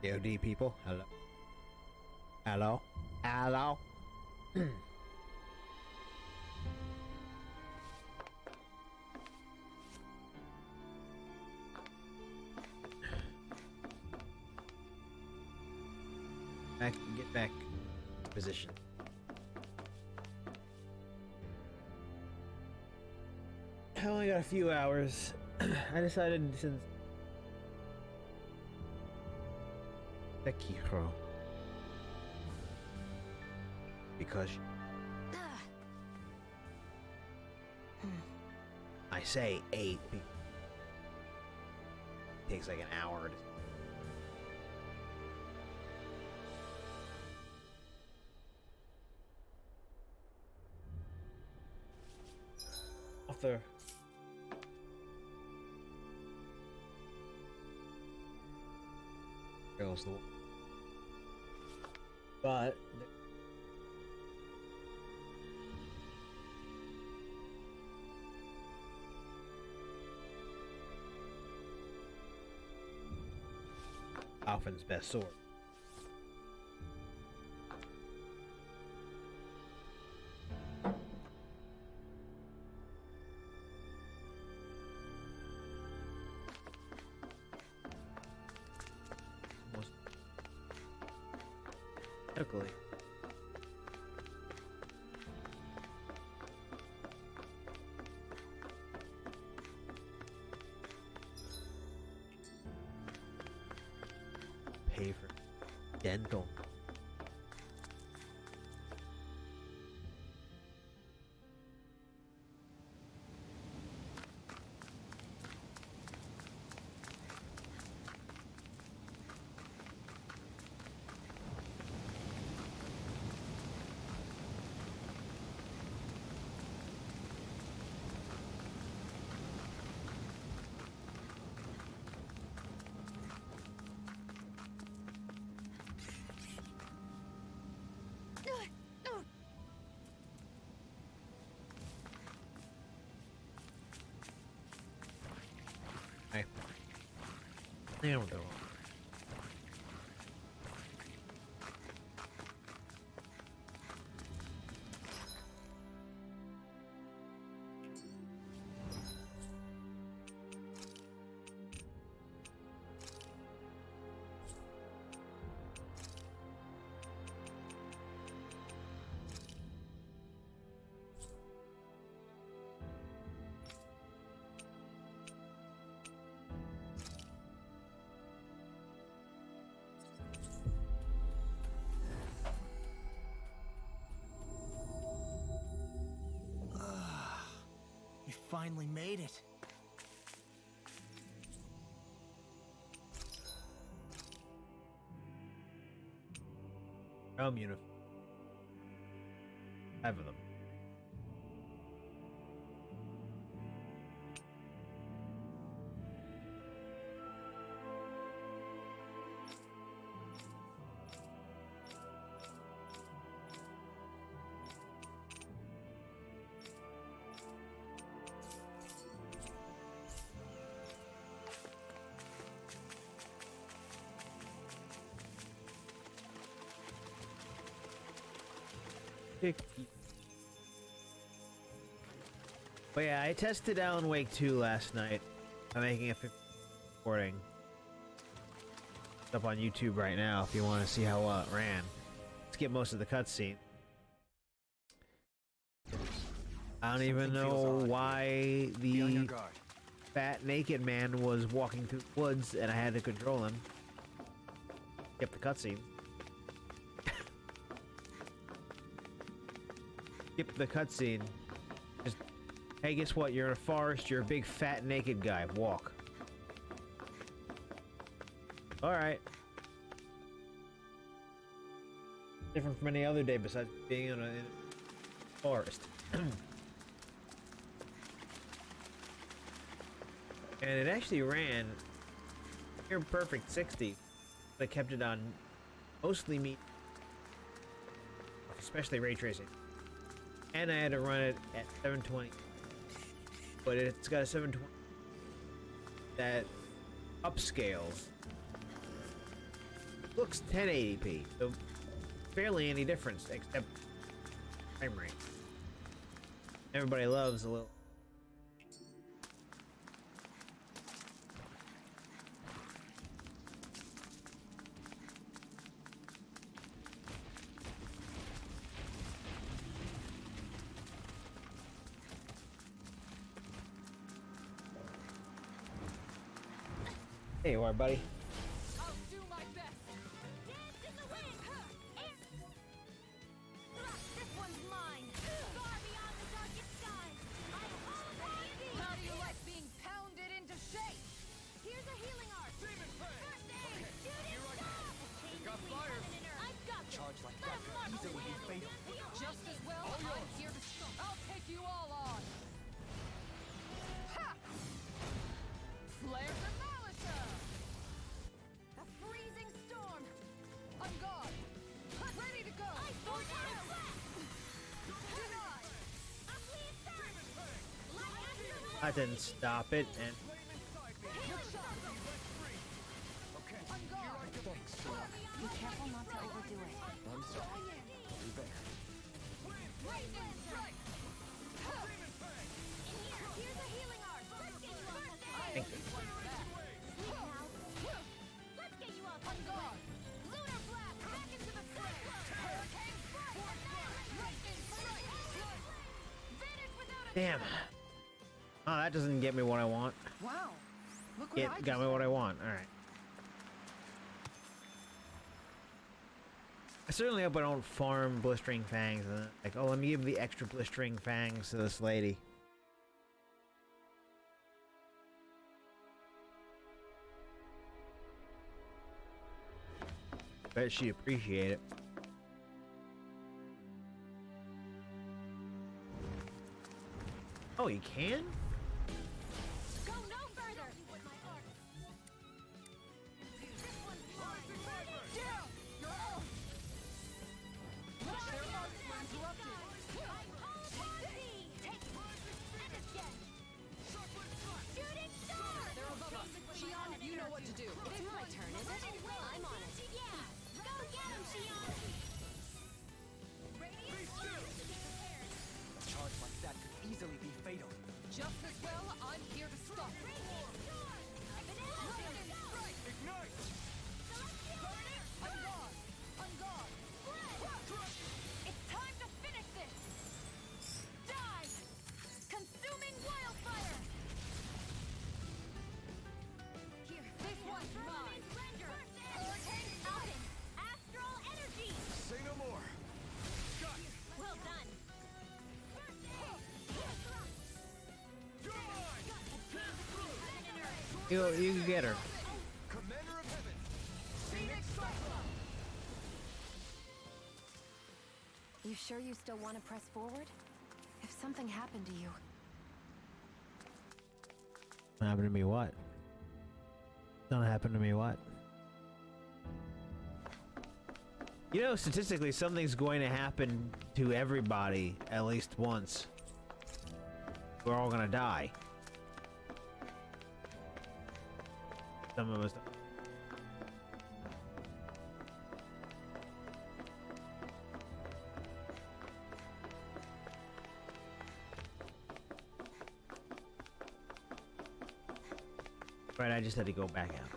DOD people, hello. Hello? Hello? Get back position. I only got a few hours. I decided since Sekiro, because I say 8 because it takes like an hour to off the goes the but Alphen's best sword. Most luckily. Pay for dental. Hey. There we go. You finally made it. Uniform. 5 of them. But yeah, I tested Alan Wake 2 last night. I'm making a 50 recording. It's up on YouTube right now if you want to see how well it ran. Skip most of the cutscene. I don't even know why the fat naked man was walking through the woods and I had to control him. Skip the cutscene. Skip the cutscene. Just, hey, guess what? You're in a forest. You're a big fat naked guy. Walk. Alright. Different from any other day besides being in a forest. And it actually ran near perfect 60. I kept it on mostly me, especially ray tracing. And I had to run it at 720. But it's got a 720 that upscales looks 1080p, so barely any difference except frame rate. Everybody loves a little. Hey, you are, buddy. I'll do my best. Dance in the wind. This one's mine. Far beyond the darkest skies. I hold thee. How do you like being pounded into shape? Here's a healing art. Demon Fang. First aid. Shooting star. Got fire. I've got this. Charge like Let that him could marvel easily be in. fatal. Just as well, I'm here to stop. I'll take you all on. Ha! Flare the Malisa! A freezing storm! On guard! Ready to go! I fall down! Denied! I didn't stop it, and On guard! Be careful not to overdo it. I'm sorry. You're there. Lightning strike! Here's a healing art! Let's get you off thank you. Let's get you off on guard! Lunar blast! Back into the fray! Hurricane strike! Lightning strike! Vanish without a Damn. Oh, that doesn't get me what I want. Wow. Look what It I got just me what I got. want. All right. I certainly hope I don't farm blistering fangs. And then, like, oh, let me give the extra blistering fangs to this lady. Bet she'd appreciate it. Oh, you can? Go no further! This one's mine! Down! You're off! Their arts were interrupted! I call upon thee! Take and again! Shooting star! They're above us! Shion, you know what to do! It's my turn, is it? I'm on it. Yeah! Go get him, Shion! Radiant A charge like that could easily be fatal. Just as well, I'm here to stop. Ignite! On guard! On guard! It's time to finish this! Die! Consuming wildfire! Here, this one's mine! Hurricane outing! Astral energy! Say no more. Shut. Well done! You're mine. You can get her. Commander of Heaven. Phoenix Cyclone! You sure you still want to press forward? If something happened to you, Happened to me what? Don't happen to me what? You know, statistically, something's going to happen to everybody at least once. We're all gonna die. Some of us. Right, I just had to go back out.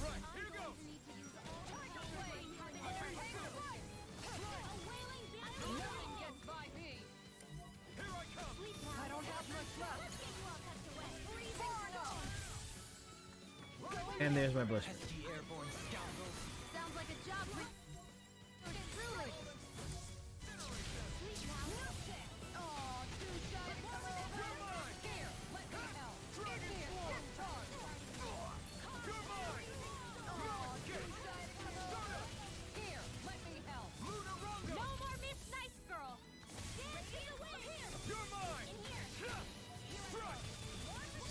Right, here goes. Nothing gets by me! Here I come. I don't have much left! Far enough! And there's my blister. Pesky airborne scoundrels. Sounds like a job for truly. Aw, too shy to come over. Here, let me help. In here, charge. You're mine. Aw, too shy to come over. Here, let me help. Lunar Rondo. No more Miss Nice Girl. Dance me away. Here. You're mine. In here. Strike.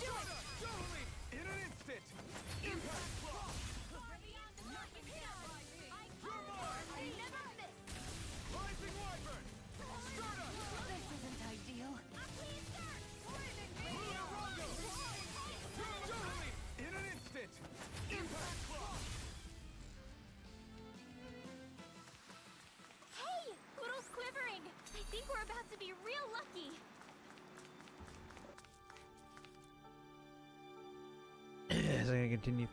Do it. Totally. In an instant. Impact block. guess I can continue.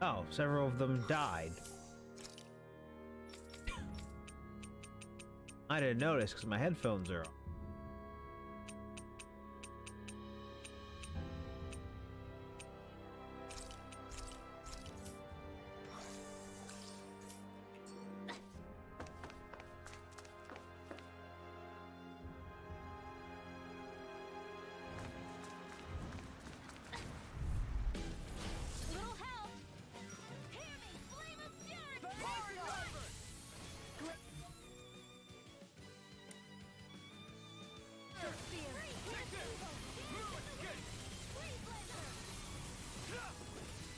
Oh, several of them died. I didn't notice because my headphones are on. Little help! Hear me! Flame of fury!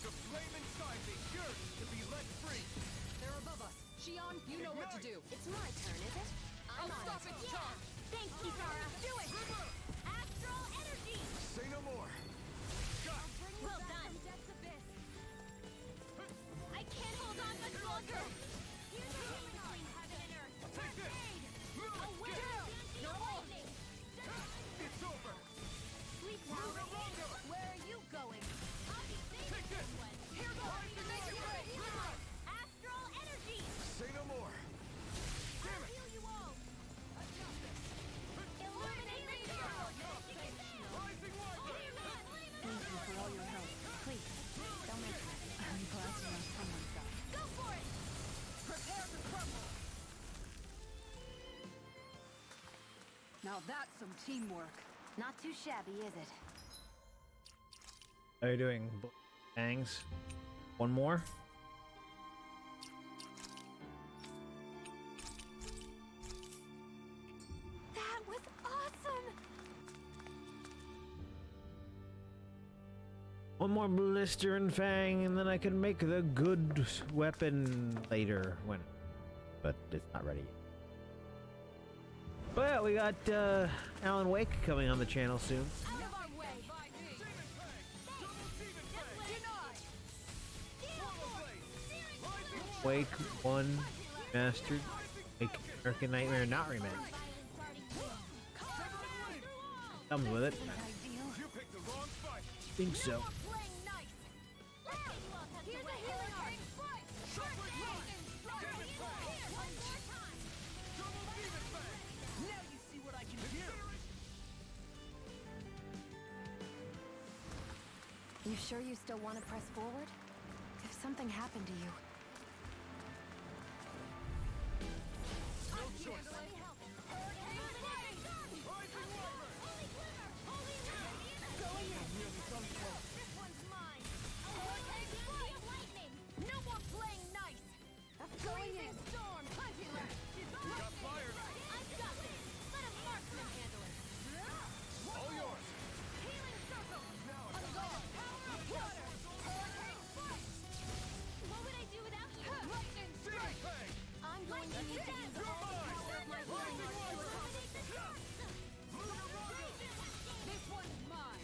The flame inside me yearns to be let free. They're above us. Shion, you know what to do. It's my turn, is it? I'll stop its charge. Thanks, Kitara. Do it! Astral energy! Say no more. Well done. I can't hold on much longer. Here's the link between heaven and earth. Take this. Aware! No lightning! It's over. Sleep now. Where are you going? I'll be saving Take this. one. Here goes. Astral energy! Say no more. I'll heal you all. Illuminate the world. Rising water. Thank you for all your help. Please, don't mention it. I'm glad to know someone's got it. Go for it! Prepare to crumble. Now that's some teamwork. Not too shabby, is it? How are you doing, Bangs? One more? That was awesome! One more blister and fang, and then I can make the good weapon later when, but it's not ready yet. But yeah, we got Alan Wake coming on the channel soon. Out of our way! Wake 1 Mastered. Wake American Nightmare not remake. Comes with it. You picked the wrong fight. Think so. Playing nice! Here's a healing art! One more time! Double demon fang. Now you see what I can do. You sure you still want to press forward? If something happened to you, No choice. Got fired. All yours. What would I do without you? Demon fang. I'm going to need to use the You're mine. power of my Rising brain to water. eliminate the dark. This one's mine.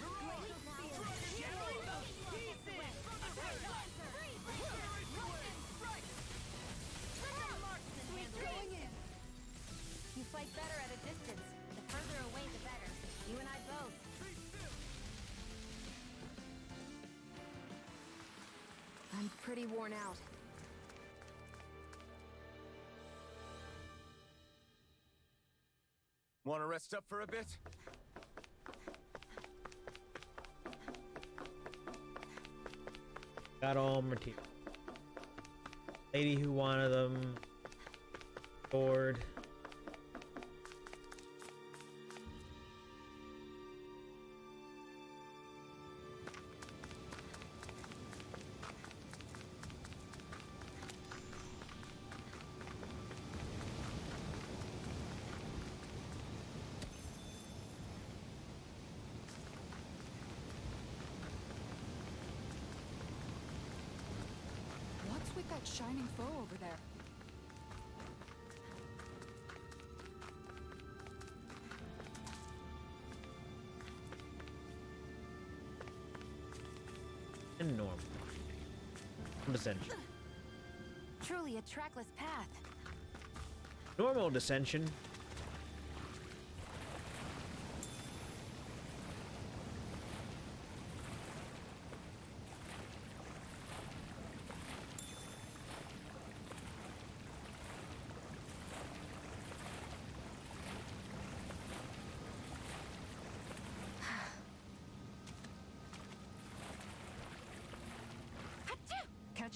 You fight better at a distance. The further away, the better. You and I both. I'm pretty worn out. Want to rest up for a bit? Got all material. Lady who wanted them. Bored. What's with that shining foe over there? And normal. Dissension. Truly a trackless path. Normal dissension.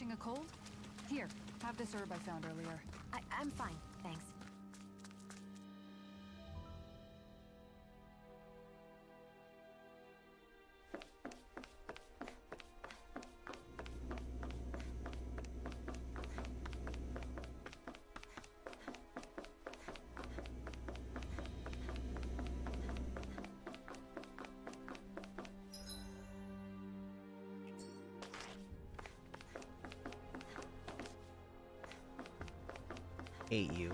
Catching a cold? Here, have this herb I found earlier. I'm fine, thanks. Hate you.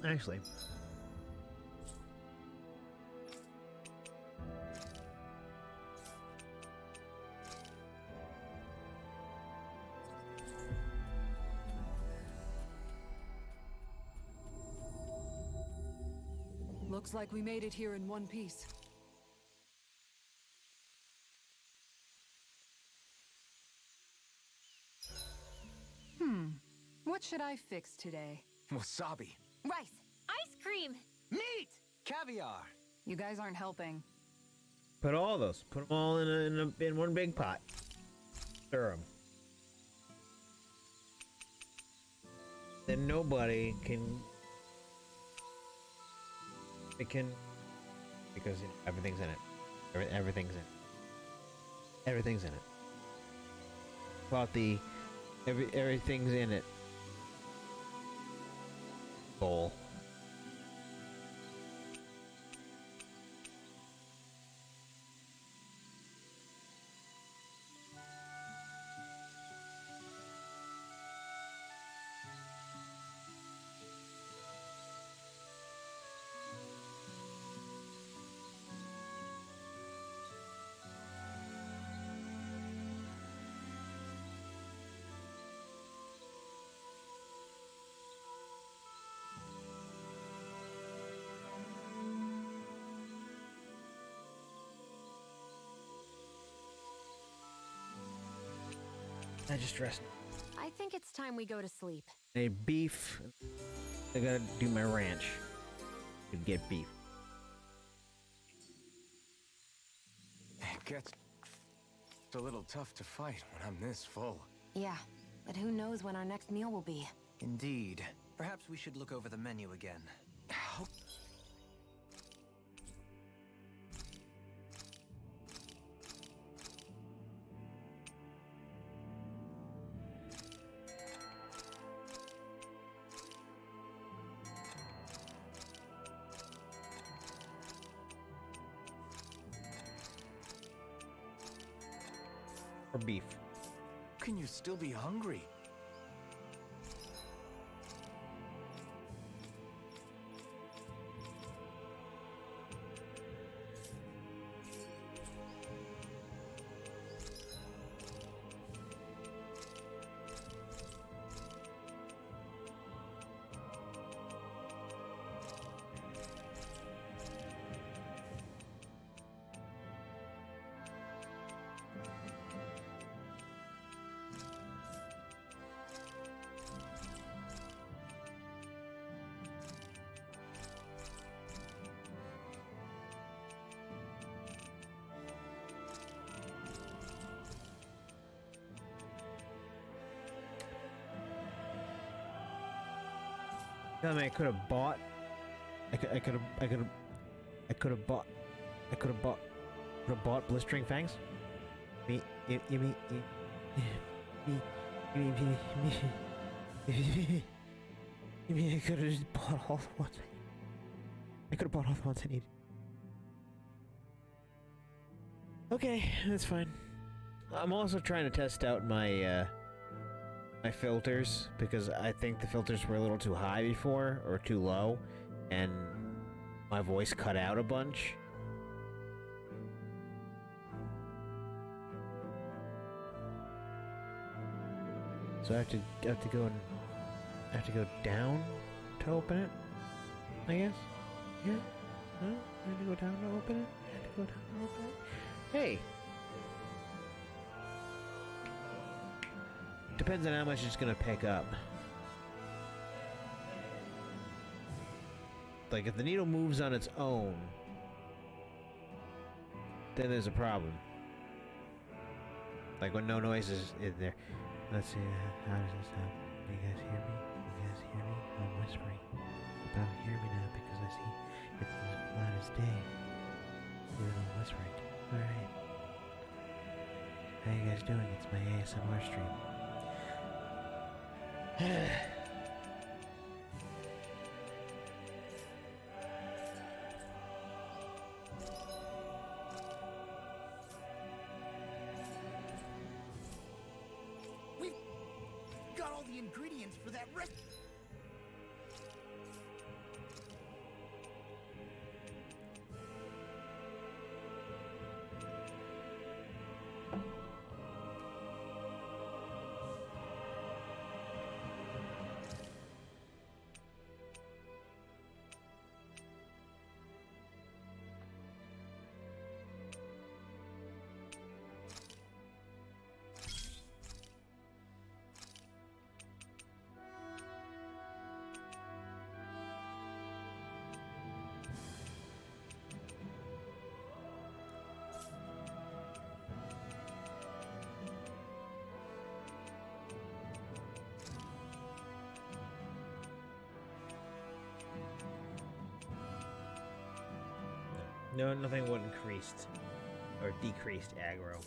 Actually, Looks like we made it here in one piece. What should I fix today? Wasabi. Rice. Ice cream. Meat. Caviar. You guys aren't helping. put all those. Put them all in one big pot. Stir them. Then nobody can. It can, because you know, everything's in it. Everything's in it. Everything's in it. About the everything's in it. Bowl. I just dressed. I think it's time we go to sleep. I need beef. I gotta do my ranch to get beef. It gets a little tough to fight when I'm this full. Yeah, but who knows when our next meal will be. Indeed. Perhaps we should look over the menu again. How? Or beef. Can you still be hungry? I mean, I could have bought. I could have bought blistering fangs. You mean I could have just bought all the ones. I could have bought all the ones I needed. Okay, that's fine. I'm also trying to test out my my filters, because I think the filters were a little too high before, or too low, and my voice cut out a bunch. So I have to go down to open it, I guess. Yeah. No, I have to go down to open it. I have to go down to open it. Hey. Depends on how much it's gonna pick up. Like, if the needle moves on its own, then there's a problem. Like when no noise is in there. Let's see, how does this sound? Do you guys hear me? You guys hear me? I'm whispering. But don't hear me now because I see it's as flat as day. Even though I'm whispering. Alright. How you guys doing? It's my ASMR stream. We've got all the ingredients for that rest. No, nothing would increased or decreased aggro.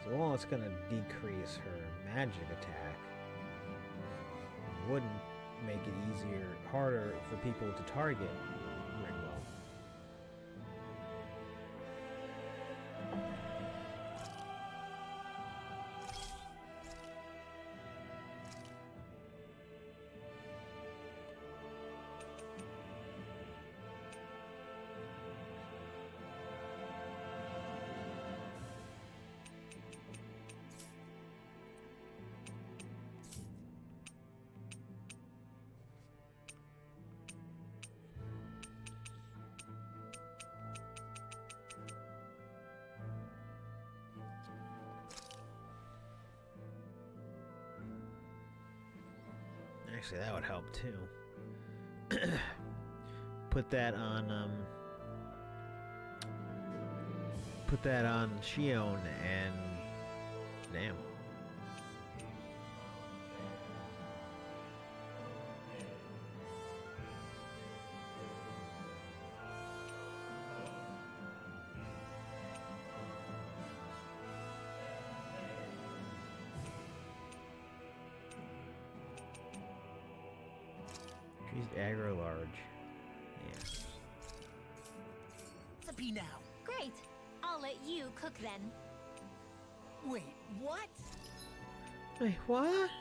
So while it's gonna decrease her magic attack, it wouldn't make it easier, harder for people to target Ringwell. Actually, that would help too. Put that on Shion and damn. Increased aggro large. Yeah. Recipe now. Great. I'll let you cook then. Wait, what? Wait, what?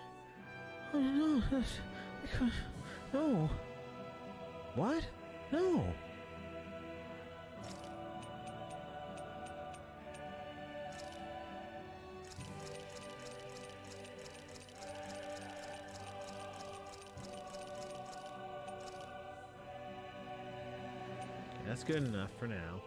Oh no, that's because no. What? No. That's good enough for now.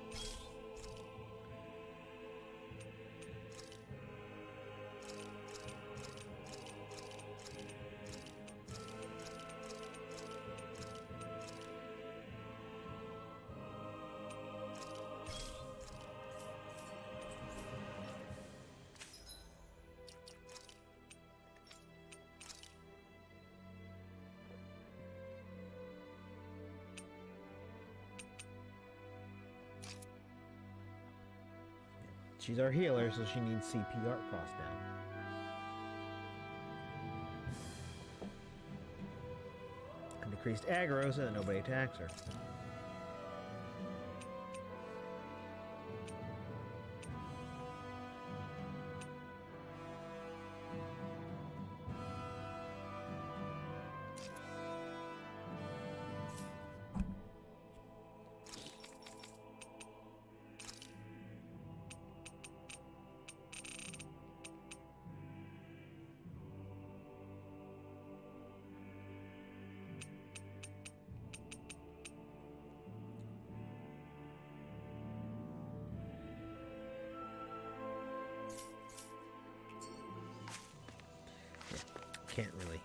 she's our healer, so she needs CPR cost down. And decreased aggro so that nobody attacks her. Can't really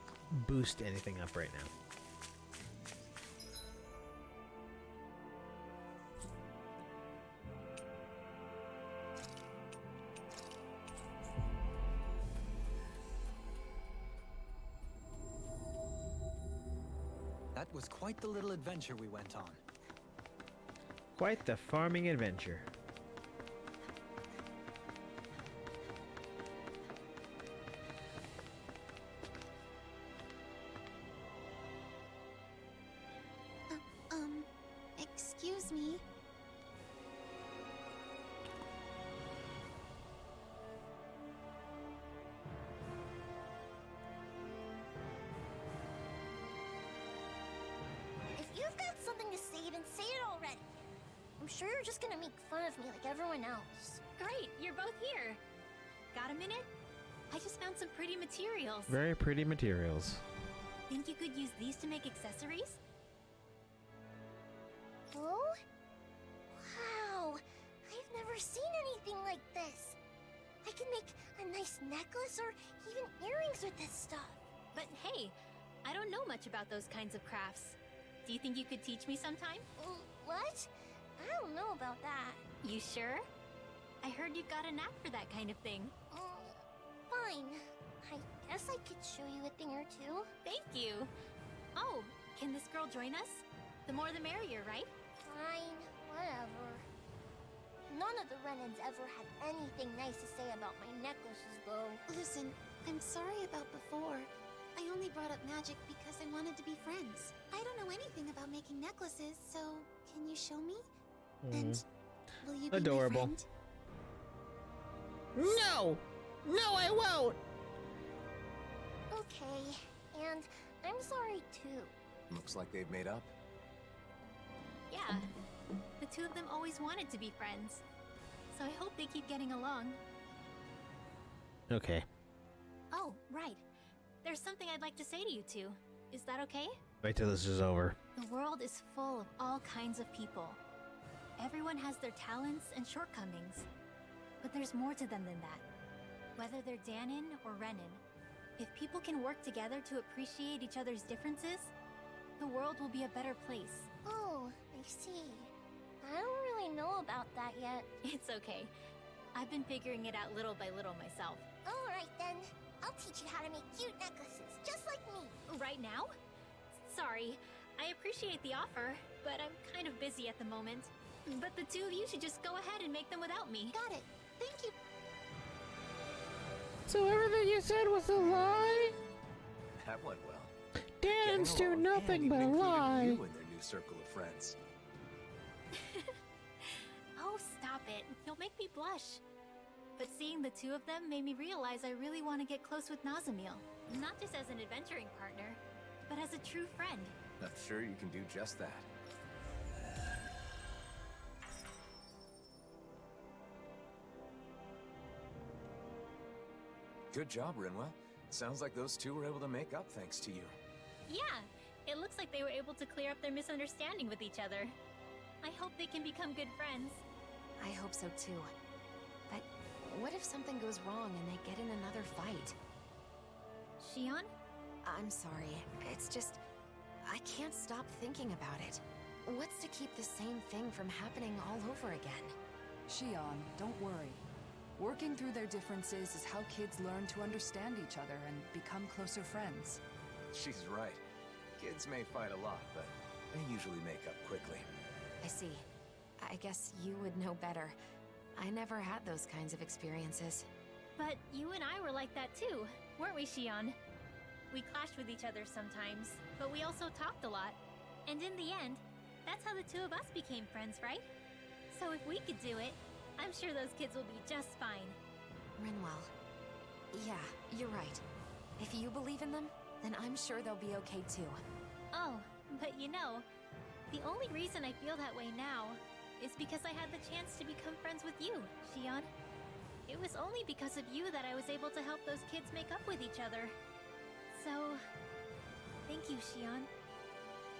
boost anything up right now. That was quite the little adventure we went on. Quite the farming adventure. Excuse me. If you've got something to say, then say it already. I'm sure you're just gonna make fun of me like everyone else. Great, you're both here. Got a minute? I just found some pretty materials. Very pretty materials. Think you could use these to make accessories? Oh? Wow! I've never seen anything like this. I can make a nice necklace or even earrings with this stuff. But hey, I don't know much about those kinds of crafts. Do you think you could teach me sometime? What? I don't know about that. You sure? I heard you've got a knack for that kind of thing. Fine. I guess I could show you a thing or two. Thank you. Oh, can this girl join us? The more the merrier, right? Fine, whatever. None of the Renans ever had anything nice to say about my necklaces, though. Listen, I'm sorry about before. I only brought up magic because I wanted to be friends. I don't know anything about making necklaces, so can you show me? And will you be Adorable. my friend? No! No, I won't! Okay, and I'm sorry too. Looks like they've made up. Yeah. The two of them always wanted to be friends. So I hope they keep getting along. Okay. Oh, right. There's something I'd like to say to you two. Is that okay? Wait till this is over. The world is full of all kinds of people. Everyone has their talents and shortcomings. But there's more to them than that. Whether they're Danon or Renan, if people can work together to appreciate each other's differences, the world will be a better place. Oh, I see. I don't really know about that yet. It's okay. I've been figuring it out little by little myself. Alright then. I'll teach you how to make cute necklaces, just like me. Right now? Sorry. I appreciate the offer, but I'm kind of busy at the moment. But the two of you should just go ahead and make them without me. Got it. Thank you. So everything you said was a lie? That went well. Danons do Getting along, nothing and but even included lie. You in their new circle of friends. Oh, stop it. You'll make me blush. But seeing the two of them made me realize I really want to get close with Nazamil. Not just as an adventuring partner, but as a true friend. I'm sure you can do just that. Good job, Rinwell. Sounds like those two were able to make up thanks to you. Yeah, it looks like they were able to clear up their misunderstanding with each other. I hope they can become good friends. I hope so too. But what if something goes wrong and they get in another fight? Shion? I'm sorry. It's just... I can't stop thinking about it. What's to keep the same thing from happening all over again? Shion, don't worry. Working through their differences is how kids learn to understand each other and become closer friends. She's right. Kids may fight a lot, but they usually make up quickly. I see. I guess you would know better. I never had those kinds of experiences. But you and I were like that too, weren't we, Shion? We clashed with each other sometimes, but we also talked a lot. And in the end, that's how the two of us became friends, right? So if we could do it, I'm sure those kids will be just fine. Rinwell. Yeah, you're right. If you believe in them, then I'm sure they'll be okay too. Oh, but you know, the only reason I feel that way now is because I had the chance to become friends with you, Shion. It was only because of you that I was able to help those kids make up with each other. So, thank you, Shion.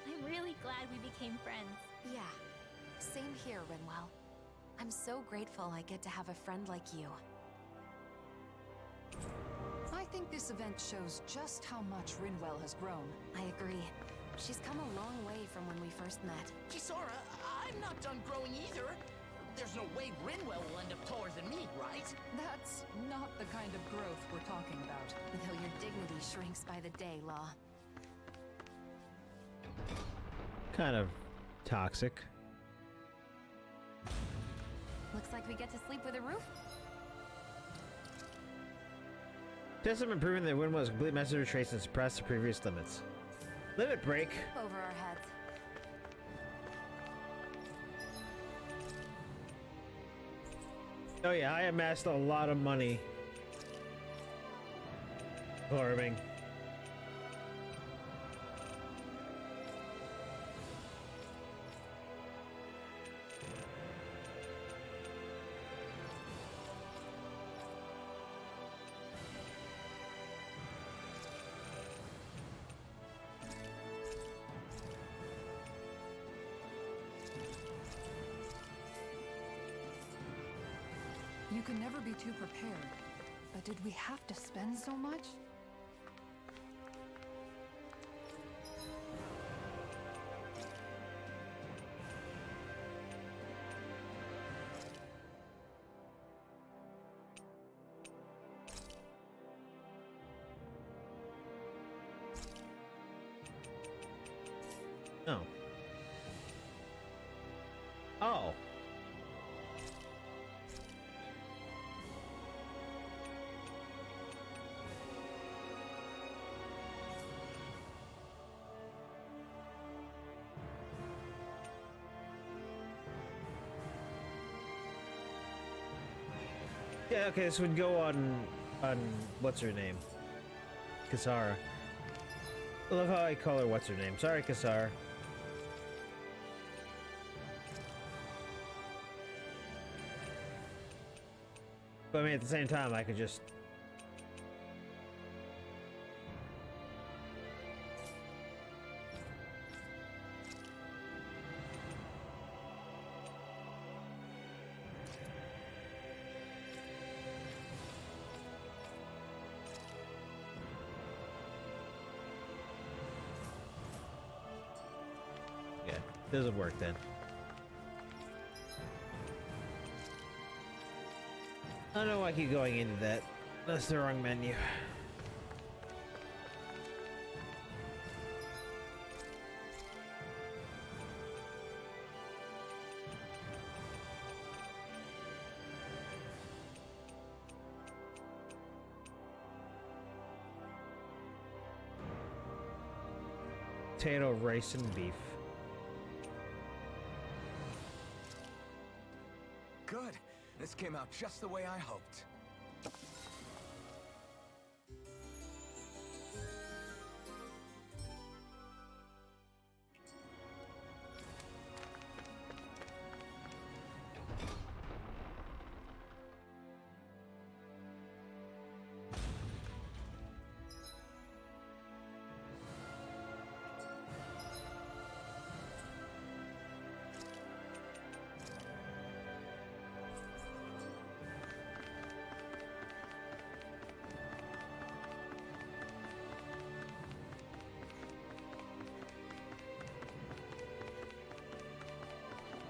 I'm really glad we became friends. Yeah, same here, Rinwell. I'm so grateful I get to have a friend like you. I think this event shows just how much Rinwell has grown. I agree. She's come a long way from when we first met. Kisara, I'm not done growing either. There's no way Rinwell will end up taller than me, right? That's not the kind of growth we're talking about. Though your dignity shrinks by the day, Law. Kind of toxic. Looks like we get to sleep with a roof. Test some improvement that Winwell's complete messenger trace and suppress the previous limits. Limit break. Over our heads. Oh yeah, I amassed a lot of money. Farming. You can never be too prepared. But did we have to spend so much? Oh. Oh. Yeah, okay, this would go on what's her name? Kisara. I love how I call her what's her name. Sorry, Kisara. But I mean, at the same time, I could just... Yeah, doesn't work then. I don't know why I keep going into that. That's the wrong menu. Potato, rice, and beef. Good. This came out just the way I hoped.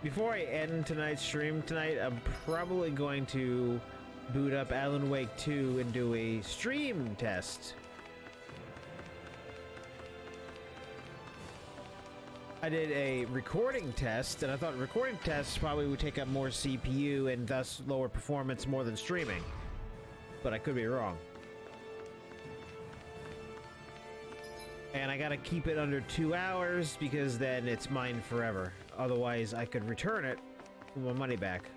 Before I end tonight's stream tonight, I'm probably going to boot up Alan Wake 2 and do a stream test. I did a recording test, and I thought recording tests probably would take up more CPU and thus lower performance more than streaming. But I could be wrong. And I gotta keep it under 2 hours because then it's mine forever. Otherwise, I could return it for my money back.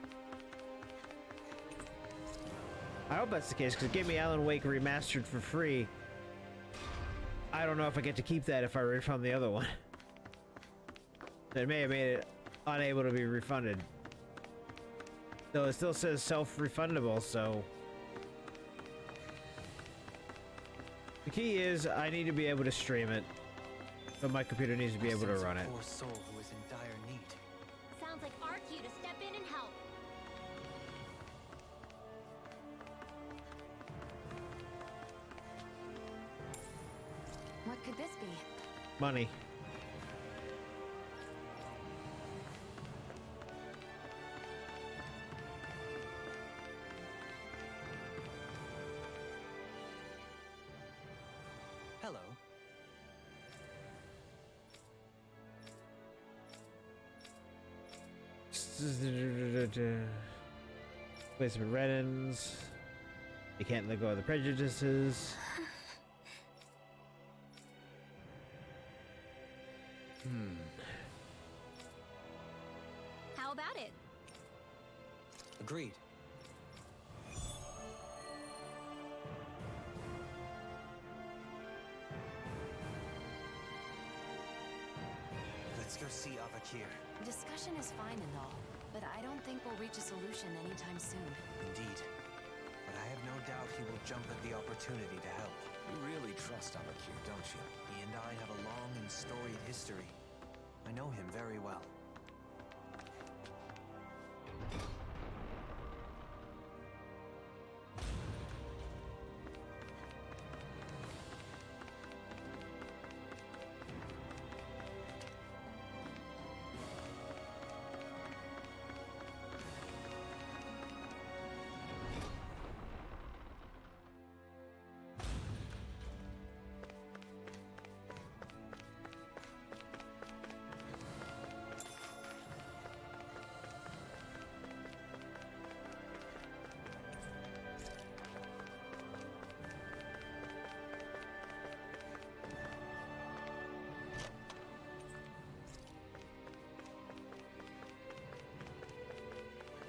I hope that's the case because it gave me Alan Wake Remastered for free. I don't know if I get to keep that if I refund the other one. It may have made it unable to be refunded. Though it still says self-refundable, so... The key is, I need to be able to stream it. But my computer needs to be able to run it. Poor soul who is in dire need. Sounds like our cue to step in and help. What could this be? Money. Hello. Place of red ends. You can't let go of the prejudices. How about it? Agreed. Let's go see Avakir. Discussion is fine and all, but I don't think we'll reach a solution anytime soon. Indeed. But I have no doubt he will jump at the opportunity to help. You really trust Avakir, don't you? He and I have a long and storied history. I know him very well.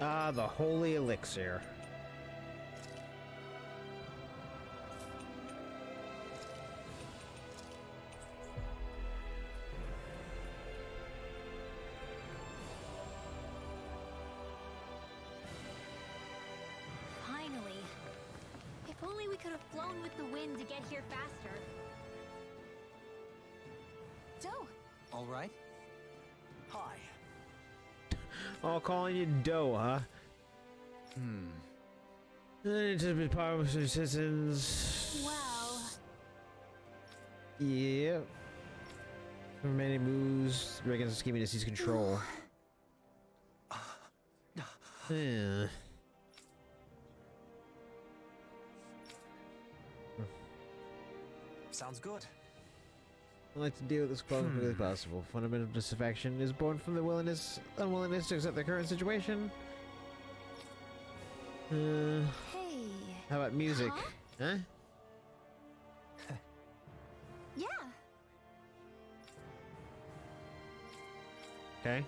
Ah, the holy elixir. Finally. If only we could have flown with the wind to get here faster. Joe! All right? Hi. Oh, calling you Doe, huh? Just be part of citizens. Well, Yep. For many moves, Reagan's scheming to seize control. Yeah. Sounds good. I like to deal with this problem as quickly as possible. Fundamental disaffection is born from the unwillingness to accept the current situation. Hey. How about music? Huh? yeah. Okay.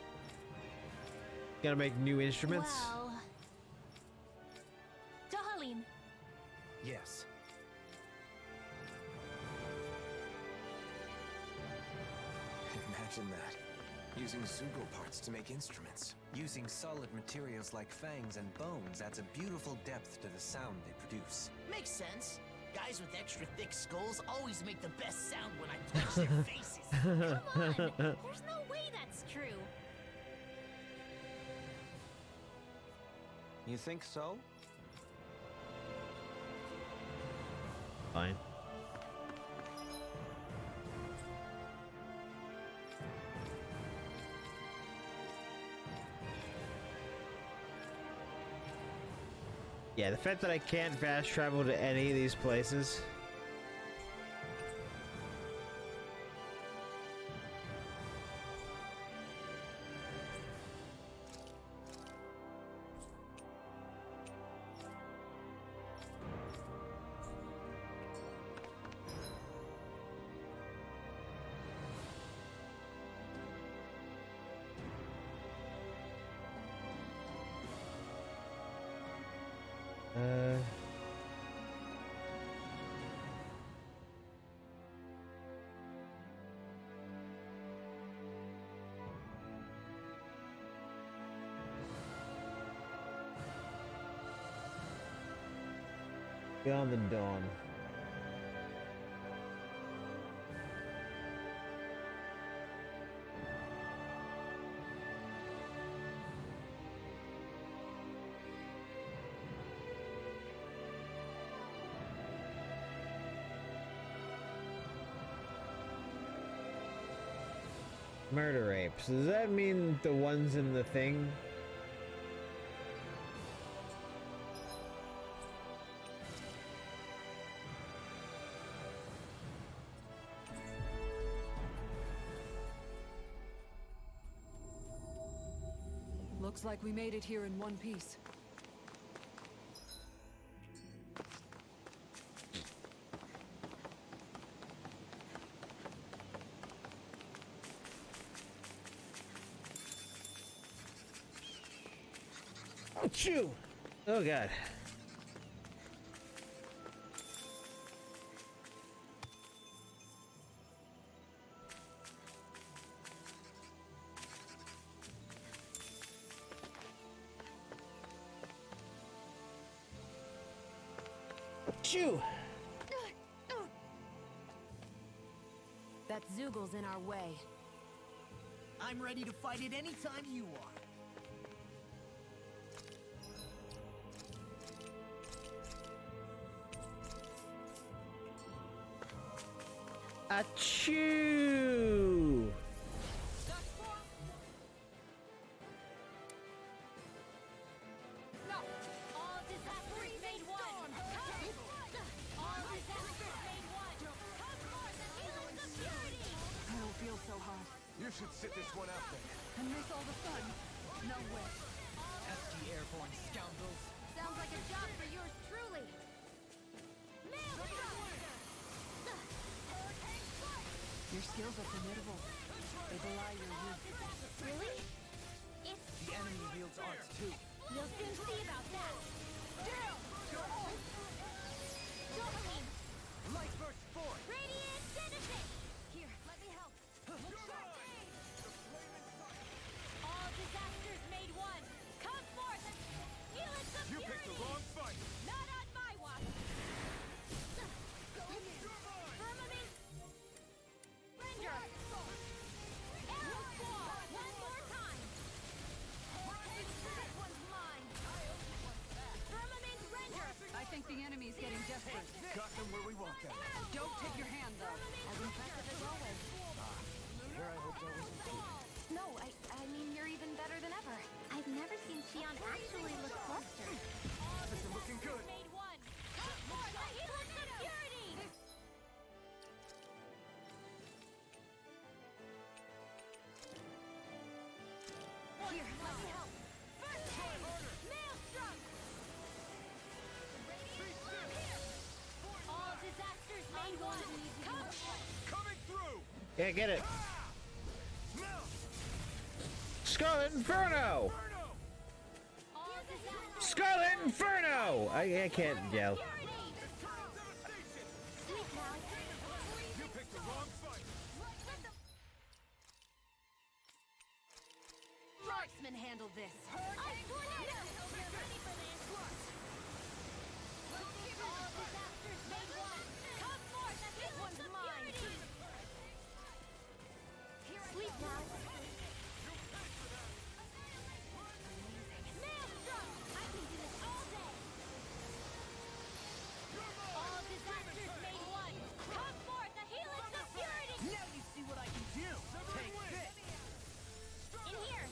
Gotta make new instruments. Well, Dohaline. Yes. Imagine that. Using Zugo parts to make instruments. Using solid materials like fangs and bones adds a beautiful depth to the sound they produce. Makes sense. Guys with extra thick skulls always make the best sound when I touch their faces. Come on. There's no way that's true. You think so? Fine. Yeah, the fact that I can't fast travel to any of these places. Beyond the dawn. Murder apes. Does that mean the ones in the thing? Looks like we made it here in one piece. Achoo! Oh god. Achoo! That Zoogel's in our way. I'm ready to fight it anytime you are. Achoo! All disasters made one. All disasters made one. Come forth and heal us the purity. I don't feel so hot. You should sit this one out then. And miss all the fun. No way. Pesky airborne scoundrels. Sounds like a job for yours truly. Your skills are formidable. They belie your youth. Really? It's The enemy wields arts too. You'll soon see about that. Domain. Light burst forth! Radiant Genesis. Here, let me help. All disasters made one. Come forth and heal us the You purity. picked the wrong fight! Not on my watch. Firmament. Render. Arrow Squall. One more time. This one's mine. Firmament Render. I think the enemy's getting desperate. Got them where we want them. Don't take your hand, though. As impressive as always. Here I hoped I wasn't too. No, I mean, you're even better than ever. I've never seen Xion actually look flustered. This is looking good. Made one. Come forth and heal us the purity. Here, let me help. First aid. Maelstrom. All disasters made one. Come forth. Coming through! Can't get it. Now! Skull Inferno! All disasters. Skull Inferno! I can't yell. You picked the wrong fight! Marksman handled this. Sleep now. Maelstrom! I can do this all day. All disasters made one. Come forth and heal us the purity. Now you see what I can do. Take this. In here.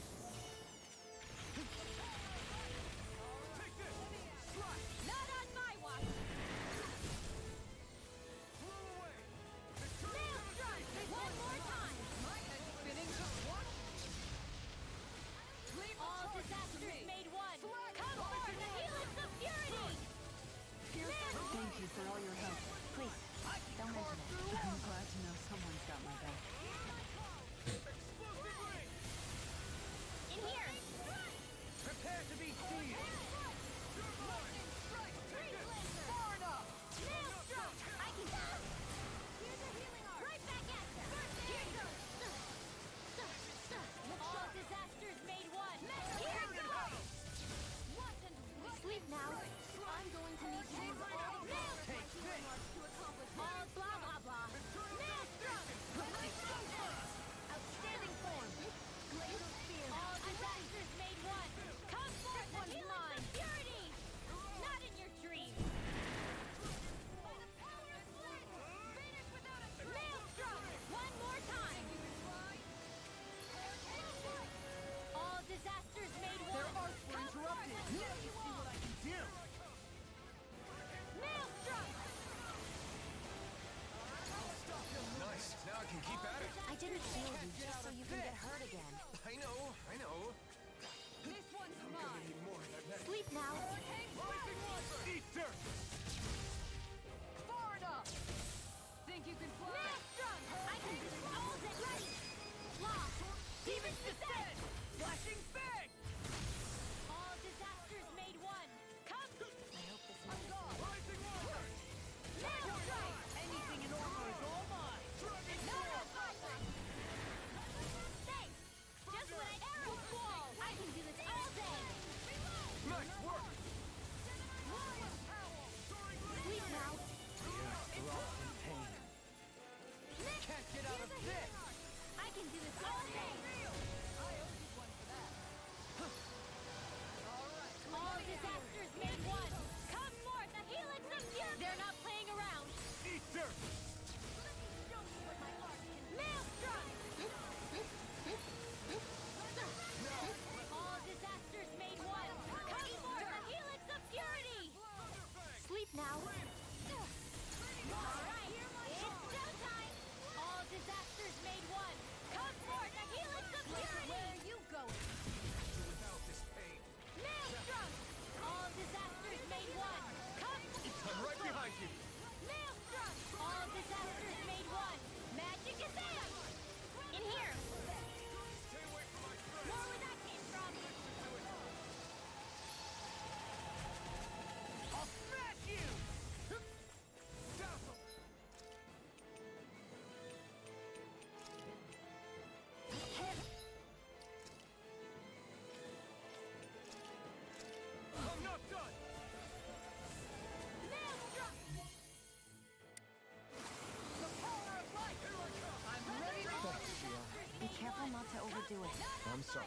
Sorry.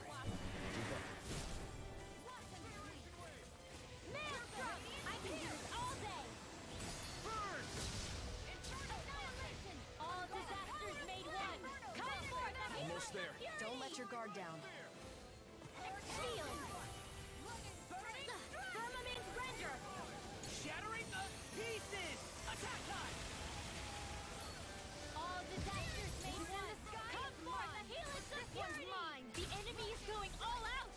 Maelstrom! I can do this all day! Burn! Annihilation! All disasters made one! Come forth! Almost there. Don't let your guard down. Shield! Firmament render! Shattering the pieces! Attack time! All disasters made one! Come forth! The helix of purity! Mine! The enemy is going all out!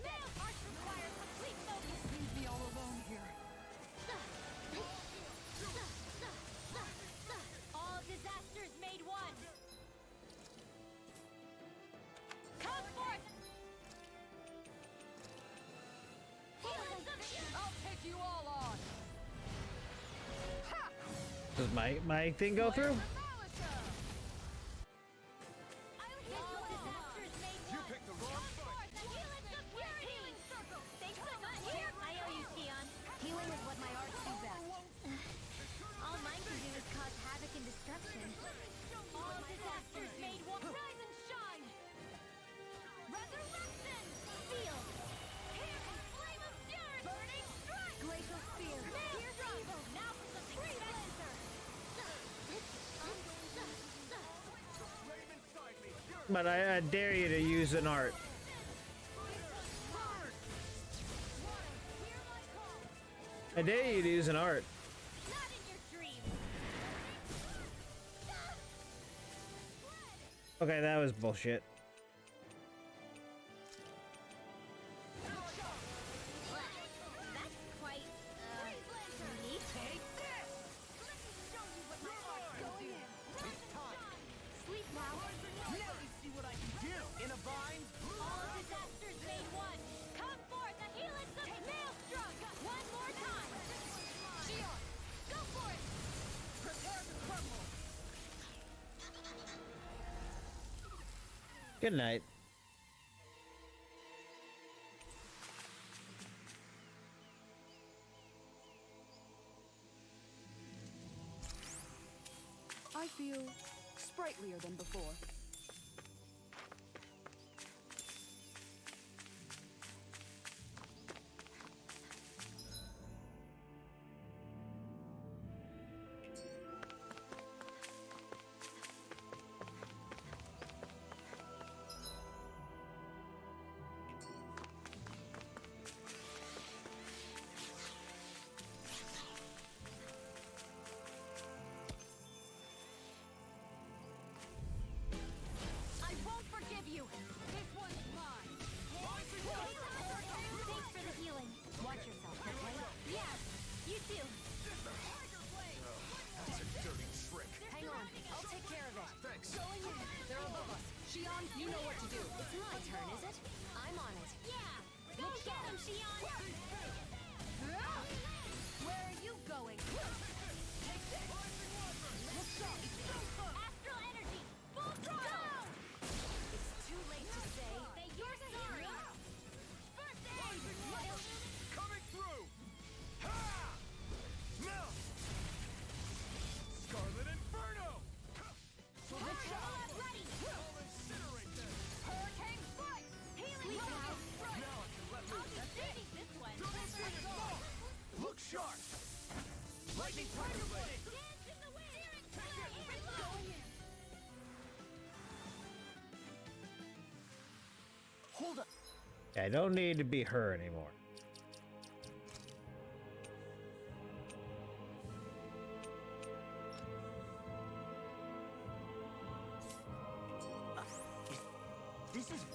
Mail arts require complete focus! Leave me all alone here. All disasters made one! Come forth! Helix of purity! I'll take you all on. Does my thing go through? You picked the wrong fight. Healing is what my arts do best. All mine can do is cause havoc and destruction. All disasters made one. Rise and shine! Resurrection! Steel! Here and flame of fury! Burning strike! Glacial spear. Here's evil! Now for some free lancer! But I dare you to use an art. I dare you to use an art. Not in your dreams! Okay, that was bullshit. That's quite, unique. Take this! Let me show you what my art can do! It's time! Sleep now. Now you see what I can do! In a bind? All disasters made one! Come forth, the helix of Maelstrom! One more time! Shion! Go for it! Prepare to crumble! Good night. I feel sprightlier than before. I won't forgive you! This one's mine! Thanks for the healing. Watch yourself, okay? Yes, you too. That's a dirty trick. Hang on, I'll take care of it. Thanks. They're above us. Shion, you know what to do. It's my turn, is it? I'm on it. Yeah! Go get him, Shion! Where are you going? Astral energy! Full throttle! It's too late to say. You're sorry! First aid! Coming through! Ha! No! Scarlet Inferno! Hurricane ready! I'll incinerate them! Hurricane strike! Healing now! Now I can let I'll loose. be saving this one! Look sharp! Lightning Tiger Blade! Dance in the wind! Hold up! I don't need to be her anymore. This is...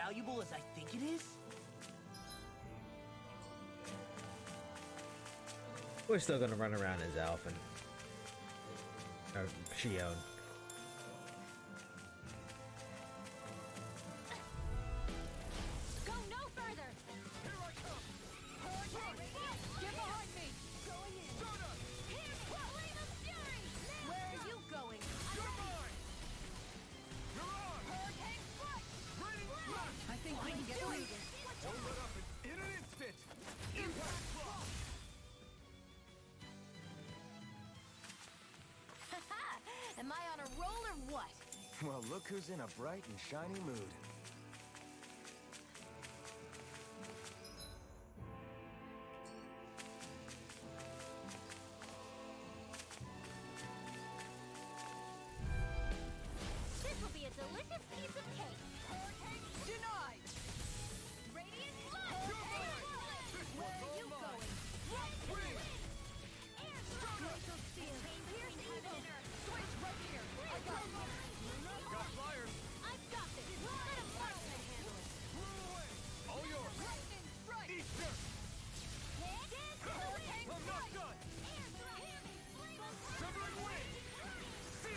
valuable as I think it is? We're still gonna run around as Alphen. Or Shion. Go no further! Here I come! Get behind me! Going in! Here, Flame of Fury! Where are you going? You're mine! You're on! Hurricane Strike! Raining blast! I think we can get through this. Don't let up in an instant! Impact block! Am I on a roll or what? Well, look who's in a bright and shiny mood. This will be a delicious piece of cake. Hurricane Denied! Radiant Flood! Where are you going? Right to the wind! Air strike! Glacial Steel! Pierce evil! Switch right here! I got you! Got flyers! I've got this! Let a marksman handle it! Blew away! All yours! Lightning strike! Hit! Dance to the wind! I'm not done! Air strike! Severing wind!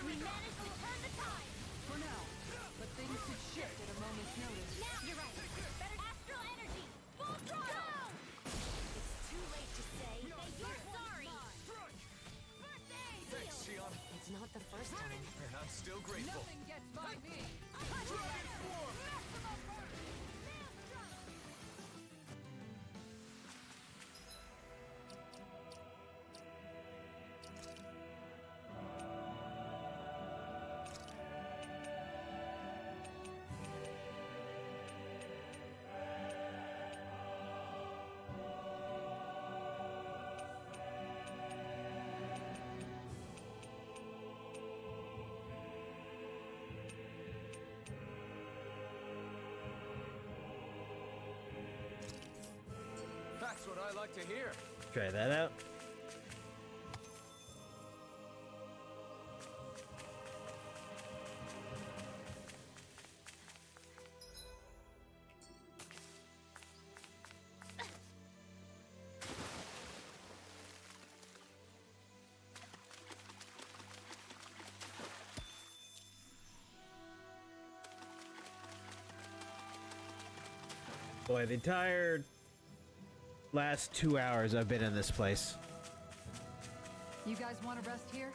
We managed to turn the tide! For now. But things could shift at a moment's notice. Now you're right! Better astral energy! Full throttle! It's too late to say that you're sorry! Strike! First aid! Thanks, Shion. It's not the first time. And I'm still grateful. Nothing gets by me. Dragon Form! That's what I like to hear. Try that out. Boy, the entire last 2 hours I've been in this place. You guys want to rest here?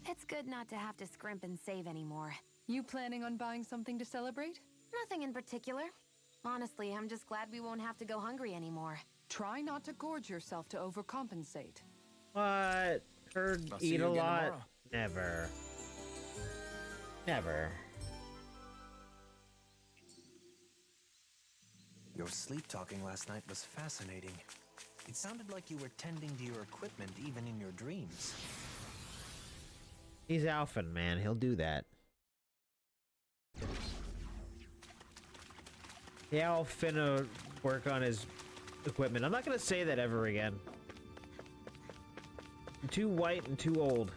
It's good not to have to scrimp and save anymore. You planning on buying something to celebrate? Nothing in particular. Honestly, I'm just glad we won't have to go hungry anymore. Try not to gorge yourself to overcompensate. What? Heard I'll see eat you a again lot? tomorrow. Never. Never. Your sleep talking last night was fascinating. It sounded like you were tending to your equipment even in your dreams. He's Alphen, man. He'll do that. Yeah, I'll finna work on his equipment. I'm not gonna say that ever again. I'm too white and too old.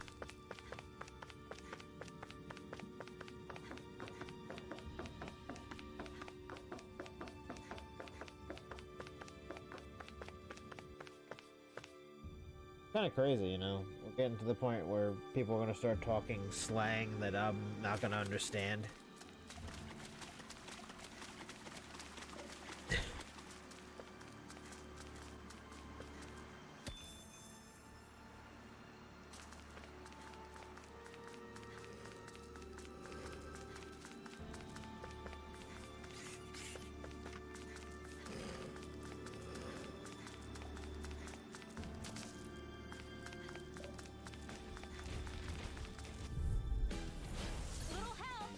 Kind of crazy, you know. We're getting to the point where people are gonna start talking slang that I'm not gonna understand. Little help!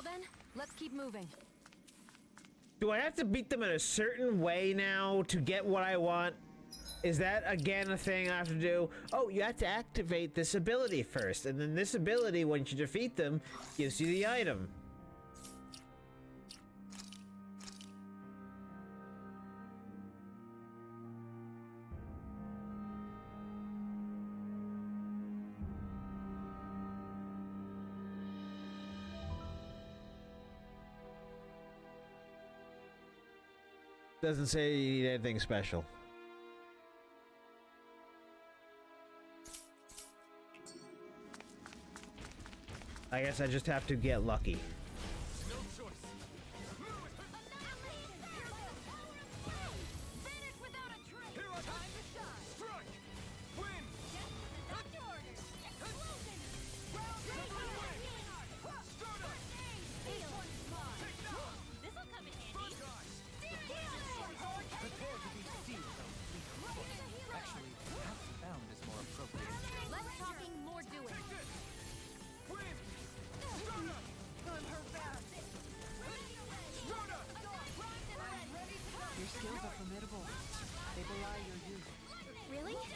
Well then, let's keep moving. Do I have to beat them in a certain way now to get what I want? Is that again a thing I have to do? Oh, you have to activate this ability first, and then this ability, once you defeat them, gives you the item. Doesn't say you need anything special. I guess I just have to get lucky. No choice. Finish without a trace. Here I come. Time to shine. Strike. Win. That's your order. Explosion. Round Double three. win. Healing art. Start up. This one's mine. Take that. This'll come in handy. Good guys. Prepare to be seized on fleet of foot. Actually, half bound is more appropriate. Less talking, more doing. Take this. Win. Start up. I'm her fast. Start up. Your skills are formidable. They belie your youth. Really? It's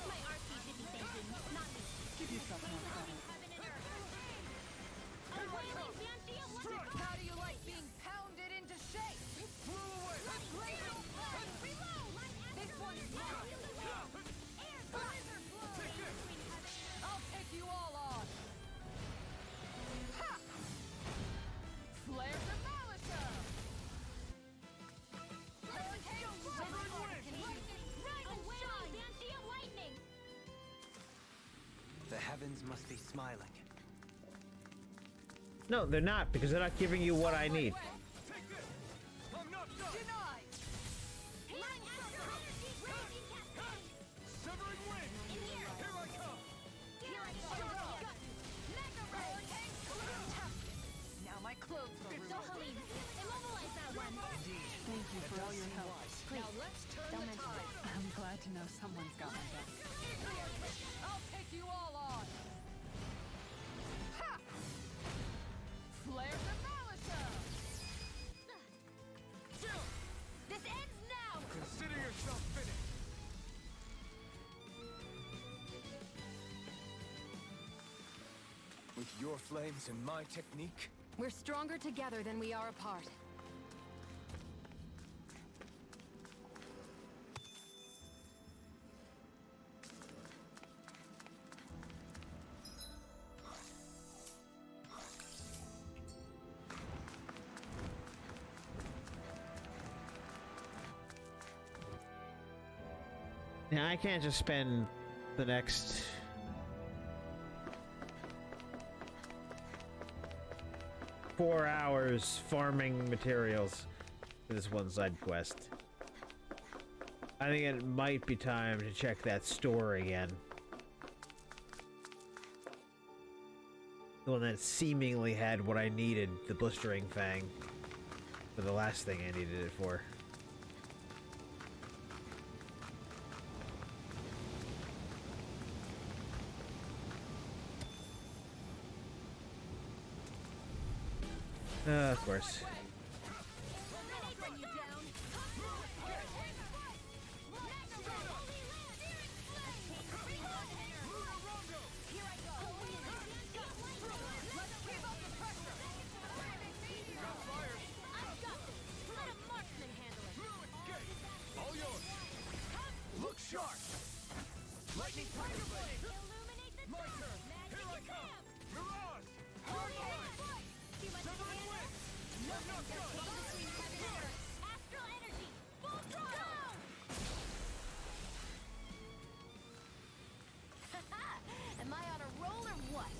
my RP should be thinking, not me. Give yourself more credit. How do you like being pounded into shape? Flew away. This one's mine. Take this. I'll take you all on. Ha! Flare to Malika! The heavens must be smiling. No, they're not, because they're not giving you what I need. Take this. I'm not done. Denied! Severing wing. Here I come. Now my clothes are ruined. Immobilize that one. Thank you for all your help. Now let's turn Don't the mention tide. I'm glad to know someone's got my back. I'll take you all on. Ha! Flare to Malika! Jill, This ends now! consider yourself finished. With your flames and my technique, We're stronger together than we are apart. Now, I can't just spend the next... four hours farming materials for this one side quest. I think it might be time to check that store again. The one that seemingly had what I needed, the blistering fang, for the last thing I needed it for. Of course. all yours. Look sharp. Lightning tiger blade. My turn. Here I come. Mirage. Severing wing. I'm not done. Astral energy! Full throttle! Am I on a roll or what?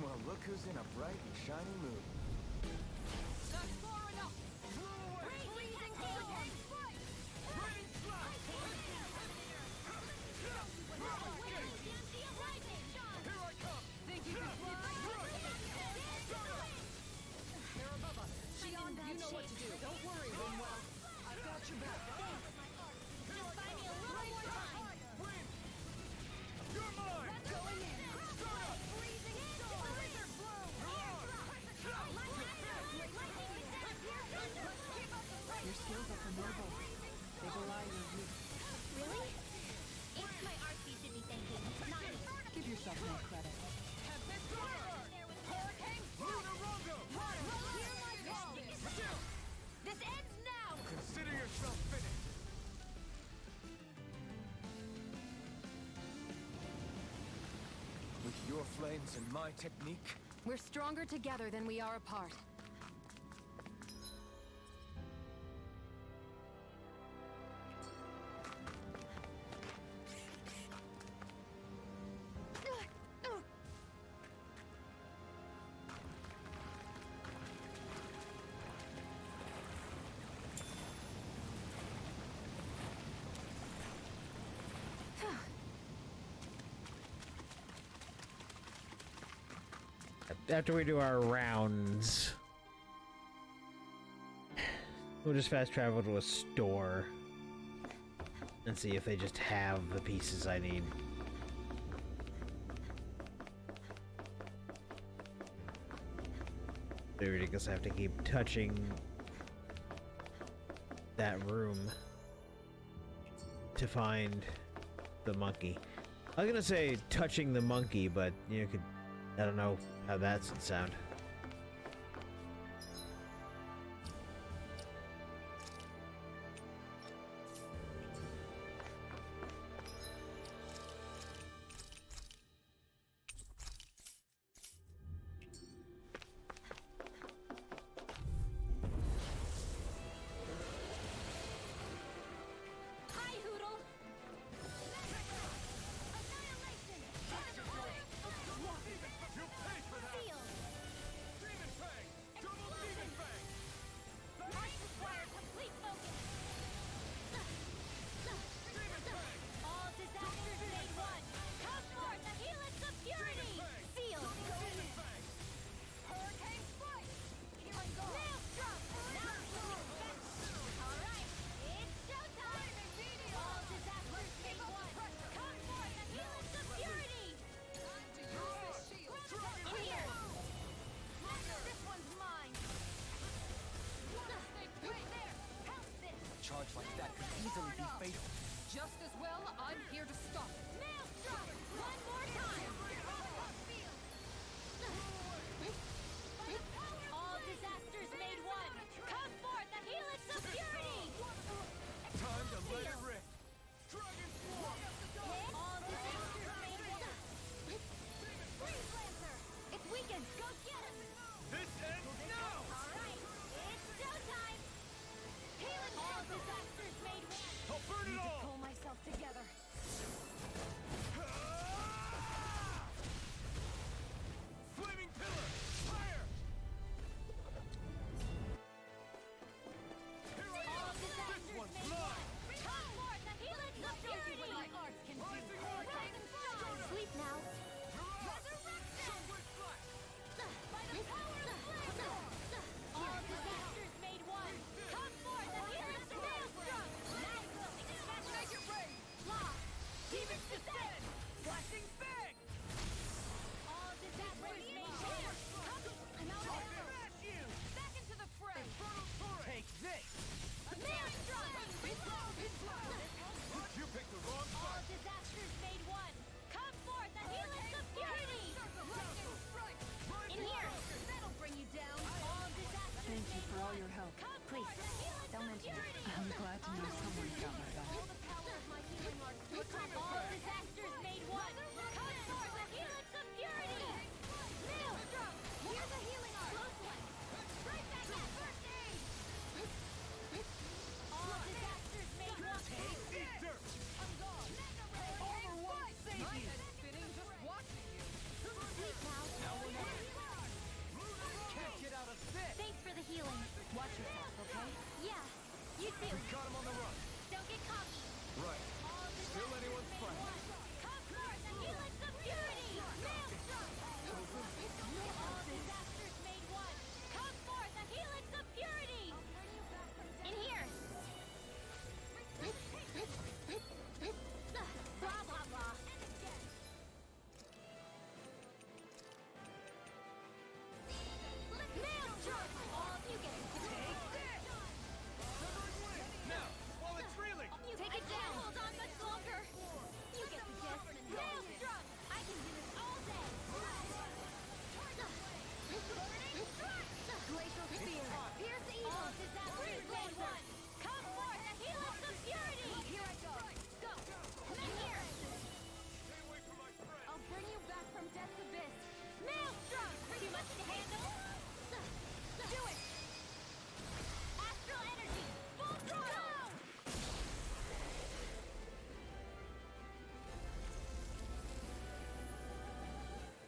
Well, look who's in a bright and shiny mood. That's far enough! Freezing storm! Raining slash. Here I come. Think you can fly? They're above us. Shion, you know what to do. Don't worry, Winwell. I've got your back. Here I come. Win. You're mine. Going in. Start up. Freezing storm! Blizzard blow! Mirage. Your flames and my technique. We're stronger together than we are apart. After we do our rounds, we'll just fast travel to a store and see if they just have the pieces I need. It's ridiculous. I have to keep touching that room to find the monkey. I was gonna say touching the monkey, but you could, I don't know how that would sound. Hi, Hoodle! Annihilation! You pay for that! Sealed! Demon Fang! Double Demon Fang! I require complete focus! All disasters made one! Come forth, the helix of purity! Sealed! Demon Fang! Hurricane Strike! Maelstrom! Now alright, it's showtime! All disasters made one! Come forth, the helix of purity! Here! This one's mine! Right there! Help this! A charge like that could easily be fatal. Just as well, I'm here to stop it. Maelstrom! One more time! All disasters made one! Come forth, the helix of purity! Time to let it rip! Dragon Swarm! All disasters made one! Freeze Lancer! It's weakened! Go get him! This ends now! Alright, it's showtime! Helix all disasters made one! I'll burn it all! Pull myself together. Flaming Pillar! Fire! Here I All am! disasters This one's made mine! one! Come forth, the helix of purity! My arts can do! Rising Sun! Sleep now! Resurrection! Shockwave Flash! By the power of Blaster! All disasters made one! Come forth, the helix of Maelstrom! Magic Rain! Law! Demon Descent!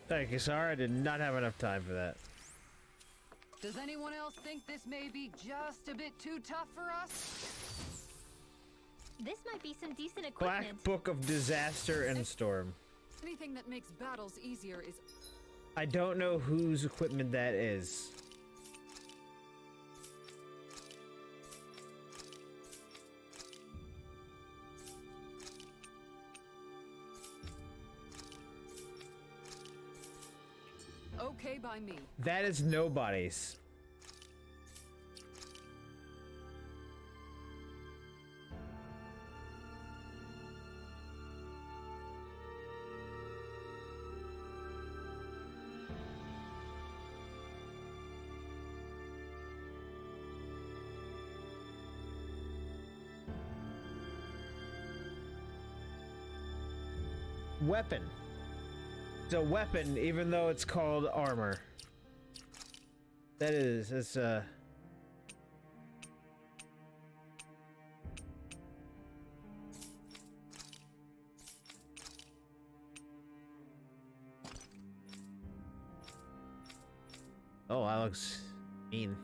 Thank you, Sarah. I did not have enough time for that. Does anyone else think this may be just a bit too tough for us? This might be some decent Black equipment. Book of Disaster and Storm. Anything that makes battles easier is... I don't know whose equipment that is. Okay by me. That is nobody's. Weapon. It's a weapon, even though it's called armor. That is, it's oh, that looks mean.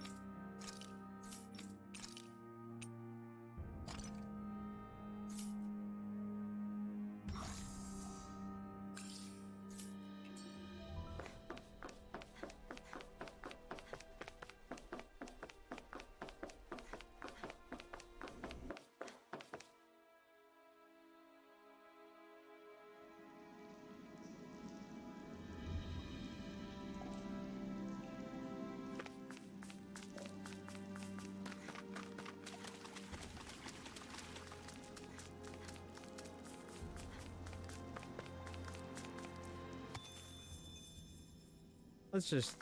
Let's just...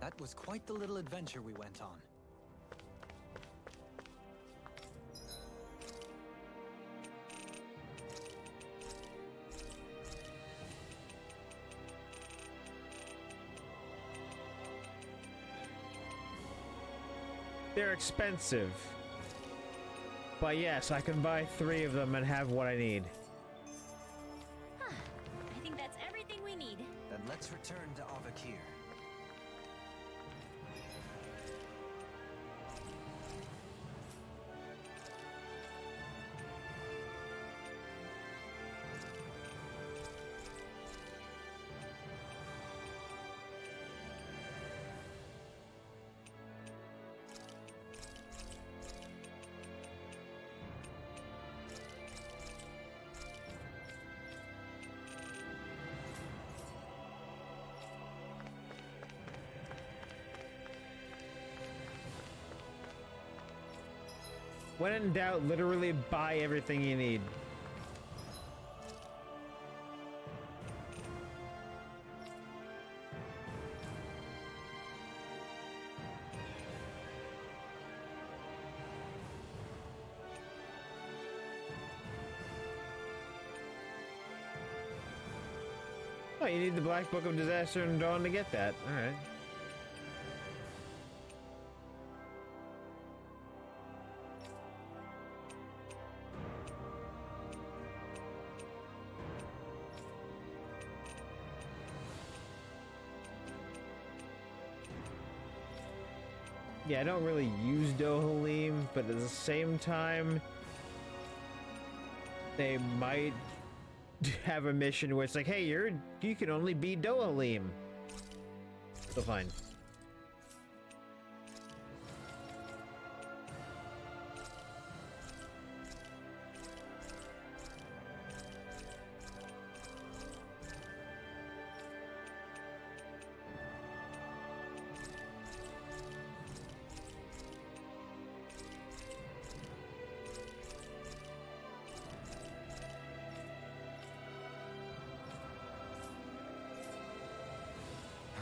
That was quite the little adventure we went on. They're expensive. But yes, I can buy 3 of them and have what I need. Huh. I think that's everything we need. Then let's return to Avakir. When in doubt, literally buy everything you need. Oh, you need the Black Book of Disaster and Dawn to get that. Alright. Yeah, I don't really use Dohalim, but at the same time, they might have a mission where it's like, hey, you can only be Dohalim. So fine.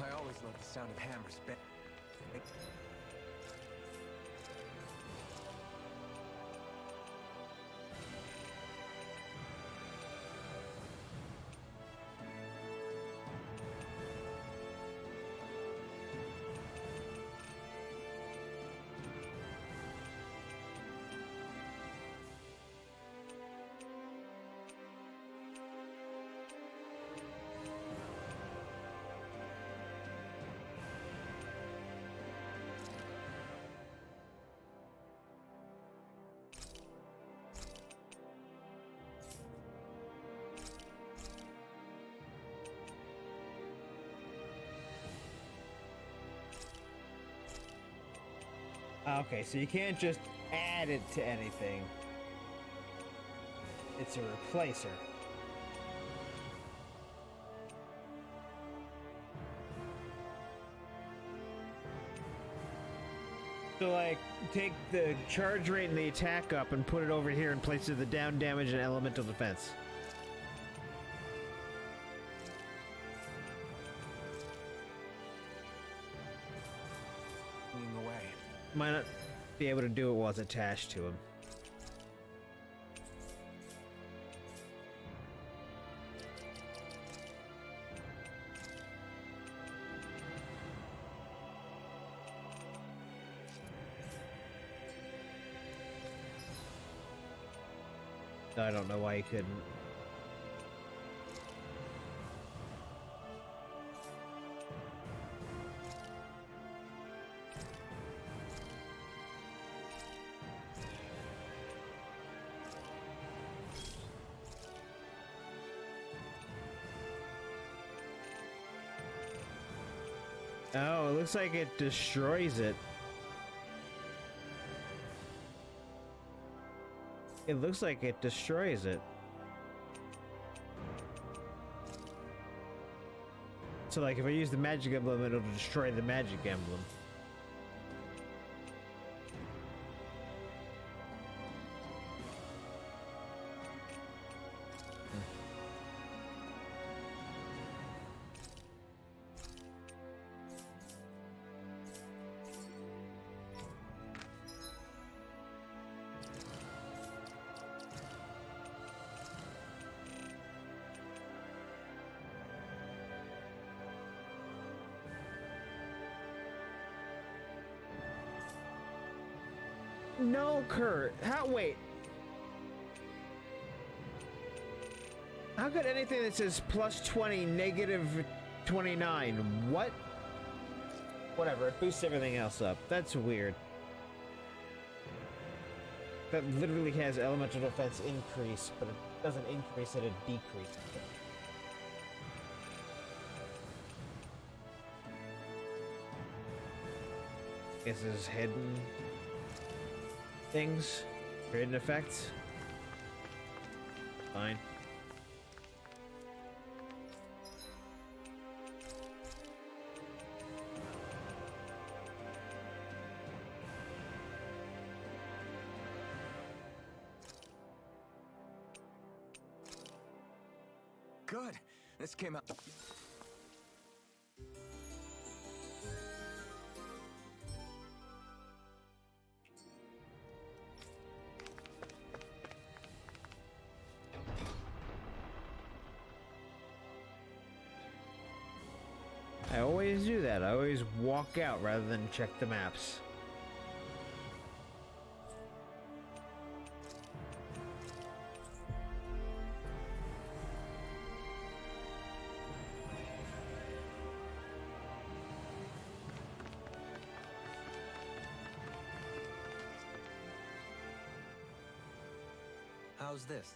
I always love the sound of hammers bang. Okay, so you can't just add it to anything. It's a replacer. So, like, take the charge rate and the attack up and put it over here in place of the down damage and elemental defense. Leading the way. Might not be able to do it while it's attached to him. I don't know why he couldn't. Oh, it looks like it destroys it. It looks like it destroys it. So, like, if I use the magic emblem, it'll destroy the magic emblem. No, Kurt. Wait. How could anything that says plus 20, negative 29? What? Whatever, it boosts everything else up. That's weird. That literally has elemental defense increase, but it doesn't increase it, it decreases it. Guess this is hidden things, hidden effects. Fine. Good. This came out. I always do that. I always walk out rather than check the maps. How's this?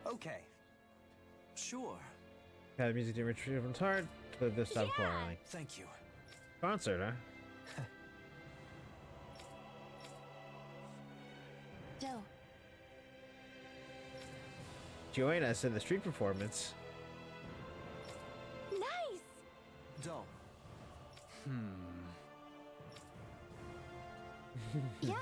Okay. Sure. Got a music to retrieve from Tart to live this time quarreling. Thank you. Concert, huh? Joe, Join us in the street performance. nice! Dull. Yeah.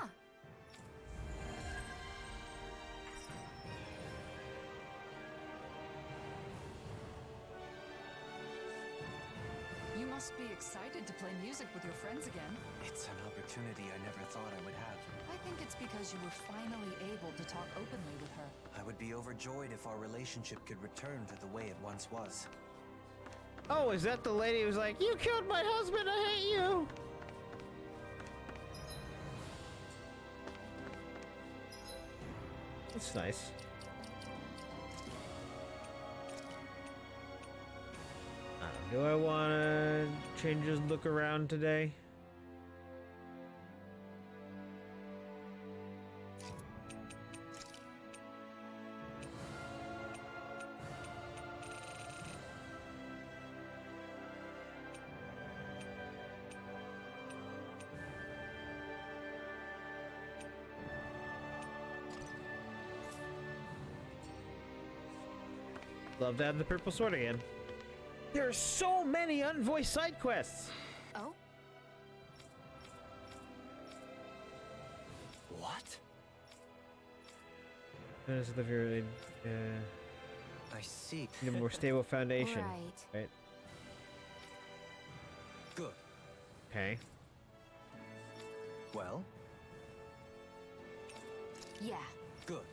You must be excited to play music with your friends again. It's an opportunity I never thought I would have. I think it's because you were finally able to talk openly with her. I would be overjoyed if our relationship could return to the way it once was. Oh, is that the lady who was like, "You killed my husband, I hate you"? That's nice. Do I want to change his look around today? Love to have the purple sword again. There are so many unvoiced side quests. Oh? What? Notice that you're I see. need a more stable foundation. Right. Right. Good. Okay. Well, Yeah. good.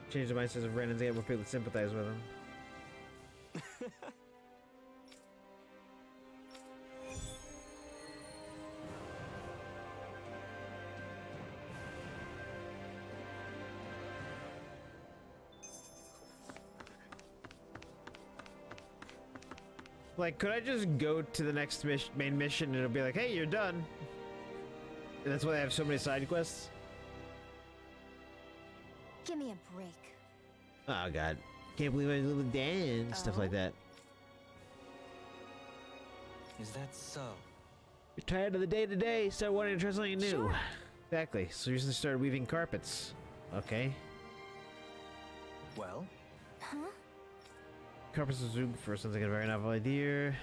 Change the mindsets of Renan to get more people to sympathize with him. Like, could I just go to the next main mission and it'll be like, hey, you're done? And that's why they have so many side quests? Give me a break. Oh, God. Can't believe I live with Dan. Stuff like that. Is that so? You're tired of the day-to-day, start wanting to try something new. Sure. Exactly. So you recently started weaving carpets. Okay. Well, Huh? Carpets is for sounds like a very novel idea.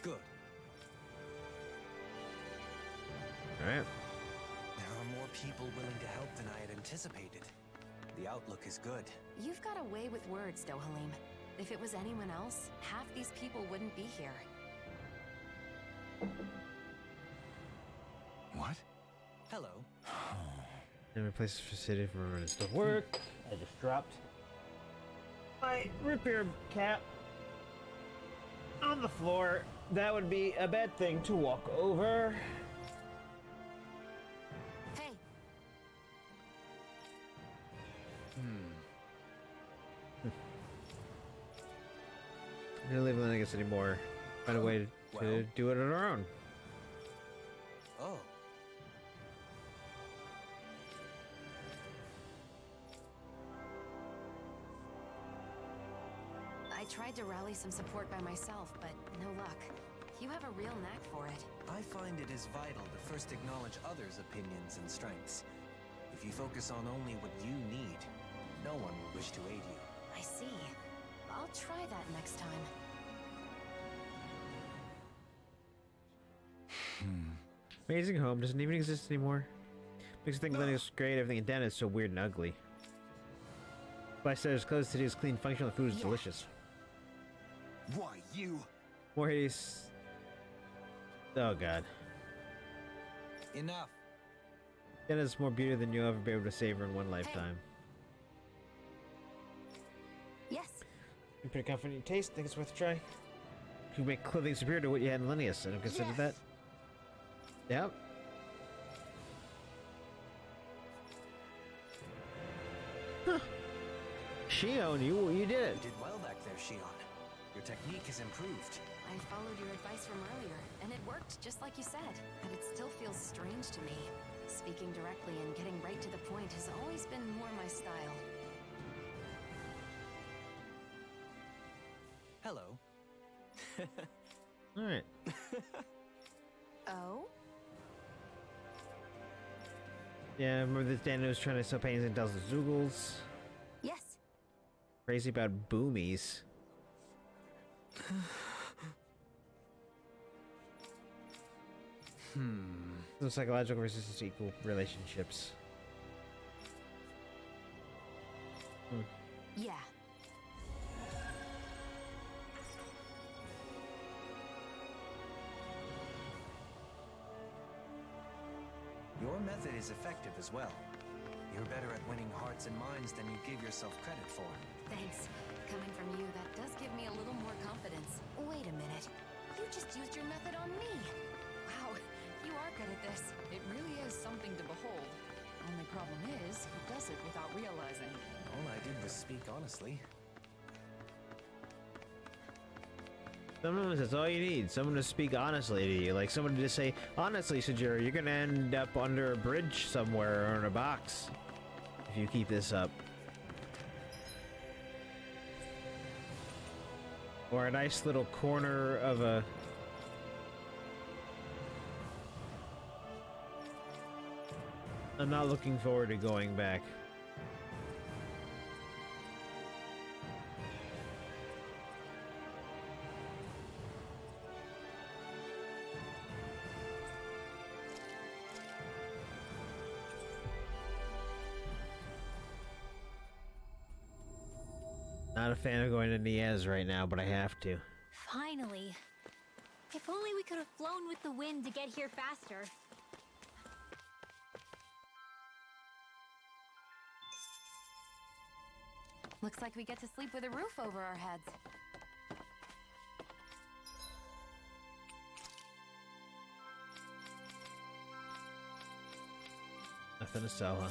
good. Alright. There are more people willing to help than I had anticipated. The outlook is good. You've got a way with words, Dohalim. If it was anyone else, half these people wouldn't be here. What? Hello. And replace this facility for when it still work. I just dropped my repair cap on the floor. That would be a bad thing to walk over. Hey, I don't live in Linux anymore. Find a way to Well. do it on our own. Oh. I tried to rally some support by myself, but no luck. You have a real knack for it. I find it is vital to first acknowledge others' opinions and strengths. If you focus on only what you need, no one will wish to aid you. I see. I'll try that next time. Amazing Home doesn't even exist anymore. Makes you think Linux is great, everything in Den is so weird and ugly. But I said it's closed today is clean, functional, the food is delicious. Why, you? More Hades. Oh god. Enough. Den is more beauty than you'll ever be able to savor in one lifetime. Yes. You're pretty confident in your taste, think it's worth a try. You make clothing superior to what you had in Linnaeus. I don't consider that. Yep. Huh. Shion, you did it. You did well back there, Shion. Your technique has improved. I followed your advice from earlier, and it worked just like you said. But it still feels strange to me. Speaking directly and getting right to the point has always been more my style. Hello. Alright. Oh? Yeah, I remember this Dan was trying to sell paintings and tells the Zoogles. Yes. Crazy about boomies. So psychological resistance to equal relationships. Yeah. Your method is effective as well. You're better at winning hearts and minds than you give yourself credit for. Thanks. Coming from you, that does give me a little more confidence. Wait a minute. You just used your method on me. Wow, you are good at this. It really is something to behold. Only problem is, he does it without realizing. All I did was speak honestly. Sometimes that's all you need. Someone to speak honestly to you. Like someone to just say, honestly, Sajiro, you're gonna end up under a bridge somewhere or in a box if you keep this up. Or a nice little corner of a... I'm not looking forward to going back. Not a fan of going to Niez right now, but I have to. Finally. If only we could have flown with the wind to get here faster. Looks like we get to sleep with a roof over our heads. Nothing to sell, huh?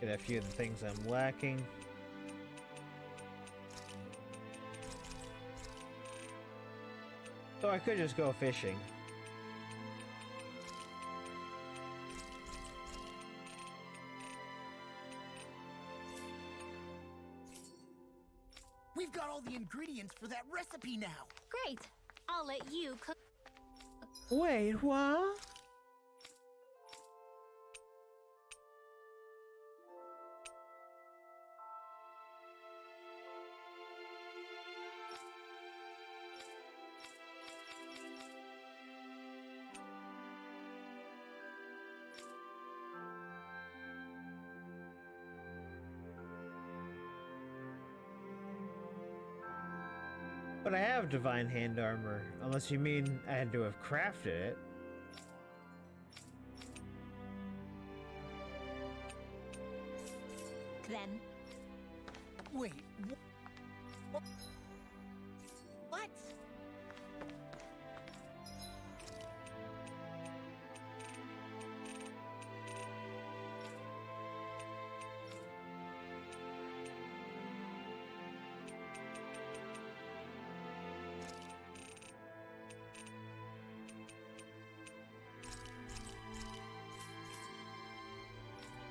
Get a few of the things I'm lacking. So I could just go fishing. We've got all the ingredients for that recipe now. Great. I'll let you cook. Wait, what? But I have divine hand armor, unless you mean I had to have crafted it. Then. Wait, what?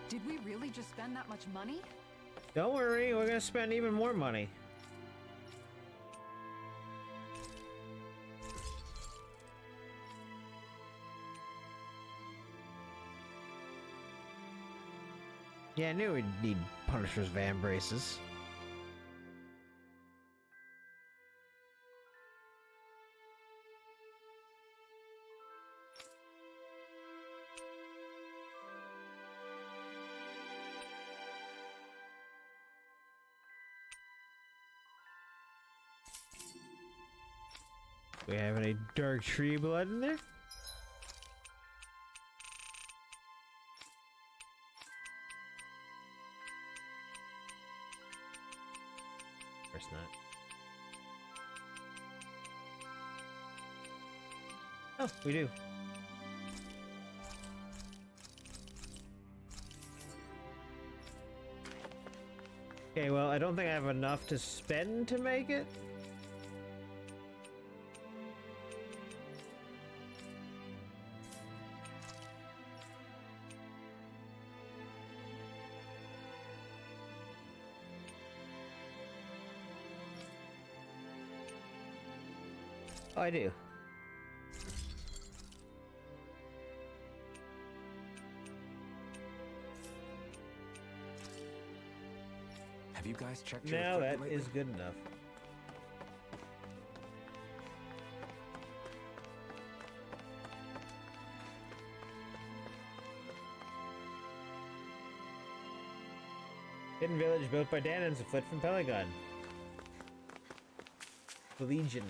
Did we really just spend that much money? Don't worry, we're gonna spend even more money. Yeah, I knew we'd need Punisher's van braces. We have any dark tree blood in there? Of course not. Oh, we do. Okay, well, I don't think I have enough to spend to make it. Oh, I do. Have you guys checked your Now that equipment is lately? good enough. Hidden village built by Danans, a foot from Pelagon. The Legion.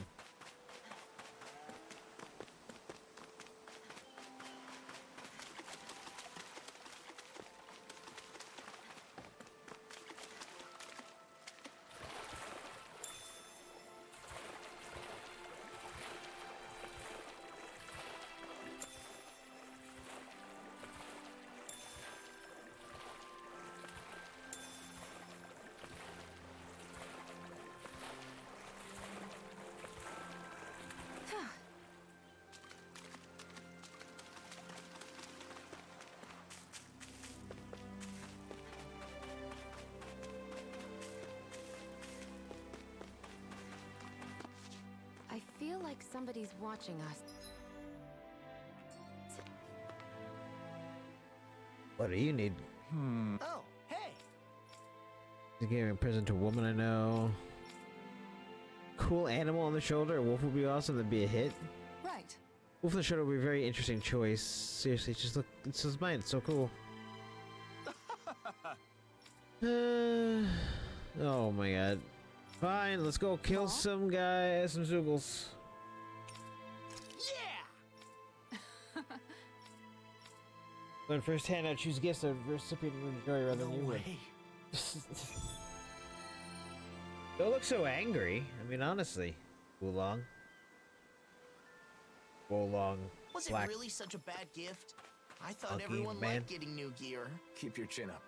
like somebody's watching us. What do you need? Oh, hey! To give a present to a woman I know. Cool animal on the shoulder. A wolf would be awesome. That'd be a hit. Right. Wolf on the shoulder would be a very interesting choice. Seriously, just look. It's his mind. It's so cool. Oh my god. Fine, let's go kill some guy, some Zoogles. Yeah! When first handout, choose gifts the recipient will enjoy rather than you would. Don't look so angry. I mean, honestly. Wulong. Wolong. Was it Black. really such a bad gift? I thought Monkey everyone man. liked getting new gear. Keep your chin up.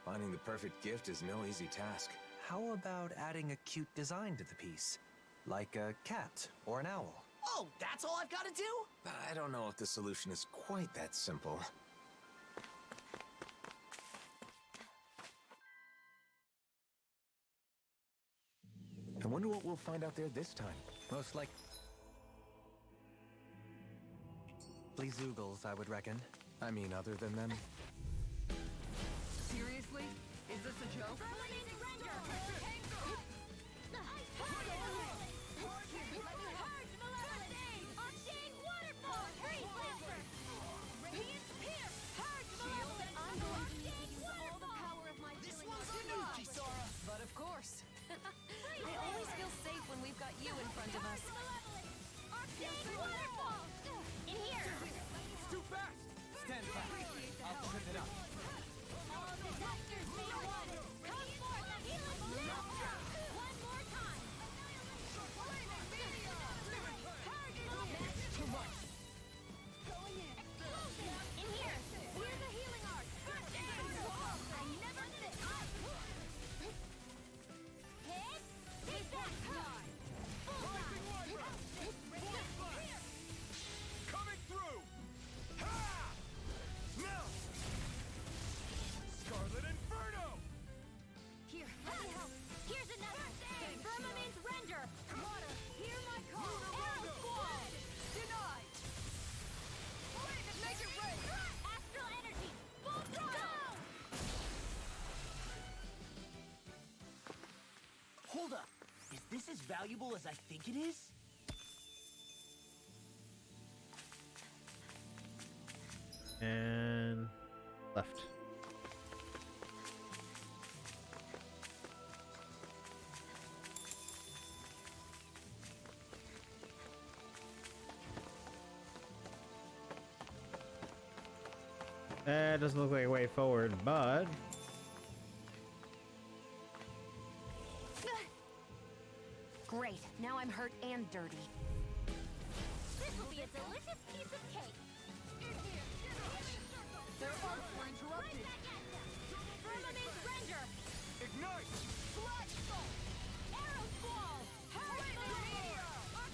Finding the perfect gift is no easy task. How about adding a cute design to the piece? Like a cat or an owl? Oh, that's all I've got to do? But I don't know if the solution is quite that simple. I wonder what we'll find out there this time. Most likely Zoogles, I would reckon. I mean, other than them. Seriously? Is this a joke? But of course. I always feel safe when we've got you in front of us. In here! Too fast! Stand back. I'll trip it up. All disasters be one! Come forth and heal us now! One more time! Too much! In here! Here's the healing art! I never miss! Hit! Take that! Coming through! Ha! Now! Scarlet Inferno! Here, let me help! Here's another! Firmament Render! Water, hear my call! Arrow Squall! Denied! Make it rain! Astral Energy! Full throttle! Hold up. Is this as valuable as I think it is? And left. Doesn't look like a way forward, but Great. Now I'm hurt and dirty. This will be a delicious piece of cake! Their arcs were interrupted! Firmament Render! Ignite! Blood Bolt! Arrow Squall!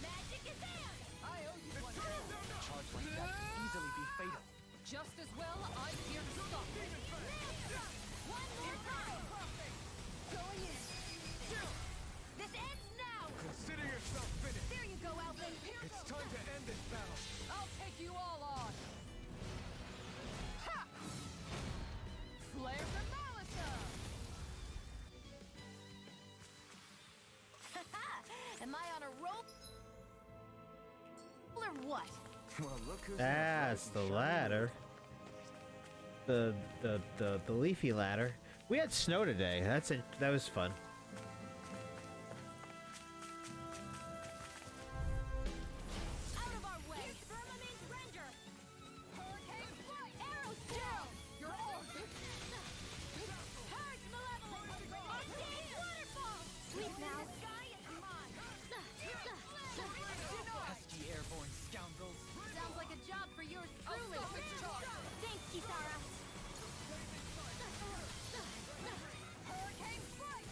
Magic is in! I owe you one. Charge like that could easily be fatal. Just as well, I'm here to stop. One more time! Going in! This ends now! Consider yourself finished! There you go, Alvin! It's time to end this battle! I'll take you all on. Ha! Flare the Malisa! Am I on a rope? Or what? Well, look who's that's the ladder. The leafy ladder. We had snow today. That was fun. Out of our way! Firmament Render! Hurricane Flight! Arrow Squall! You're on! Purge Malevolence! Arcane Waterfall! Sweep now! The sky is mine! Pesky airborne scoundrels. Sounds like a job for yours truly! Thanks, Kisara! Hurricane Strike!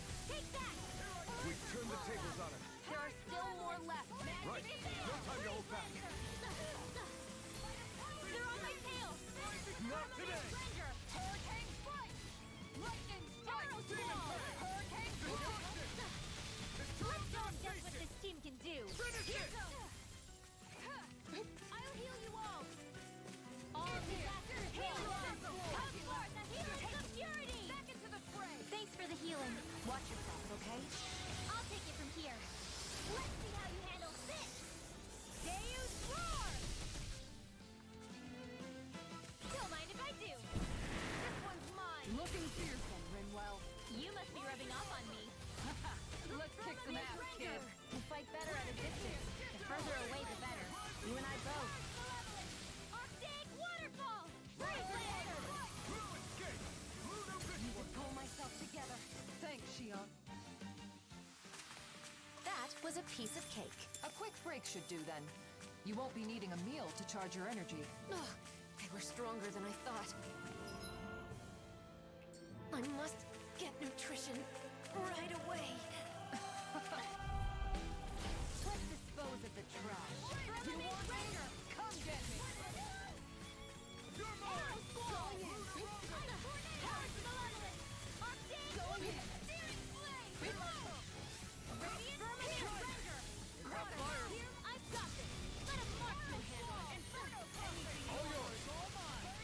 piece of cake. A quick break should do then. You won't be needing a meal to charge your energy. Ugh, they were stronger than I thought. I must get nutrition right away. Let's dispose of the trash. You want anger? Come get me. You're mine! Going in. Power to malevolence. Octane. Going in. Searing flame. Reload. Radiant render. Got fire! Here, I've got this. Let a marksman handle it. Inferno anything. All yours! All mine!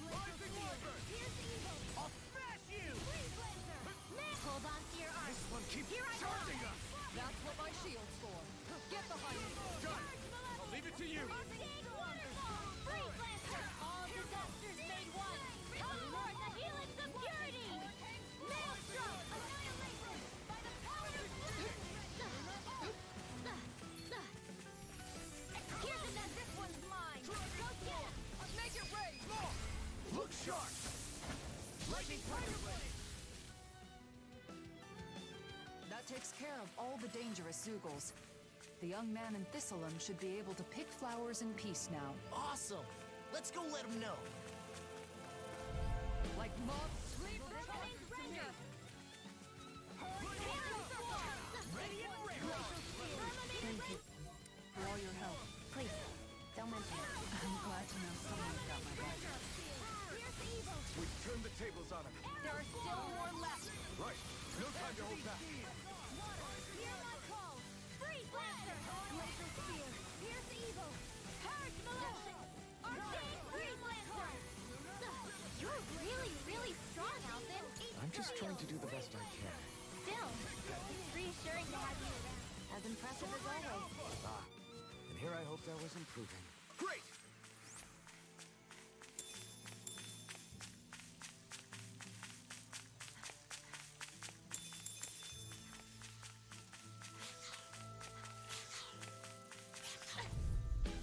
Rising Wyvern! Here's evil. I'll smash you! Freeze Lancer. Next. Hold on to your arm. This one keeps Here I charging go. us! That's what my shield's for. Get behind me. Got it! I'll leave it to you! Arcade waterfall. Freeze Lancer. All disasters made one. Come forth the helix of purity. Maelstrom. Annihilation. By the power of Here's the net. This one's mine. Go get him. Make it rain! Look sharp! Lightning Tiger Blade! That takes care of all the dangerous Zoogles. The young man in Thistleum should be able to pick flowers in peace now. Awesome! Let's go let him know. Like moths sleep Vermilion Render. Ready and ready! Thank you for all your help. Please, don't mention it. I'm glad to know someone got my back. Here's evil. We've turned the tables on him. There are still more left. Right. No time to hold back. Hear my call. Freeze Lancer. Laser Spear. Here's evil. Purge Malevolence. Arcane Freeze Lancer. You're really, really strong, Alvin. I'm just trying to do the best I can. Still, it's reassuring to have you around. As impressive as always. Ah, and here I hoped I was improving. Great!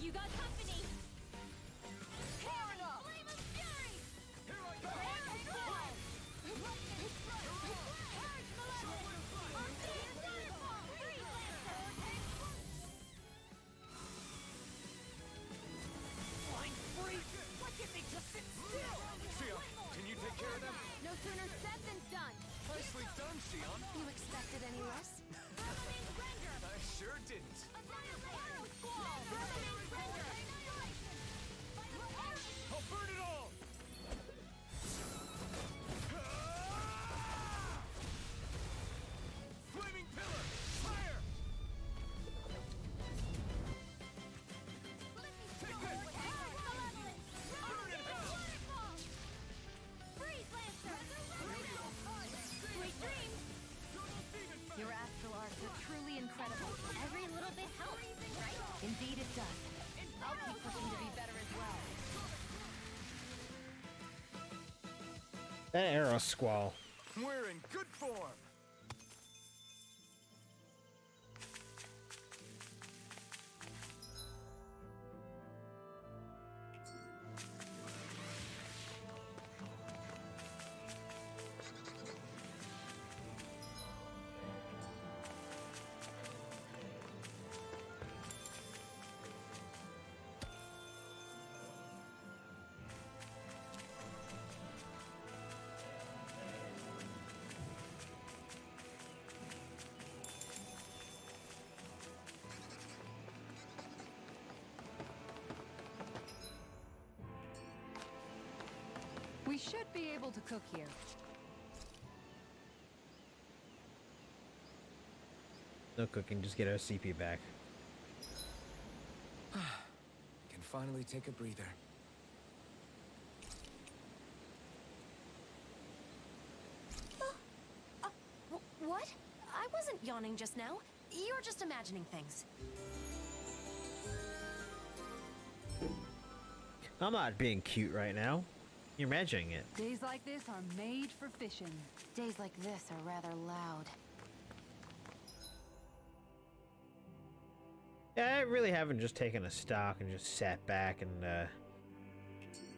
You got company. Flame of Fury. Here I go! Purge Malevolence. Arcane Waterfall. Freeze Lancer. Flying free! Why can't they just sit still? Sion, can you take care of them? No sooner said than done. Nicely done, Sion. You expected any less? Vermilion Render. I sure didn't. Annihilation. Squall. Vermilion Render. Annihilation. By the power. I'll burn it all! Flaming Pillar! Fire! Take this! Malevolence. Burn in hell! Waterfall. Freeze Lancer. Sweet dreams. Your astral arts are truly incredible. Every little bit helps, right? Indeed it does. I'll keep pushing to be better as well. That arrow squall. We're in good form! We should be able to cook here. No cooking, just get our CP back. Can finally take a breather. What? I wasn't yawning just now. You're just imagining things. I'm not being cute right now. You're imagining it. Days like this are made for fishing. Days like this are rather loud. Yeah, I really haven't just taken a stock and just sat back and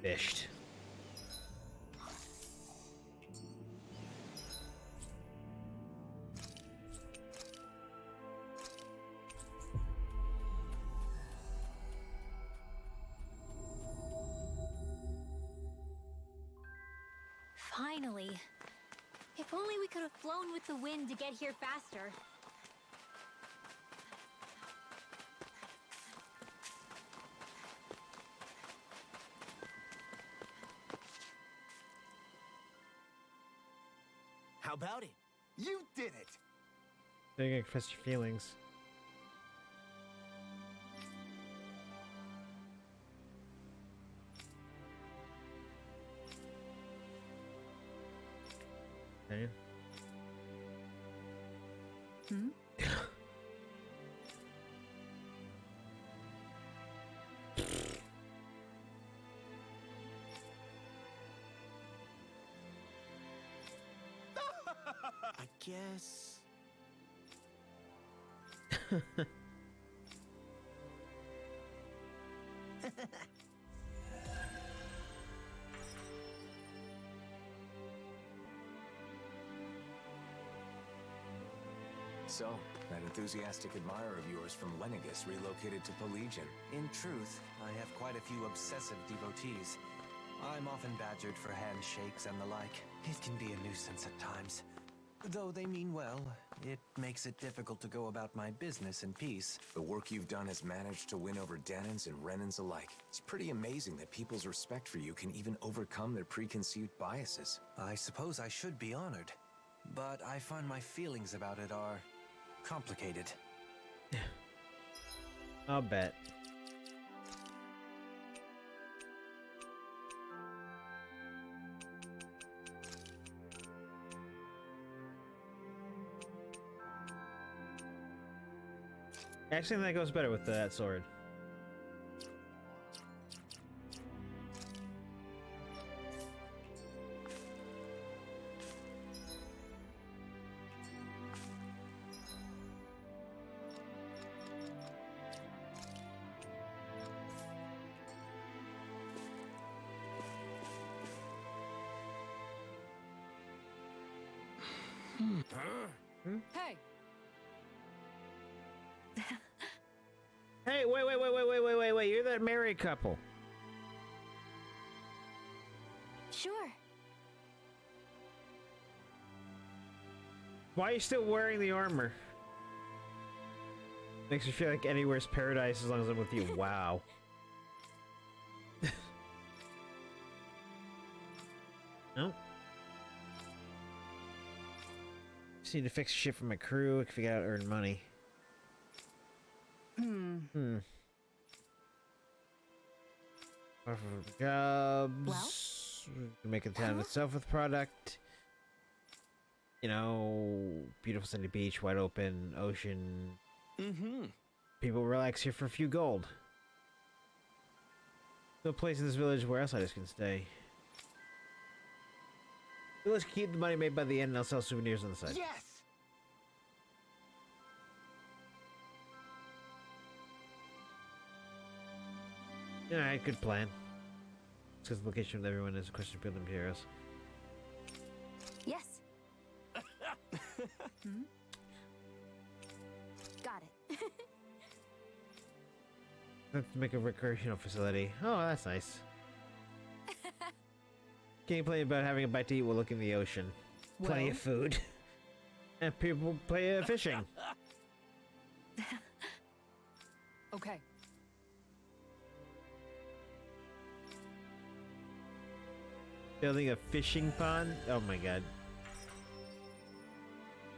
fished. Finally. If only we could have flown with the wind to get here faster. How about it? You did it! They're gonna confess your feelings. Okay. Hmm? I guess... So, that enthusiastic admirer of yours from Lenegus relocated to Polegion. In truth, I have quite a few obsessive devotees. I'm often badgered for handshakes and the like. It can be a nuisance at times. Though they mean well, it makes it difficult to go about my business in peace. The work you've done has managed to win over Danans and Renans alike. It's pretty amazing that people's respect for you can even overcome their preconceived biases. I suppose I should be honored, but I find my feelings about it are complicated. I'll bet. Actually, I think that goes better with that sword. Hey! Hey, wait, you're that married couple. Sure. Why are you still wearing the armor? Makes me feel like anywhere's paradise as long as I'm with you. Wow. Nope. Just need to fix shit for my crew. Figure out how to earn money. Offer jobs. Make the town itself with product. You know, beautiful sandy beach, wide open, ocean. People relax here for a few gold. No place in this village where outsiders can stay. Let's keep the money made by the end and I'll sell souvenirs on the side. Yes! Alright, good plan. Because the location of everyone is a question of building heroes. Yes. Got it. Let's make a recreational facility. Oh, that's nice. Gameplay about having a bite to eat while looking at the ocean. Plenty of food. And people play fishing. Okay. Building a fishing pond? Oh my god.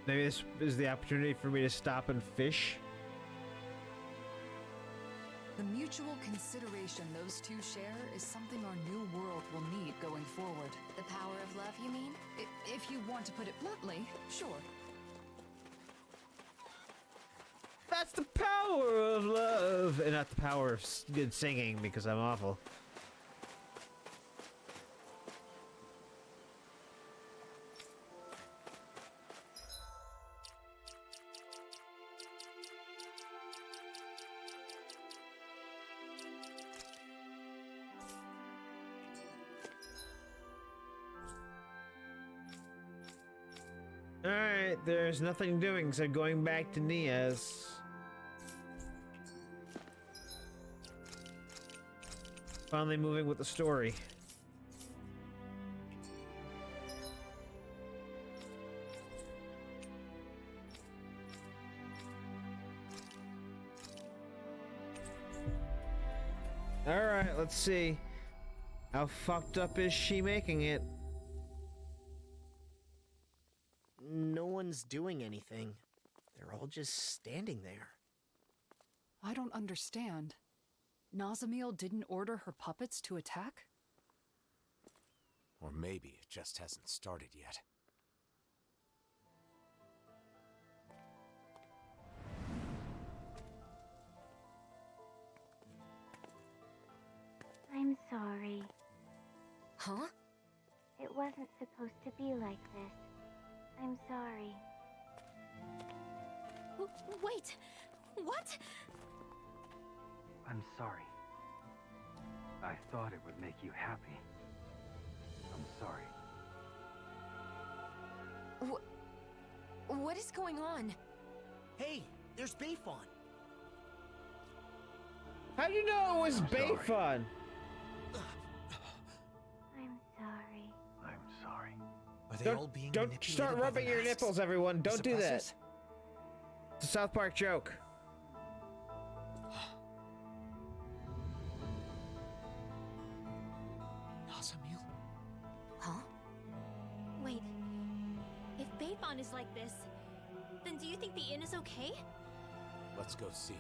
Maybe this is the opportunity for me to stop and fish? The mutual consideration those two share is something our new world will need going forward. The power of love, you mean? If you want to put it bluntly, sure. That's the power of love! And not the power of good singing, because I'm awful. Alright, there's nothing doing except going back to Nia's. Finally moving with the story. Alright, let's see. How fucked up is she making it? No one's doing anything. They're all just standing there. I don't understand. Nazamiel didn't order her puppets to attack? Or maybe it just hasn't started yet. I'm sorry. Huh? It wasn't supposed to be like this. I'm sorry. Wait! What? I'm sorry. I thought it would make you happy. I'm sorry. What is going on? Hey, there's Bayfon. How do you know it was Bayfon? I'm sorry. I'm sorry. Are they all being Don't manipulated start by the rubbing your masks? nipples, everyone. Don't do that. Suppressors? It's a South Park joke. Nazamiel? Huh? Wait. If Bayfon is like this, then do you think the inn is okay? Let's go see.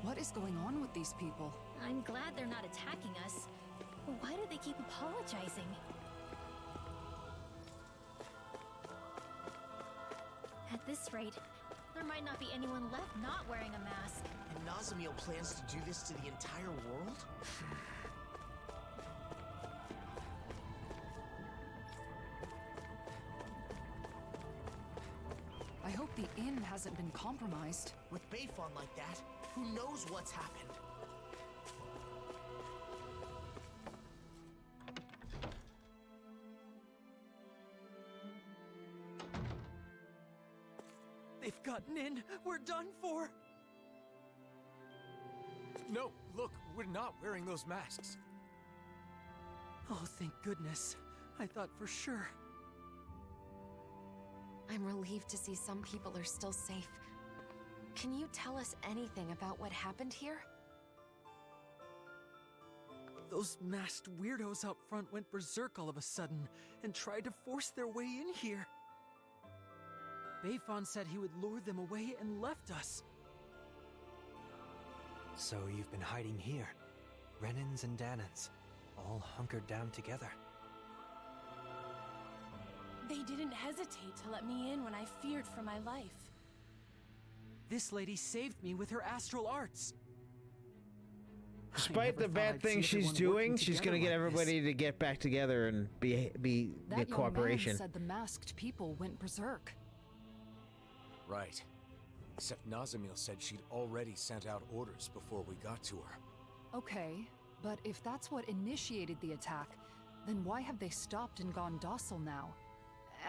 What is going on with these people? I'm glad they're not attacking us. Why do they keep apologizing? At this rate, there might not be anyone left not wearing a mask. And Nazamiel plans to do this to the entire world? I hope the inn hasn't been compromised. With Bayfon like that, who knows what's happened? They've gotten in. We're done for. No, look, we're not wearing those masks. Oh, thank goodness. I thought for sure. I'm relieved to see some people are still safe. Can you tell us anything about what happened here? Those masked weirdos out front went berserk all of a sudden and tried to force their way in here. Bayfon said he would lure them away and left us. So you've been hiding here. Renans and Danans, all hunkered down together. They didn't hesitate to let me in when I feared for my life. This lady saved me with her astral arts. Despite the bad things she's doing, she's gonna get everybody to get back together and be That get young cooperation. man said the masked people went berserk. Right. Except Nazamiel said she'd already sent out orders before we got to her. Okay, but if that's what initiated the attack, then why have they stopped and gone docile now?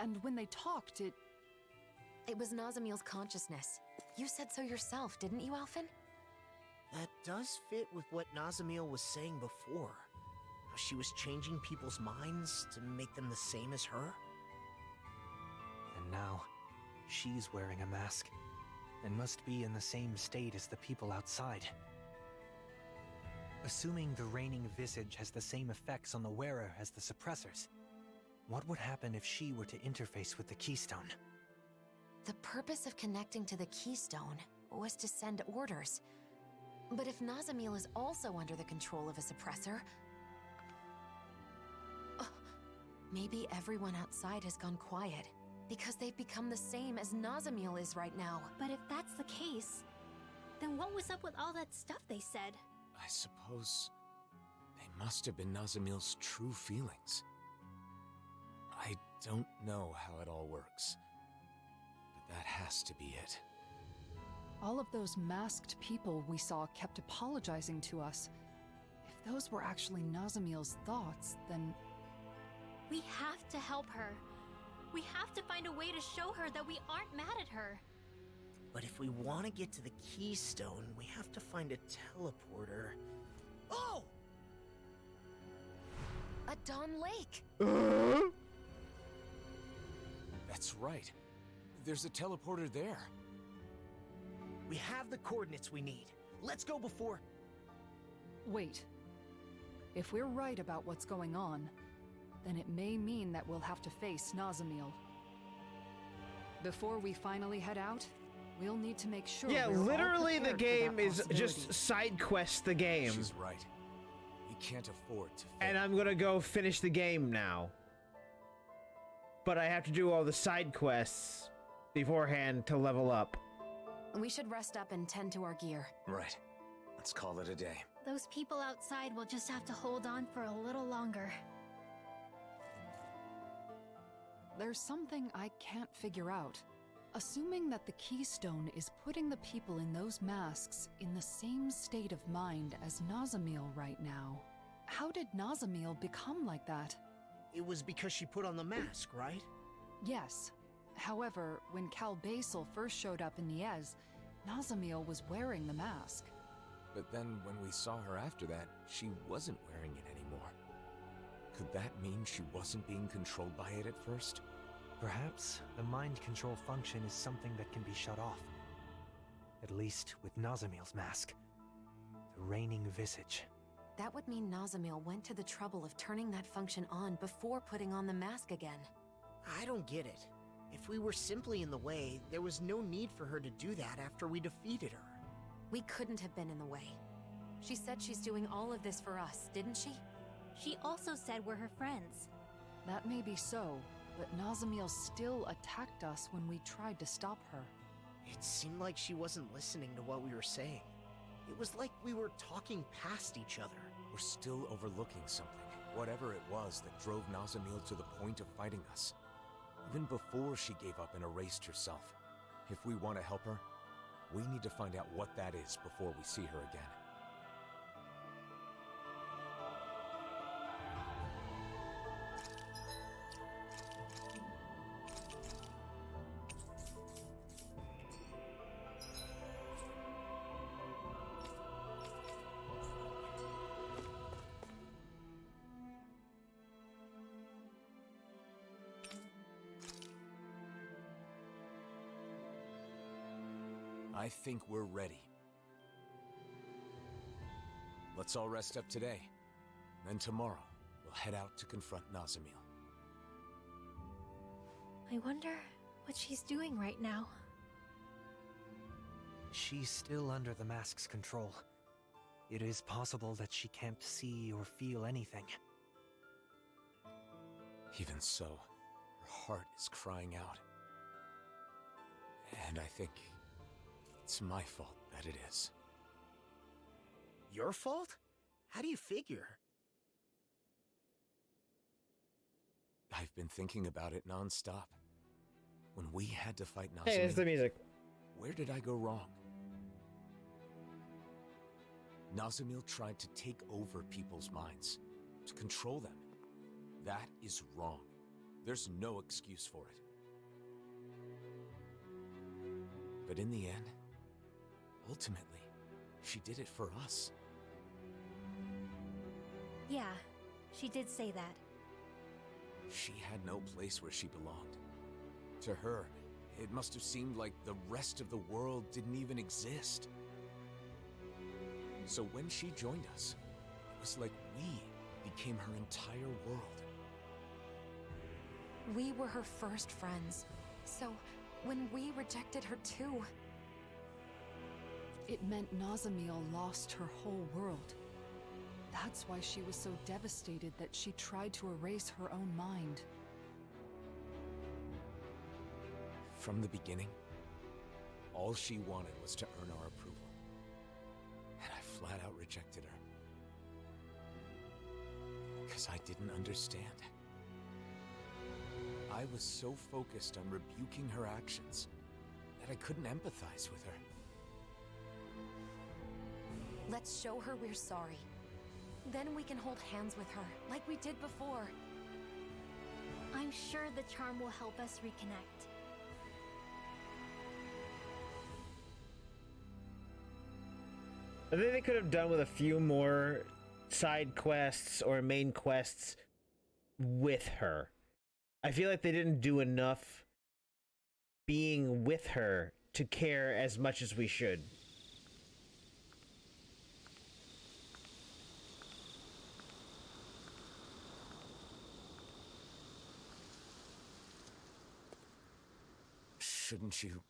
And when they talked, It was Nazamiel's consciousness. You said so yourself, didn't you, Alphen? That does fit with what Nazamiel was saying before. How she was changing people's minds to make them the same as her. And now, she's wearing a mask, and must be in the same state as the people outside. Assuming the reigning visage has the same effects on the wearer as the suppressors, what would happen if she were to interface with the Keystone? The purpose of connecting to the Keystone was to send orders. But if Nazamiel is also under the control of a suppressor... maybe everyone outside has gone quiet, because they've become the same as Nazamiel is right now. But if that's the case, then what was up with all that stuff they said? I suppose they must have been Nazamiel's true feelings. I don't know how it all works, but that has to be it. all of those masked people we saw kept apologizing to us. If those were actually Nazamiel's thoughts, then... We have to help her. We have to find a way to show her that we aren't mad at her. But if we want to get to the Keystone, we have to find a teleporter. Oh! A Dawn Lake! That's right. there's a teleporter there. We have the coordinates we need. Let's go before... Wait. If we're right about what's going on, then it may mean that we'll have to face Nazamiel. Before we finally head out, we'll need to make sure Yeah, we're all literally the prepared for game that is just possibility. side quest the game. She's right. We can't afford to fail. And I'm gonna go finish the game now. But I have to do all the side quests beforehand to level up. We should rest up and tend to our gear. Right. Let's call it a day. Those people outside will just have to hold on for a little longer. There's something I can't figure out. Assuming that the Keystone is putting the people in those masks in the same state of mind as Nazamiel right now, how did Nazamiel become like that? It was because she put on the mask, right? Yes. However, when Cal Basel first showed up in Niez, Nazamiel was wearing the mask. But then when we saw her after that, she wasn't wearing it anymore. Could that mean she wasn't being controlled by it at first? Perhaps the mind control function is something that can be shut off. At least with Nazamiel's mask. The reigning visage. That would mean Nazamiel went to the trouble of turning that function on before putting on the mask again. I don't get it. If we were simply in the way, there was no need for her to do that after we defeated her. We couldn't have been in the way. She said she's doing all of this for us, didn't she? She also said we're her friends. That may be so, but Nazamiel still attacked us when we tried to stop her. It seemed like she wasn't listening to what we were saying. It was like we were talking past each other. We're still overlooking something. Whatever it was that drove Nazamiel to the point of fighting us. Even before she gave up and erased herself. If we want to help her, we need to find out what that is before we see her again. I think we're ready. Let's all rest up today. Then tomorrow, we'll head out to confront Nazamiel. I wonder what she's doing right now. She's still under the mask's control. It is possible that she can't see or feel anything. Even so, her heart is crying out. And I think it's my fault that it is. Your fault? How do you figure? I've been thinking about it non-stop. When we had to fight Nazamiel, Hey, it's the music. Where did I go wrong? Nazamiel tried to take over people's minds, to control them. That is wrong. There's no excuse for it. But in the end, ultimately, she did it for us. Yeah, she did say that. She had no place where she belonged. To her, it must have seemed like the rest of the world didn't even exist. So when she joined us, it was like we became her entire world. We were her first friends. So when we rejected her too... It meant Nazamiel lost her whole world. That's why she was so devastated that she tried to erase her own mind. From the beginning, all she wanted was to earn our approval. And I flat out rejected her. Because I didn't understand. I was so focused on rebuking her actions that I couldn't empathize with her. Let's show her we're sorry. Then we can hold hands with her, like we did before. I'm sure the charm will help us reconnect. I think they could have done with a few more side quests or main quests with her. I feel like they didn't do enough being with her to care as much as we should. Shouldn't you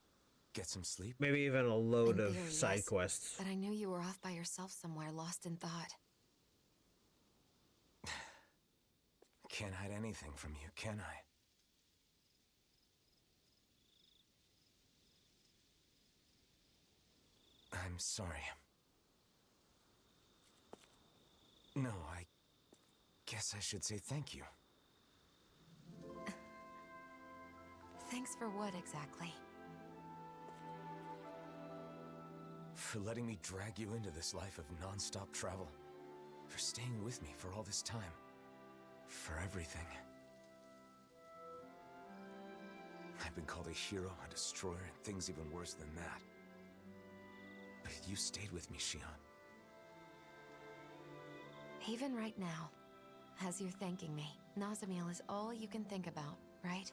get some sleep? Maybe even a load In of theory, side yes, quests. But I knew you were off by yourself somewhere, lost in thought. Can't hide anything from you, can I? I'm sorry. No, I guess I should say thank you. Thanks for what exactly? For letting me drag you into this life of non-stop travel. For staying with me for all this time. For everything. I've been called a hero, a destroyer, and things even worse than that. But you stayed with me, Shion. Even right now, as you're thanking me, Nazamiel is all you can think about, right?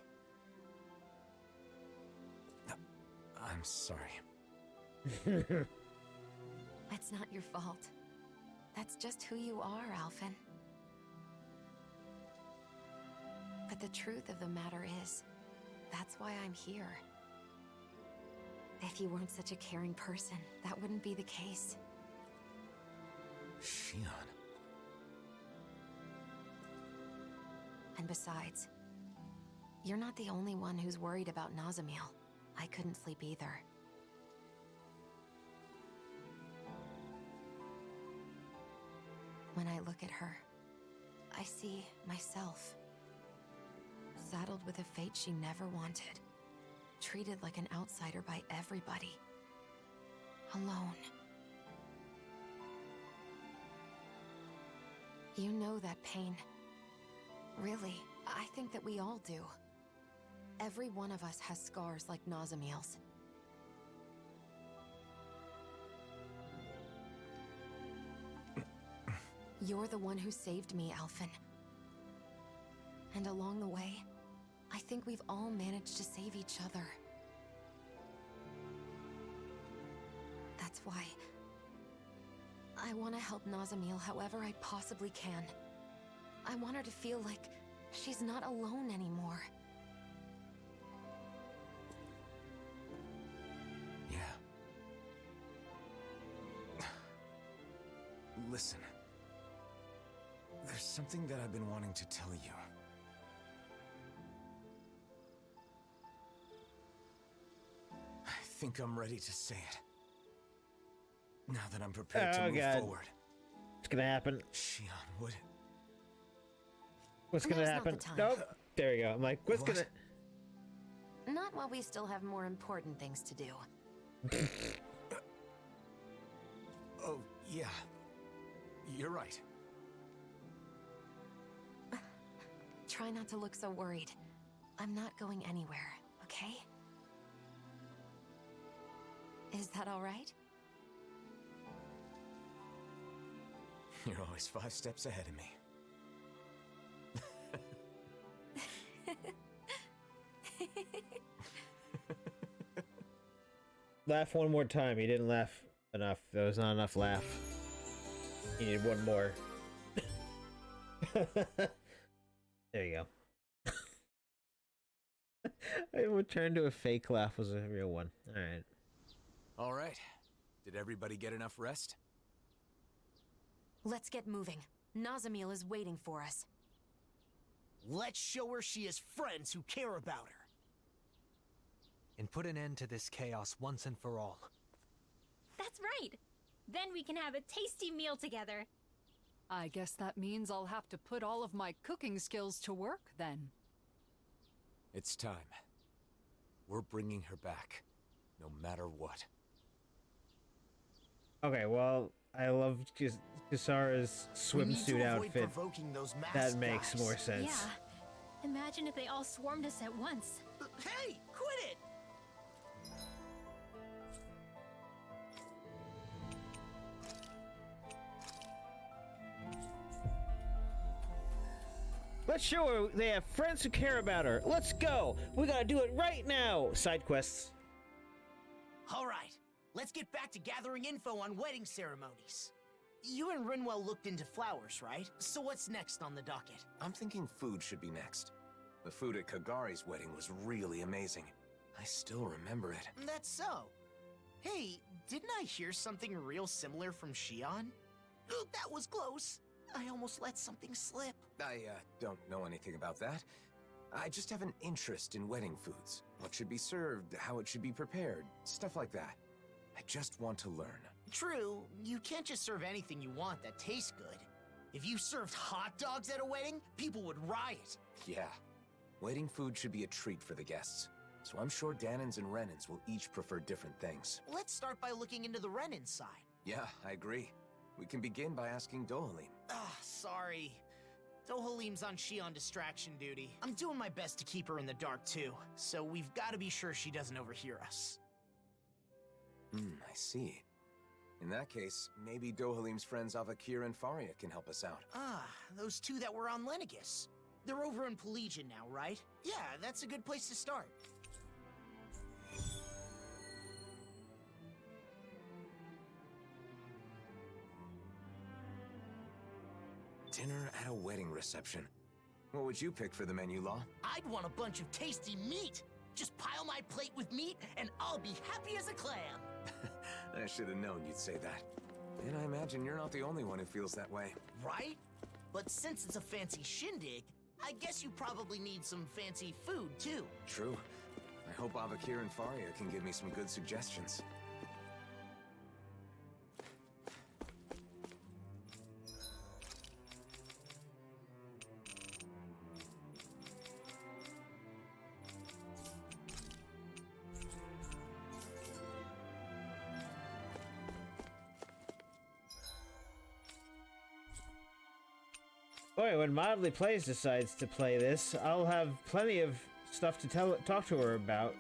I'm sorry. It's not your fault. That's just who you are, Alphen. But the truth of the matter is, that's why I'm here. If you weren't such a caring person, that wouldn't be the case. Shion. And besides, you're not the only one who's worried about Nazamiel. I couldn't sleep either. When I look at her, I see myself. Saddled with a fate she never wanted. Treated like an outsider by everybody. Alone. You know that pain. Really, I think that we all do. Every one of us has scars like Nazamiel's. You're the one who saved me, Alphen. And along the way, I think we've all managed to save each other. That's why I want to help Nazamiel however I possibly can. I want her to feel like she's not alone anymore. Yeah. Listen. There's something that I've been wanting to tell you. I think I'm ready to say it. Now that I'm prepared to move forward. What's gonna happen? Shion, what? What's gonna Now's not happen? the time. Nope. There we go. I'm like, what's gonna... Not while we still have more important things to do. Oh, yeah. You're right. Try not to look so worried. I'm not going anywhere, okay? Is that all right? You're always 5 steps ahead of me. Laugh one more time. You didn't laugh enough. There was not enough laugh. You need one more. There you go. I would turn to a fake laugh was a real one. Alright. All right. Did everybody get enough rest? Let's get moving. Nazamiel is waiting for us. Let's show her she has friends who care about her. And put an end to this chaos once and for all. That's right. Then we can have a tasty meal together. I guess that means I'll have to put all of my cooking skills to work then. It's time. We're bringing her back, no matter what. Okay, well, I love Kisara's swimsuit outfit. That makes more sense. Yeah. Imagine if they all swarmed us at once. Hey, quit it! Let's show her they have friends who care about her. Let's go. We gotta do it right now. Side quests. All right, let's get back to gathering info on wedding ceremonies. You and Rinwell looked into flowers, right? So what's next on the docket? I'm thinking food should be next. The food at Kagari's wedding was really amazing. I still remember it. That's so. Hey, didn't I hear something real similar from Shion? That was close. I almost let something slip. I don't know anything about that. I just have an interest in wedding foods. What should be served, how it should be prepared, stuff like that. I just want to learn. True, you can't just serve anything you want that tastes good. If you served hot dogs at a wedding, people would riot. Yeah. Wedding food should be a treat for the guests. So I'm sure Danins and Renins will each prefer different things. Let's start by looking into the Renin side. Yeah, I agree. We can begin by asking Dohalim. Sorry. Dohalim's on Shion distraction duty. I'm doing my best to keep her in the dark too, so we've got to be sure she doesn't overhear us. I see. In that case, maybe Dohalim's friends Avakir and Faria can help us out. Those two that were on Lenegis. They're over in Pelagian now, right? Yeah, that's a good place to start. Dinner at a wedding reception. What would you pick for the menu, Law? I'd want a bunch of tasty meat. Just pile my plate with meat, and I'll be happy as a clam. I should have known you'd say that. And I imagine you're not the only one who feels that way. Right? But since it's a fancy shindig, I guess you probably need some fancy food, too. True. I hope Avakir and Faria can give me some good suggestions. Boy, when Mildly Plays decides to play this, I'll have plenty of stuff to talk to her about.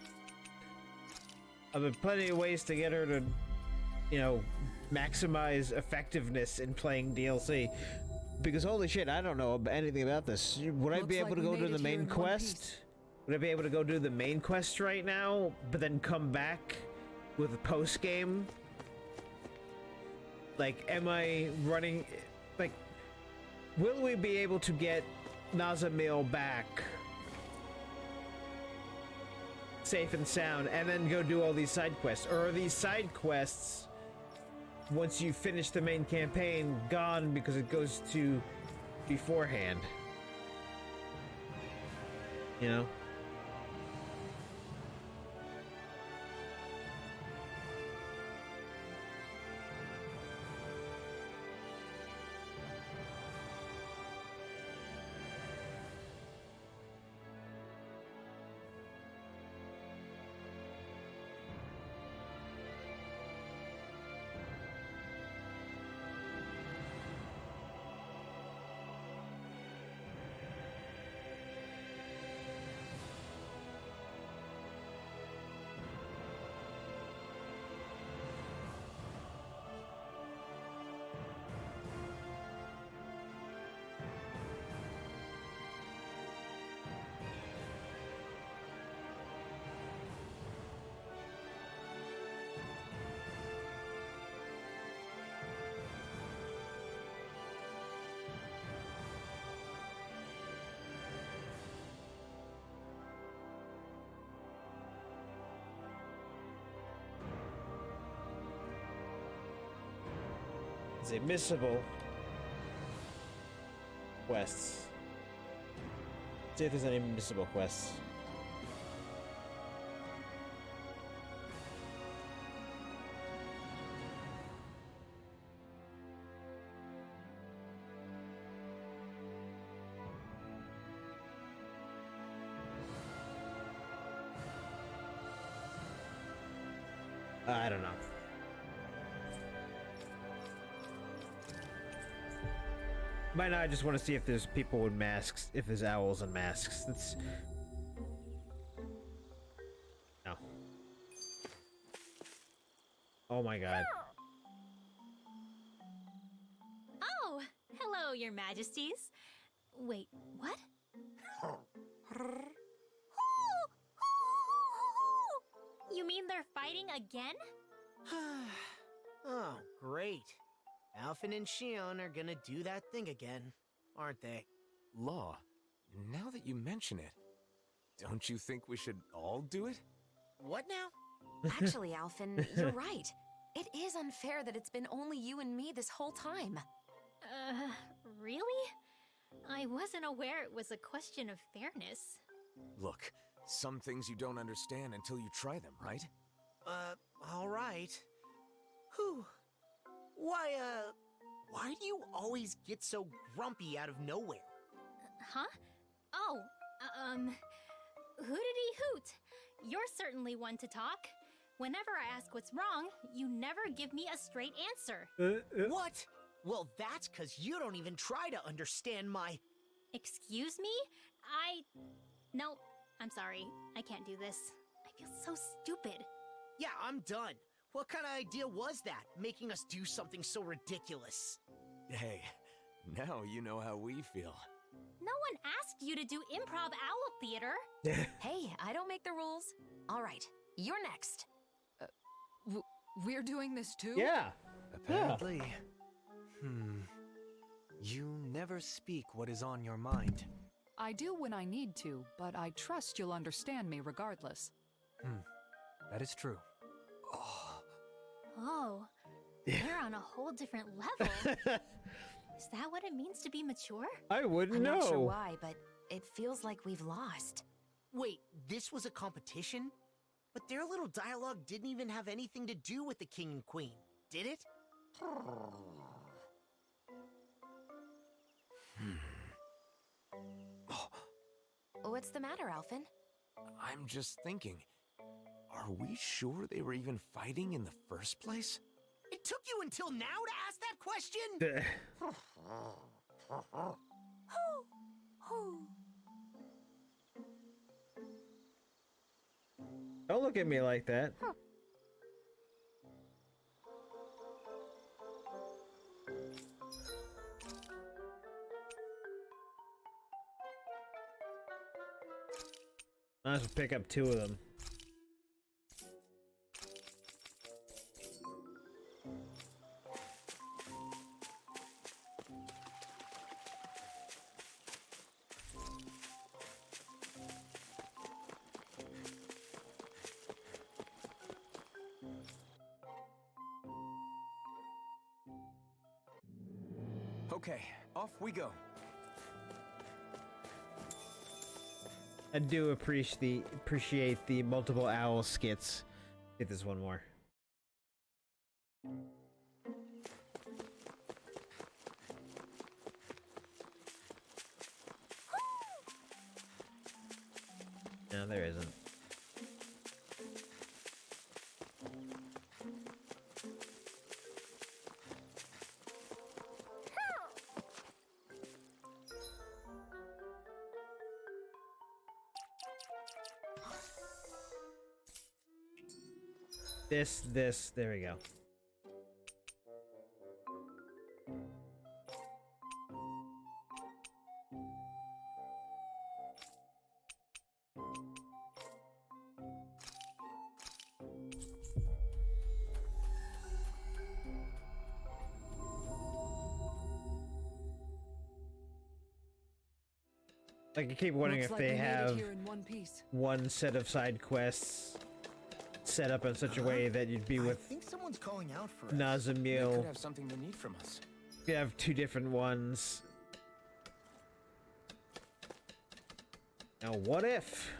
I'll have plenty of ways to get her to, you know, maximize effectiveness in playing DLC. Because holy shit, I don't know anything about this. Would I be able to go to the main quest? Would I be able to go do the main quest right now, but then come back with a post game? Like, am I running... Like, will we be able to get Nazamil back safe and sound and then go do all these side quests? Or are these side quests, once you finish the main campaign, gone because it goes to beforehand? You know? The missable quests. See if there's any missable quests. I don't know. By now, I just want to see if there's people with masks, if there's owls and masks. That's... No. Oh my god. Oh, hello, your majesties. Wait, what? You mean they're fighting again? Oh, great. Alphen and Shion are gonna do that thing again, aren't they? Law, now that you mention it, don't you think we should all do it? What now? Actually, Alphen, you're right. It is unfair that it's been only you and me this whole time. Really? I wasn't aware it was a question of fairness. Look, some things you don't understand until you try them, right? Alright. Whew. Why do you always get so grumpy out of nowhere? Huh? Oh, who did he hoot? You're certainly one to talk. Whenever I ask what's wrong, you never give me a straight answer. What? Well, that's 'cause you don't even try to understand my... Excuse me? No, I'm sorry. I can't do this. I feel so stupid. Yeah, I'm done. What kind of idea was that, making us do something so ridiculous? Hey, now you know how we feel. No one asked you to do improv owl theater. Hey, I don't make the rules. All right, you're next. We're doing this too? Yeah. Apparently. You never speak what is on your mind. I do when I need to, but I trust you'll understand me regardless. That is true. Oh, they're on a whole different level. Is that what it means to be mature? I wouldn't I'm know. not sure why, but it feels like we've lost. Wait, this was a competition? But their little dialogue didn't even have anything to do with the king and queen, did it? What's the matter, Alphen? I'm just thinking, are we sure they were even fighting in the first place? It took you until now to ask that question? Don't look at me like that. Might as well pick up 2 of them. Okay, off we go. I do appreciate the multiple owl skits. Get this one more. No, there isn't. There we go. Like, I keep wondering Looks if like we they made it have here in one piece. one set of side quests set up in such a way that you'd be with I think someone's calling out for us. They Nazamil. could have something they need from us. You have 2 different ones. Now, what if?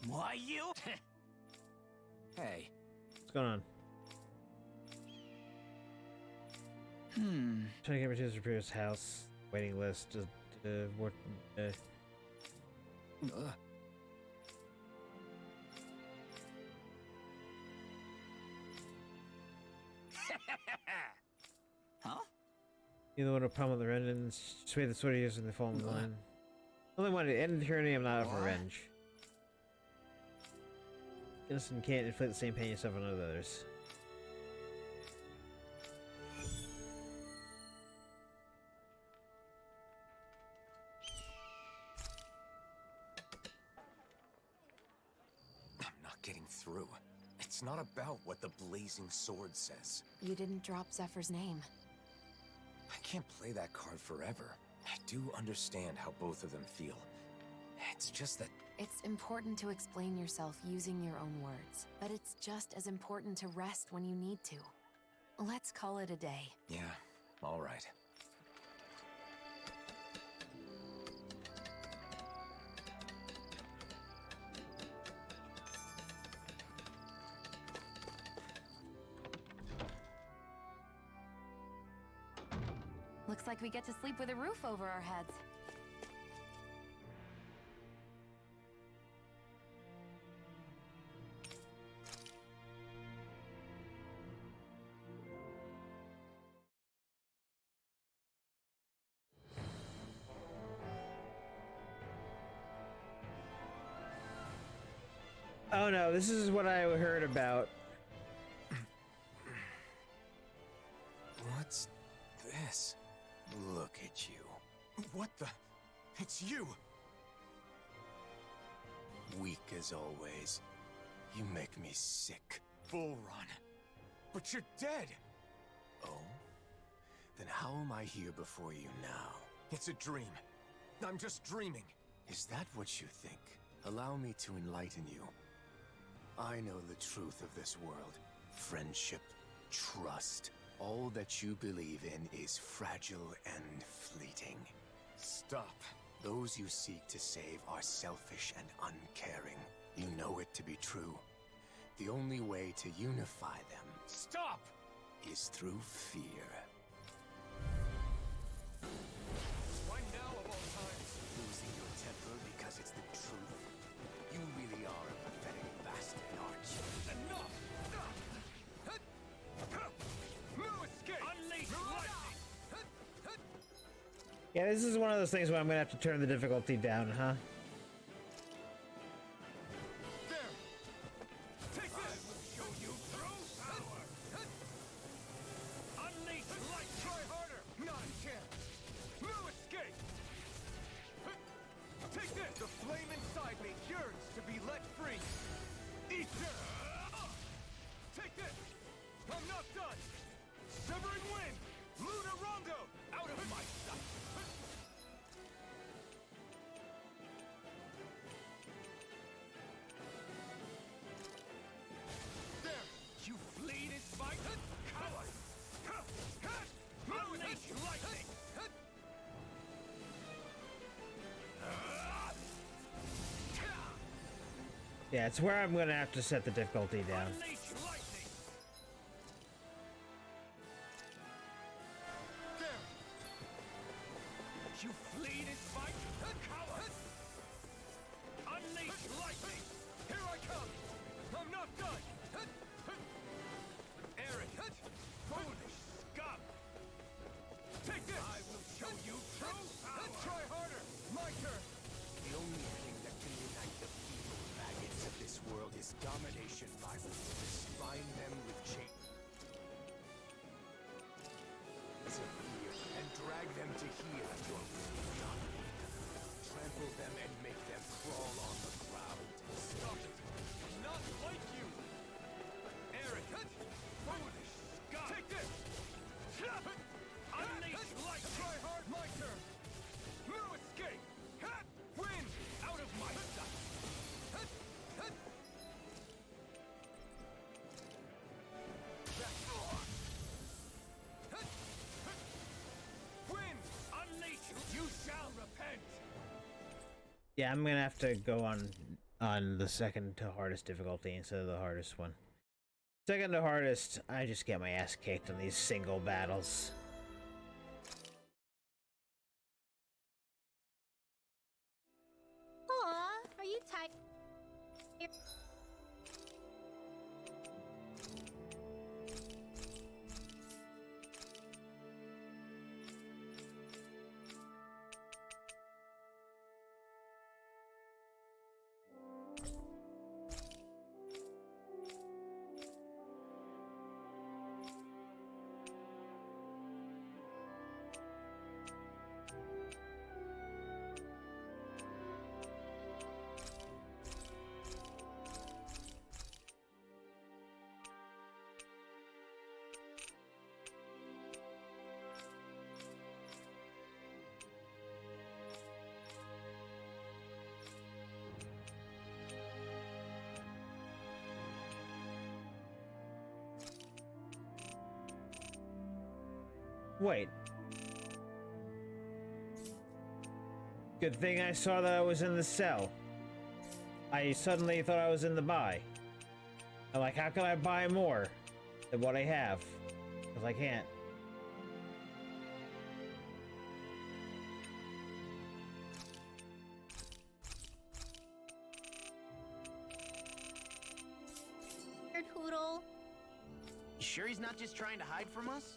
Why you? Hey, What's going on? Trying to get to his previous house. Waiting list. What? Huh? You know what a problem with the Renans? Just wait, that's what he is in the fallen line. Only one to end the tyranny, I'm not of revenge. Innocent can't inflict the same pain yourself on others. I'm not getting through. It's not about what the blazing sword says. You didn't drop Zephyr's name. I can't play that card forever. I do understand how both of them feel. It's just that... It's important to explain yourself using your own words, but it's just as important to rest when you need to. Let's call it a day. Yeah, all right. Looks like we get to sleep with a roof over our heads. Oh no, this is what I heard about. What's this? Look at you. What the? It's you! Weak as always. You make me sick. Bull Run. But you're dead! Oh? Then how am I here before you now? It's a dream. I'm just dreaming. Is that what you think? Allow me to enlighten you. I know the truth of this world. Friendship, trust. All that you believe in is fragile and fleeting. Stop. Those you seek to save are selfish and uncaring. You know it to be true. The only way to unify them... Stop! ...is through fear. Why now of all times? Losing your temper because it's the truth. You really are a pathetic bastard, aren't you? Enough! No escape! Unleash lightning! Yeah, this is one of those things where I'm gonna have to turn the difficulty down, huh? There! Take this! I will show you true power! Unleash light! Try harder! Not a chance! No escape! Take this! The flame inside me yearns to be let free! Eat this! Take this! I'm not done! Severing wind! Luna Rongo! Out of my sight! There! You fleet in spite! Coward! Unleash lightning! Yeah, it's where I'm gonna have to set the difficulty down. Unleash lightning! There! You fleet in spite! Coward! Unleash lightning! Here I come! I'm not done! Aaron! Foolish scum! Take this! I will show you true power! Try harder! My turn! The only thing that can unite the feeble maggots of this world is domination by force. Bind them with chains of fear and drag them to heel at your will. Dominate them. Trample them and make them crawl on the ground. Stop it! I'm not like you! Aaron! Foolish scum! Take this! Unleash light! Try hard! My turn! No escape! Wind! Out of my sight! Wind! Unleash! You shall repent! Yeah, I'm gonna have to go on the second to hardest difficulty instead of the hardest one. Second to hardest, I just get my ass kicked on these single battles. Wait. Good thing I saw that I was in the cell. I suddenly thought I was in the buy. I'm like, how can I buy more than what I have? Because I can't. Hoodle. You sure he's not just trying to hide from us?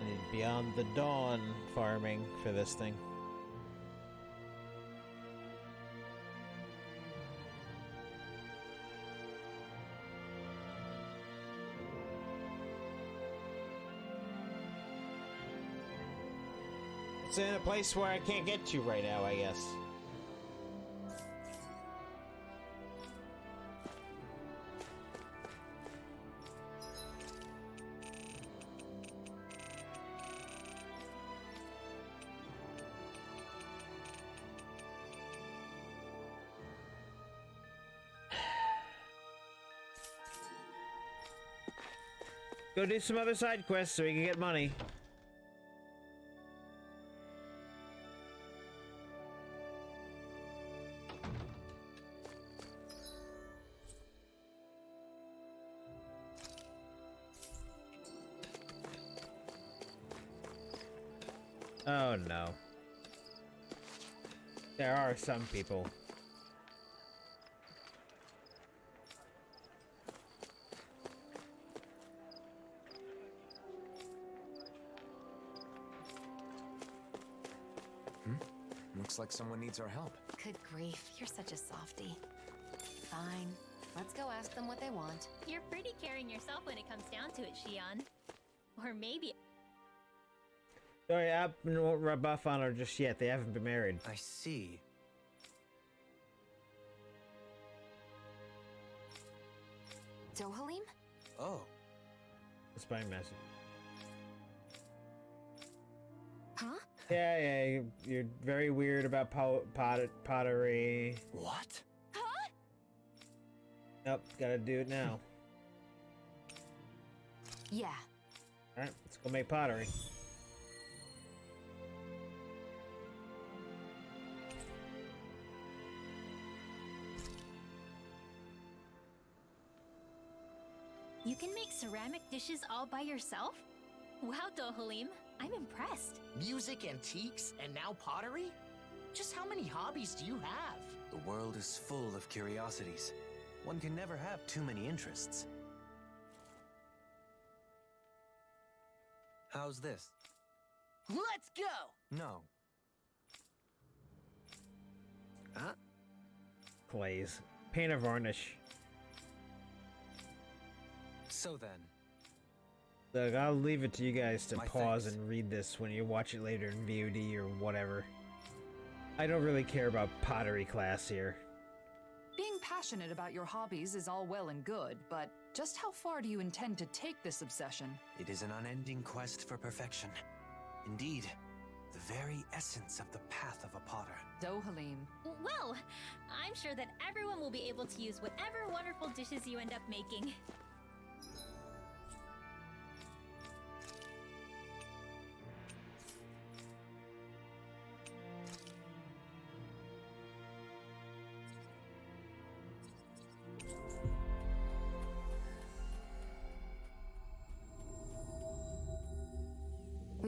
I need Beyond the Dawn farming for this thing. It's in a place where I can't get to right now, I guess. Go do some other side quests so we can get money. Oh no. There are some people. Looks like someone needs our help. Good grief, you're such a softie. Fine. Let's go ask them what they want. You're pretty caring yourself when it comes down to it, Shion. Or maybe... Sorry, I won't rub off on her just yet. They haven't been married. I see. Dohalim? Oh. The spying message. Huh? Yeah, you're very weird about pottery. What? Huh? Nope, gotta do it now. Yeah. Alright, let's go make pottery. You can make ceramic dishes all by yourself? Wow, Dohalim, I'm impressed. Music, antiques, and now pottery? Just how many hobbies do you have? The world is full of curiosities. One can never have too many interests. How's this? Let's go! No. Huh? Glaze. Paint or varnish. So then. Look, I'll leave it to you guys to My pause thanks. and read this when you watch it later in VOD or whatever. I don't really care about pottery class here. Being passionate about your hobbies is all well and good, but just how far do you intend to take this obsession? It is an unending quest for perfection. Indeed, the very essence of the path of a potter. Dohalim. Well, I'm sure that everyone will be able to use whatever wonderful dishes you end up making.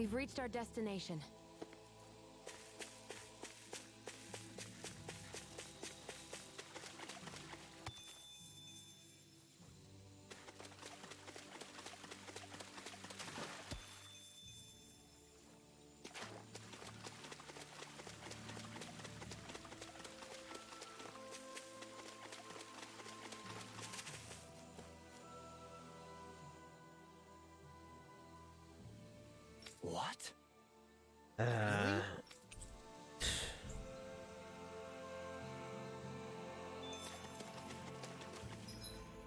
We've reached our destination. What?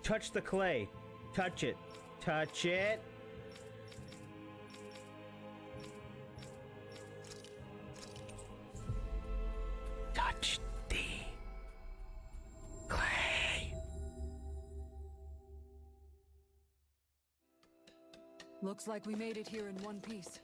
Touch the clay. Touch it. Touch it. Touch the clay. Looks like we made it here in one piece.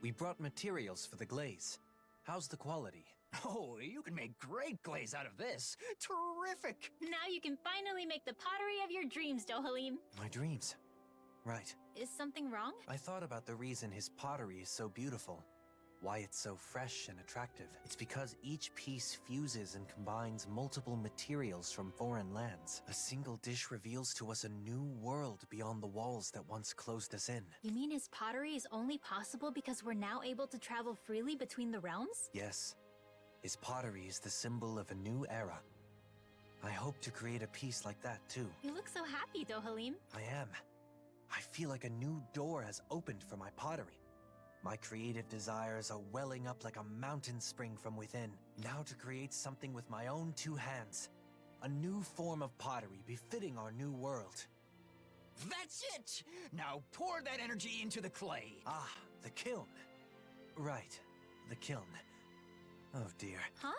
We brought materials for the glaze. How's the quality? Oh, you can make great glaze out of this. Terrific! Now you can finally make the pottery of your dreams, Dohalim. My dreams. Right. Is something wrong? I thought about the reason his pottery is so beautiful. Why it's so fresh and attractive. It's because each piece fuses and combines multiple materials from foreign lands. A single dish reveals to us a new world beyond the walls that once closed us in. You mean his pottery is only possible because we're now able to travel freely between the realms? Yes. His pottery is the symbol of a new era. I hope to create a piece like that too. You look so happy, Dohalim. I am. I feel like a new door has opened for my pottery. My creative desires are welling up like a mountain spring from within. Now to create something with my own two hands. A new form of pottery befitting our new world. That's it! Now pour that energy into the clay. Ah, the kiln. Right, the kiln. Oh dear. Huh?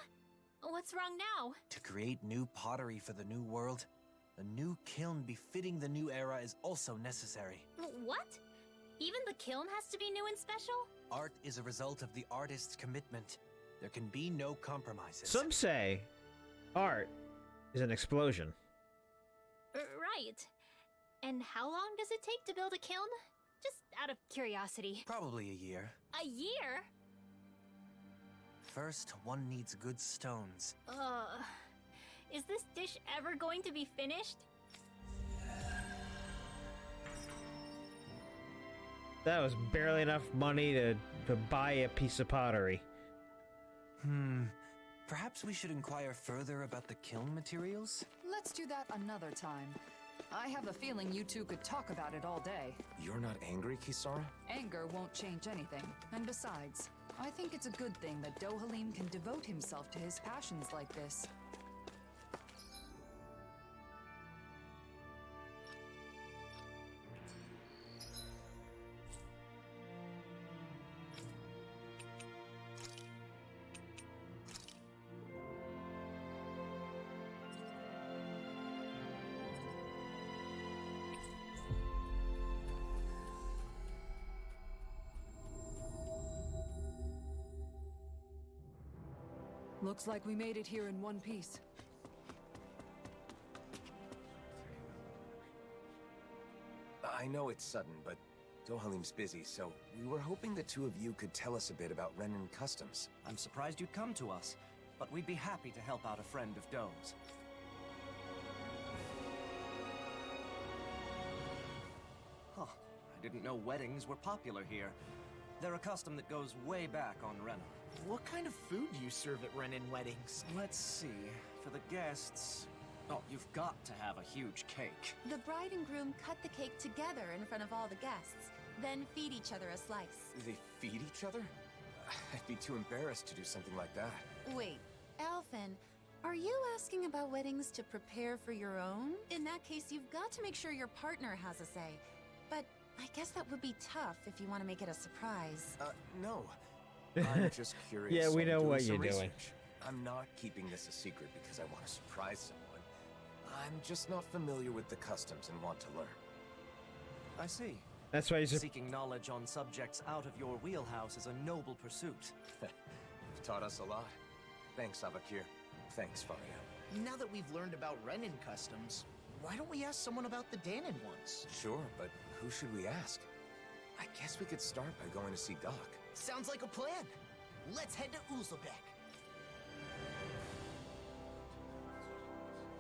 What's wrong now? To create new pottery for the new world, a new kiln befitting the new era is also necessary. What? Even the kiln has to be new and special? Art is a result of the artist's commitment. There can be no compromises. Some say art is an explosion. Right. And how long does it take to build a kiln? Just out of curiosity. Probably a year. A year? First, one needs good stones. Is this dish ever going to be finished? That was barely enough money to buy a piece of pottery. Perhaps we should inquire further about the kiln materials? Let's do that another time. I have a feeling you two could talk about it all day. You're not angry, Kisara? Anger won't change anything. And besides, I think it's a good thing that Dohalim can devote himself to his passions like this. Looks like we made it here in one piece. I know it's sudden, but Dohalim's busy, so we were hoping the two of you could tell us a bit about Renin Customs. I'm surprised you'd come to us, but we'd be happy to help out a friend of Doe's. Huh. I didn't know weddings were popular here. They're a custom that goes way back on Renin. What kind of food do you serve at Renin weddings? Let's see. For the guests... Oh, you've got to have a huge cake. The bride and groom cut the cake together in front of all the guests, then feed each other a slice. They feed each other? I'd be too embarrassed to do something like that. Wait, Alphen, are you asking about weddings to prepare for your own? In that case, you've got to make sure your partner has a say. But I guess that would be tough if you want to make it a surprise. No. I'm just curious. Yeah, we I'm know doing what some you're doing. research. I'm not keeping this a secret because I want to surprise someone. I'm just not familiar with the customs and want to learn. I see. That's why you're Seeking knowledge on subjects out of your wheelhouse is a noble pursuit. You've taught us a lot. Thanks, Avakir. Thanks, Faria. Now that we've learned about Renin customs, why don't we ask someone about the Danon ones? Sure, but who should we ask? I guess we could start by going to see Doc. Sounds like a plan. Let's head to Uzlebek.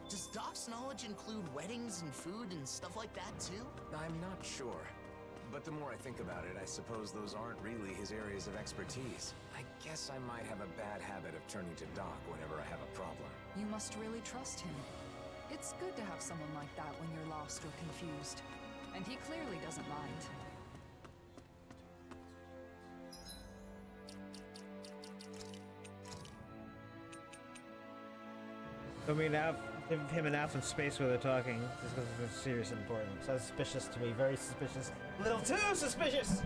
Does Doc's knowledge include weddings and food and stuff like that too? I'm not sure. But the more I think about it, I suppose those aren't really his areas of expertise. I guess I might have a bad habit of turning to Doc whenever I have a problem. You must really trust him. It's good to have someone like that when you're lost or confused. And he clearly doesn't mind. I mean, him and Alf in space where they're talking. This is serious and important. So suspicious to me. Very suspicious. A little too suspicious!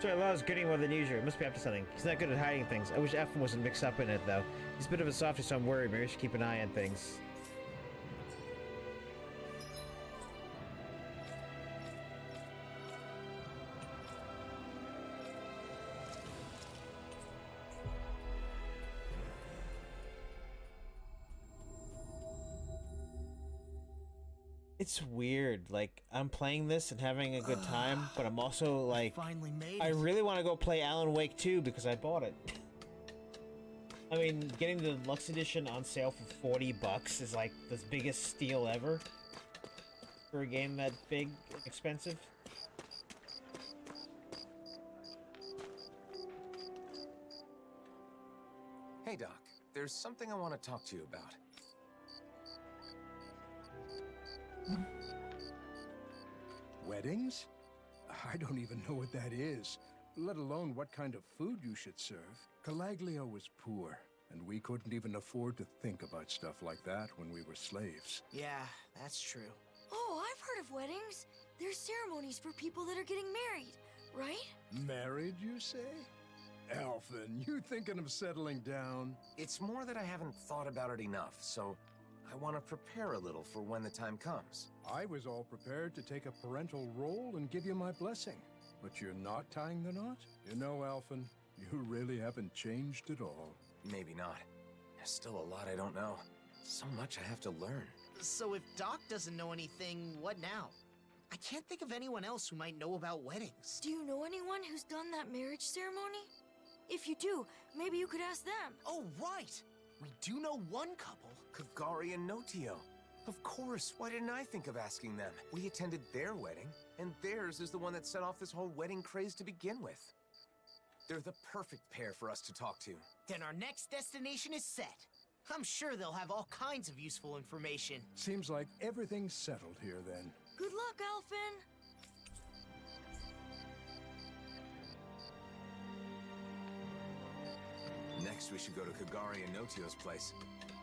Sorry, Law's getting more than usual. Must be up to something. He's not good at hiding things. I wish Alpha wasn't mixed up in it, though. He's a bit of a softie, so I'm worried. Maybe we should keep an eye on things. It's weird. Like, I'm playing this and having a good time, but I'm also like, I really want to go play Alan Wake 2 because I bought it. I mean, getting the Lux Edition on sale for $40 is like the biggest steal ever for a game that big and expensive. Hey, Doc. There's something I want to talk to you about. Weddings? I don't even know what that is, let alone what kind of food you should serve. Calaglio was poor, and we couldn't even afford to think about stuff like that when we were slaves. Yeah, that's true. Oh, I've heard of weddings. There's ceremonies for people that are getting married, right? Married, you say? Alphen, you thinking of settling down? It's more that I haven't thought about it enough, so I want to prepare a little for when the time comes. I was all prepared to take a parental role and give you my blessing. But you're not tying the knot? You know, Alphen, you really haven't changed at all. Maybe not. There's still a lot I don't know. So much I have to learn. So if Doc doesn't know anything, what now? I can't think of anyone else who might know about weddings. Do you know anyone who's done that marriage ceremony? If you do, maybe you could ask them. Oh, right! We do know one couple. Kagari and Notio. Of course, why didn't I think of asking them? We attended their wedding, and theirs is the one that set off this whole wedding craze to begin with. They're the perfect pair for us to talk to. Then our next destination is set. I'm sure they'll have all kinds of useful information. Seems like everything's settled here then. Good luck, Alphen! Next, we should go to Kagari and Notio's place.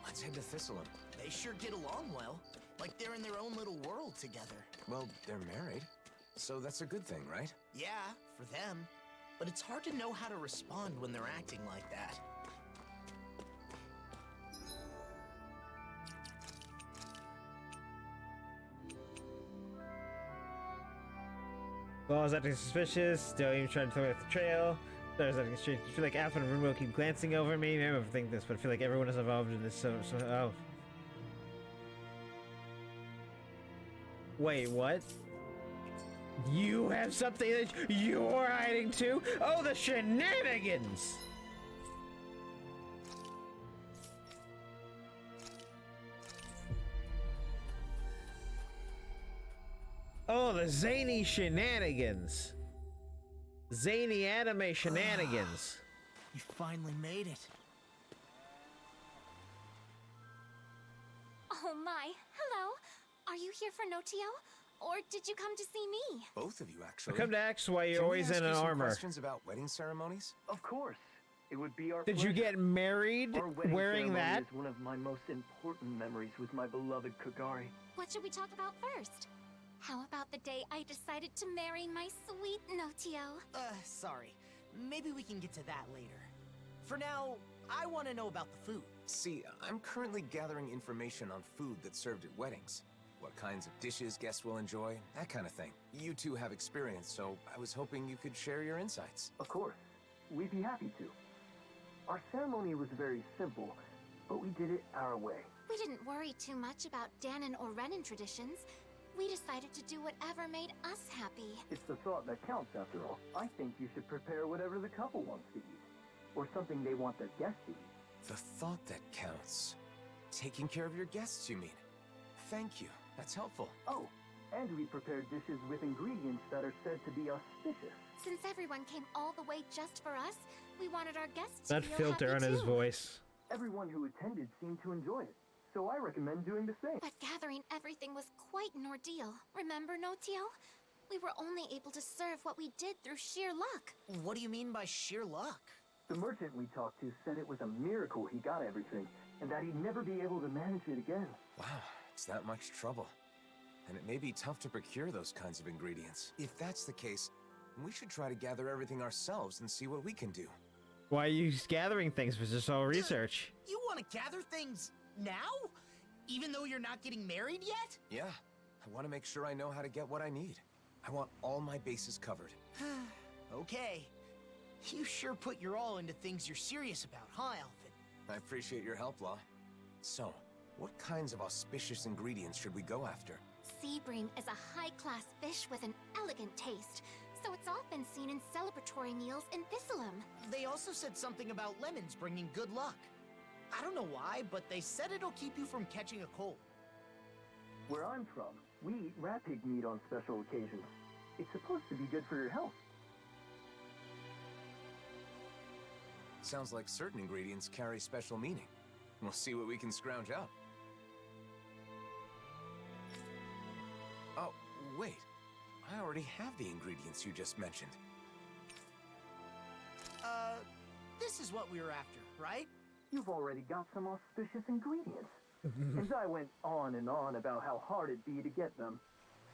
Let's head to Thistleum. They sure get along well. Like they're in their own little world together. Well, they're married. So that's a good thing, right? Yeah, for them. But it's hard to know how to respond when they're acting like that. Law is acting suspicious. Don't even try to throw me off the trail. There's acting strange. I feel like Alpha and Rinwo keep glancing over me. Maybe I'm thinking this, but I feel like everyone is involved in this. Oh. Wait, what? You have something that you're hiding too? Oh, the shenanigans! Oh, the zany shenanigans. Zany anime shenanigans. You finally made it. Oh my, hello. Are you here for Notio? Or did you come to see me? Both of you, actually. I come to ask why you're always in an armor. Questions about wedding ceremonies? Of course. It would be our Did pleasure. you get married Our wedding wearing ceremony that? is one of my most important memories with my beloved Kagari. What should we talk about first? How about the day I decided to marry my sweet Notio? Sorry. Maybe we can get to that later. For now, I want to know about the food. See, I'm currently gathering information on food that's served at weddings. What kinds of dishes guests will enjoy, that kind of thing. You two have experience, so I was hoping you could share your insights. Of course. We'd be happy to. Our ceremony was very simple. but we did it our way. We didn't worry too much about Danon or Renan traditions. We decided to do whatever made us happy. It's the thought that counts, after all. I think you should prepare whatever the couple wants to eat. Or something they want their guests to eat. The thought that counts. Taking care of your guests, you mean? Thank you. That's helpful. Oh, and we prepared dishes with ingredients that are said to be auspicious. Since everyone came all the way just for us, we wanted our guests That to feel filter happy on his too. voice. Everyone who attended seemed to enjoy it, so I recommend doing the same. But gathering everything was quite an ordeal. Remember, Notio? We were only able to serve what we did through sheer luck. What do you mean by sheer luck? The merchant we talked to said it was a miracle he got everything, and that he'd never be able to manage it again. Wow, it's that much trouble. And it may be tough to procure those kinds of ingredients. If that's the case, we should try to gather everything ourselves and see what we can do. Why are you gathering things for just all research? You want to gather things now? Even though you're not getting married yet? Yeah, I want to make sure I know how to get what I need. I want all my bases covered. Okay. You sure put your all into things you're serious about, huh, Alvin? I appreciate your help, Law. So, what kinds of auspicious ingredients should we go after? Sea bream is a high-class fish with an elegant taste, so it's often seen in celebratory meals in Thistleum. They also said something about lemons bringing good luck. I don't know why, but they said it'll keep you from catching a cold. Where I'm from, we eat rat pig meat on special occasions. It's supposed to be good for your health. Sounds like certain ingredients carry special meaning. We'll see what we can scrounge up. Oh, wait. I already have the ingredients you just mentioned. This is what we were after, right? You've already got some auspicious ingredients. As I went on and on about how hard it'd be to get them,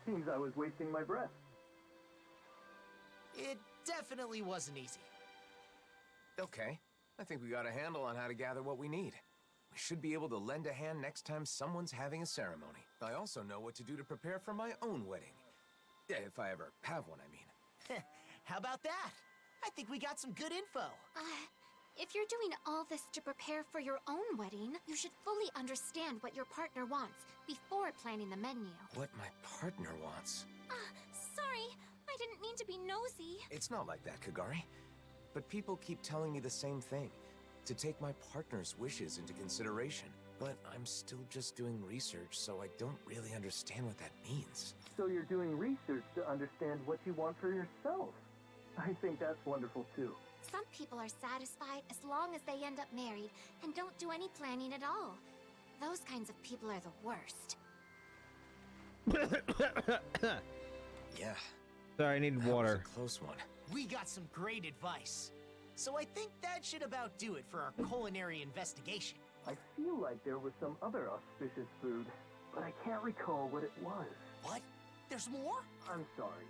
seems I was wasting my breath. It definitely wasn't easy. Okay, I think we got a handle on how to gather what we need. We should be able to lend a hand next time someone's having a ceremony. I also know what to do to prepare for my own wedding. Yeah, if I ever have one, I mean. How about that? I think we got some good info. If you're doing all this to prepare for your own wedding, you should fully understand what your partner wants before planning the menu. What my partner wants. Sorry, I didn't mean to be nosy. It's not like that, Kagari. But people keep telling me the same thing. To take my partner's wishes into consideration. But I'm still just doing research, so I don't really understand what that means. So you're doing research to understand what you want for yourself. I think that's wonderful too. Some people are satisfied as long as they end up married and don't do any planning at all. Those kinds of people are the worst. Yeah. Sorry, I need water. That was a close one. We got some great advice. So I think that should about do it for our culinary investigation. I feel like there was some other auspicious food, but I can't recall what it was. What? There's more? I'm sorry,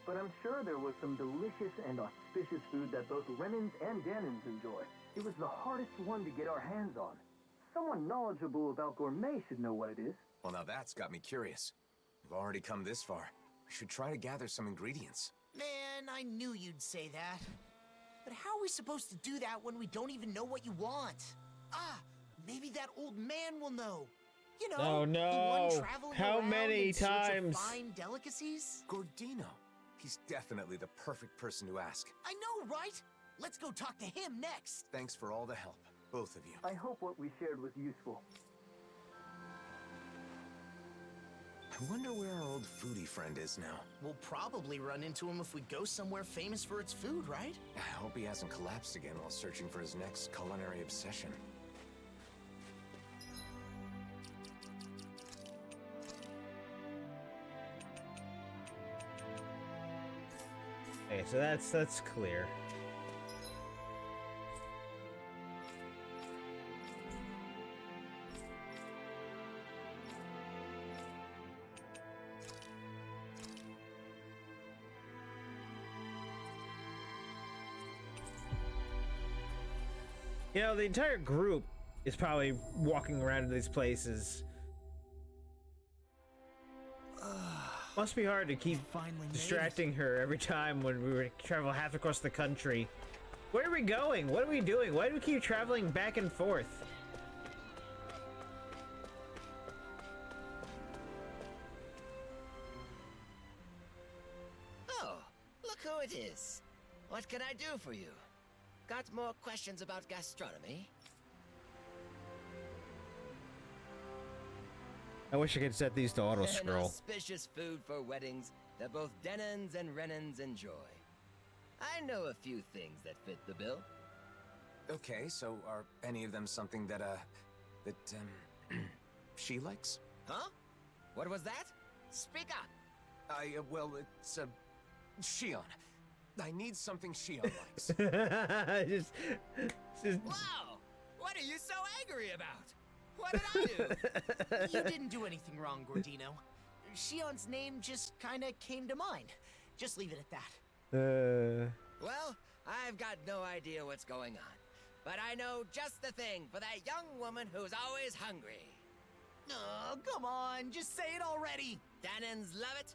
but I'm sure there was some delicious and auspicious food that both Renans and Danons enjoy. It was the hardest one to get our hands on. Someone knowledgeable about gourmet should know what it is. Well, now that's got me curious. We've already come this far. We should try to gather some ingredients. Man, I knew you'd say that. But how are we supposed to do that when we don't even know what you want? Maybe that old man will know. You know, Oh, no. the one traveling How around many in search of times? fine delicacies. Gordino. He's definitely the perfect person to ask. I know, right? Let's go talk to him next. Thanks for all the help, both of you. I hope what we shared was useful. I wonder where our old foodie friend is now. We'll probably run into him if we go somewhere famous for its food, right? I hope he hasn't collapsed again while searching for his next culinary obsession. Okay, so that's clear. You know, the entire group is probably walking around in these places. Must be hard to keep distracting her every time when we were travel half across the country. Where are we going? What are we doing? Why do we keep traveling back and forth? it is. What can I do for you? Got more questions about gastronomy? I wish I could set these to auto An scroll. auspicious food for weddings that both Denons and Renans enjoy. I know a few things that fit the bill. Okay, so are any of them something that, she likes? Huh? What was that? Speak up! Well, it's, Shion. I need something Shion likes. just... Wow! What are you so angry about? What did I do? You didn't do anything wrong, Gordino. Shion's name just kinda came to mind. Just leave it at that. Well, I've got no idea what's going on. But I know just the thing for that young woman who's always hungry. Oh, come on, just say it already! Danons love it,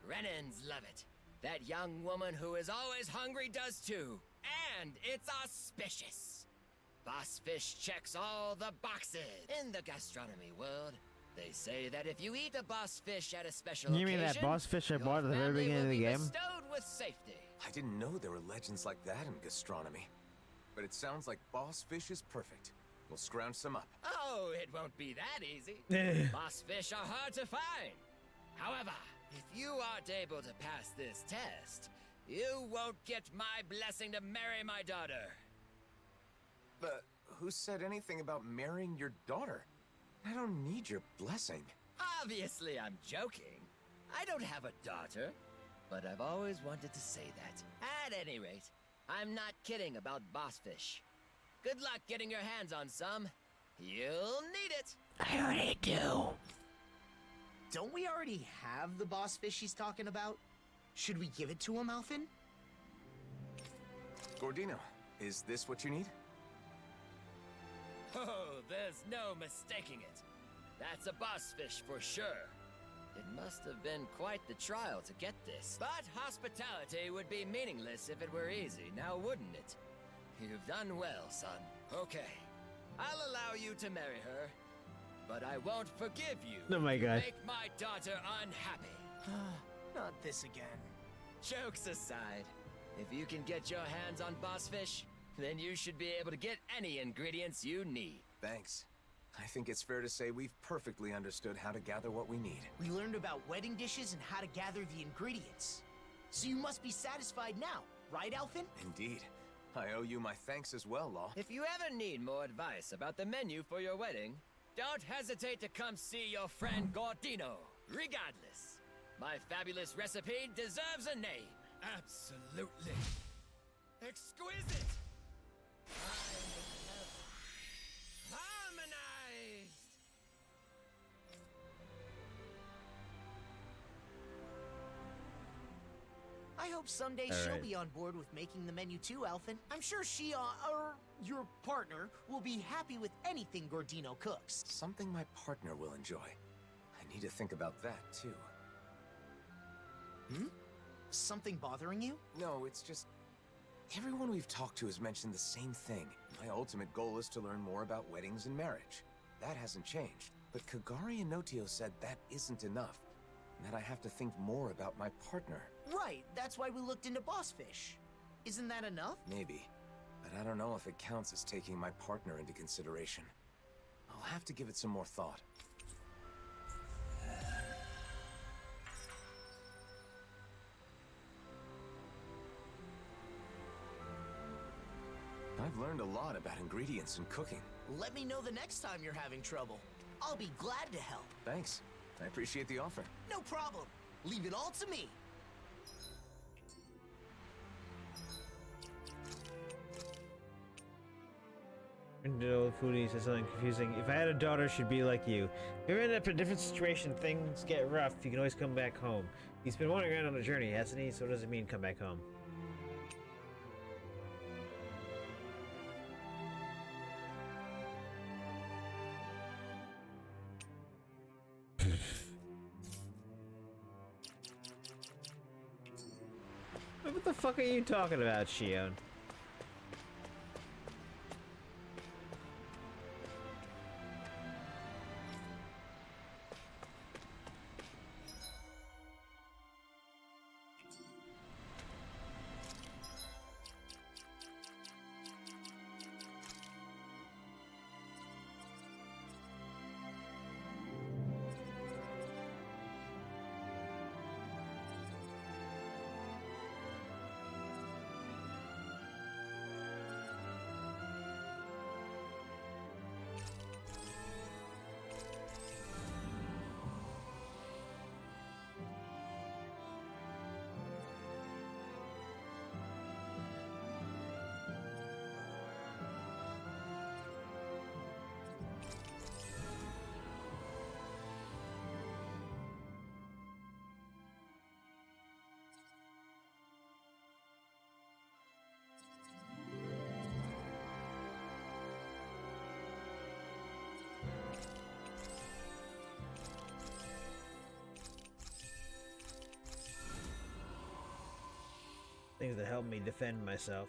Renans love it. That young woman who is always hungry does too. And it's auspicious. Boss Fish checks all the boxes. In the gastronomy world, they say that if you eat a boss fish at a special You mean that boss fish I bought at the very beginning of the game? bestowed with safety. I didn't know there were legends like that in gastronomy. But it sounds like Boss Fish is perfect. We'll scrounge some up. Oh, it won't be that easy. Boss fish are hard to find. However, if you aren't able to pass this test, you won't get my blessing to marry my daughter. But who said anything about marrying your daughter? I don't need your blessing. Obviously, I'm joking. I don't have a daughter, but I've always wanted to say that. At any rate, I'm not kidding about boss fish. Good luck getting your hands on some. You'll need it. I already do. Don't we already have the boss fish he's talking about? Should we give it to him, Alphen? Gordino, is this what you need? Oh, there's no mistaking it. That's a boss fish for sure. It must have been quite the trial to get this. But hospitality would be meaningless if it were easy, now wouldn't it? You've done well, son. Okay, I'll allow you to marry her, but I won't forgive you. Oh my God. Make my daughter unhappy. Not this again. Jokes aside, if you can get your hands on boss fish, then you should be able to get any ingredients you need. Thanks. I think it's fair to say we've perfectly understood how to gather what we need. We learned about wedding dishes and how to gather the ingredients. So you must be satisfied now, right, Alphen? Indeed. I owe you my thanks as well, Law. If you ever need more advice about the menu for your wedding, don't hesitate to come see your friend Gordino. Regardless, my fabulous recipe deserves a name. Absolutely. Exquisite. Harmonized. I hope someday she'll be on board with making the menu too, Alphen. I'm sure she, or your partner, will be happy with anything Gordino cooks. Something my partner will enjoy. I need to think about that, too. Hmm? Something bothering you? No, it's just... everyone we've talked to has mentioned the same thing. My ultimate goal is to learn more about weddings and marriage. That hasn't changed. But Kagari and Notio said that isn't enough. And that I have to think more about my partner. Right, that's why we looked into boss fish. Isn't that enough? Maybe. But I don't know if it counts as taking my partner into consideration. I'll have to give it some more thought. I've learned a lot about ingredients and cooking. Let me know the next time you're having trouble. I'll be glad to help. Thanks. I appreciate the offer. No problem. Leave it all to me. No, Foodie says something confusing. If I had a daughter, she'd be like you. If you end up in a different situation, things get rough, you can always come back home. He's been wandering around on a journey, hasn't he? So what does it mean, come back home? What the fuck are you talking about, Shion? Things that help me defend myself.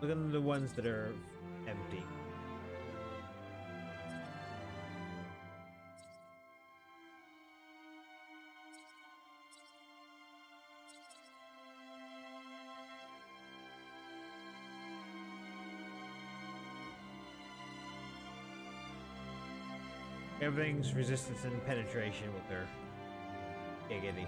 Look at the ones that are empty. Everything's resistance and penetration with her. Giggity.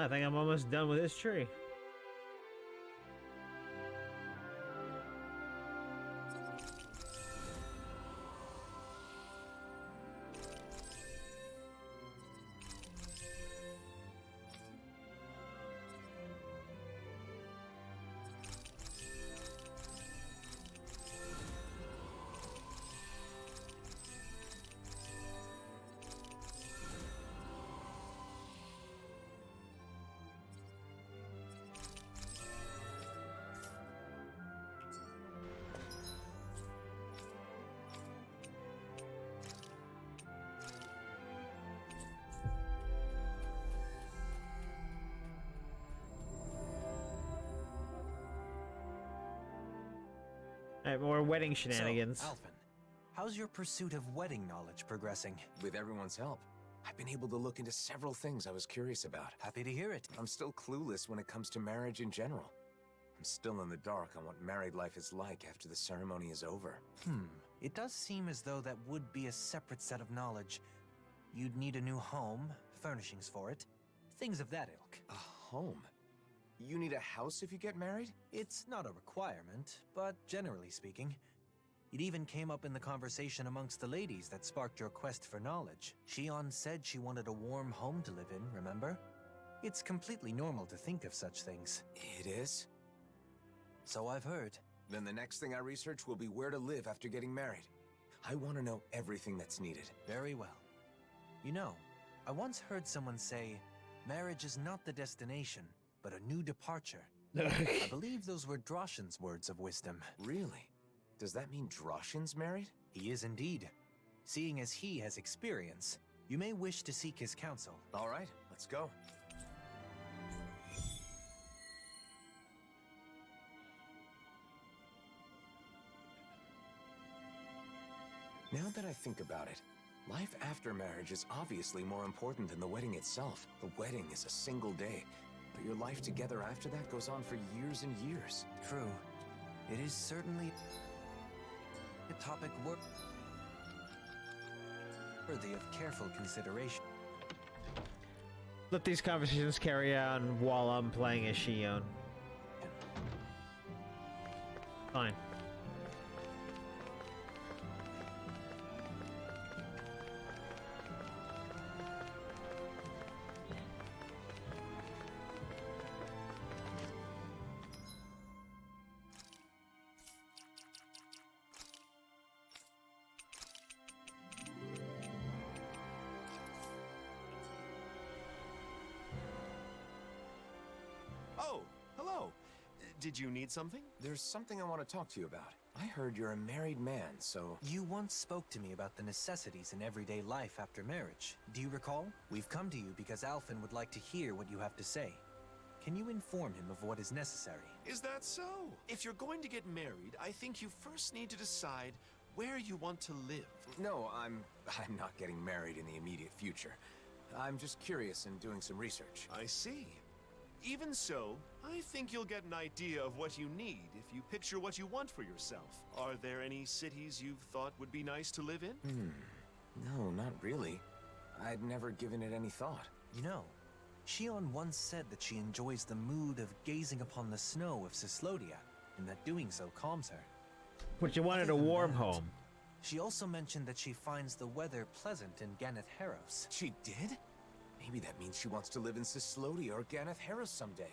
I think I'm almost done with this tree. Alright, more wedding shenanigans. So, Alphen, how's your pursuit of wedding knowledge progressing? With everyone's help. I've been able to look into several things I was curious about. Happy to hear it. I'm still clueless when it comes to marriage in general. I'm still in the dark on what married life is like after the ceremony is over. It does seem as though that would be a separate set of knowledge. You'd need a new home, furnishings for it, things of that ilk. A home? You need a house if you get married? It's not a requirement, but generally speaking. It even came up in the conversation amongst the ladies that sparked your quest for knowledge. Shion said she wanted a warm home to live in, remember? It's completely normal to think of such things. It is? So I've heard. Then the next thing I research will be where to live after getting married. I want to know everything that's needed. Very well. You know, I once heard someone say, marriage is not the destination, but a new departure. I believe those were Droshan's words of wisdom. Really? Does that mean Droshin's married? He is indeed. Seeing as he has experience, you may wish to seek his counsel. All right, let's go. Now that I think about it, life after marriage is obviously more important than the wedding itself. The wedding is a single day, but your life together after that goes on for years and years. True. It is certainly a topic worthy of careful consideration. Let these conversations carry on while I'm playing as Shion. Fine. Oh, hello. Did you need something? There's something I want to talk to you about. I heard you're a married man, so... You once spoke to me about the necessities in everyday life after marriage. Do you recall? We've come to you because Alphen would like to hear what you have to say. Can you inform him of what is necessary? Is that so? If you're going to get married, I think you first need to decide where you want to live. No, I'm not getting married in the immediate future. I'm just curious and doing some research. I see. Even so, I think you'll get an idea of what you need if you picture what you want for yourself. Are there any cities you've thought would be nice to live in? No, not really. I'd never given it any thought. You know, Shion once said that she enjoys the mood of gazing upon the snow of Cyslodia, and that doing so calms her. But you wanted a warm home. She also mentioned that she finds the weather pleasant in Ganeth Haros. She did? Maybe that means she wants to live in Cyslodia or Ganeth Haros someday.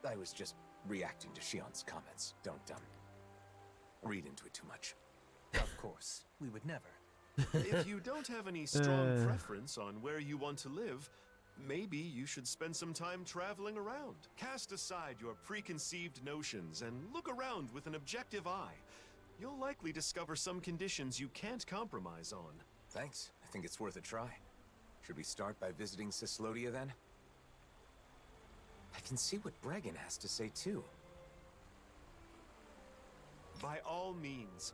I was just reacting to Shion's comments. Don't, read into it too much. Of course, we would never. If you don't have any strong preference on where you want to live, maybe you should spend some time traveling around. Cast aside your preconceived notions and look around with an objective eye. You'll likely discover some conditions you can't compromise on. Thanks. I think it's worth a try. Should we start by visiting Cyslodia then? I can see what Bregan has to say too. By all means.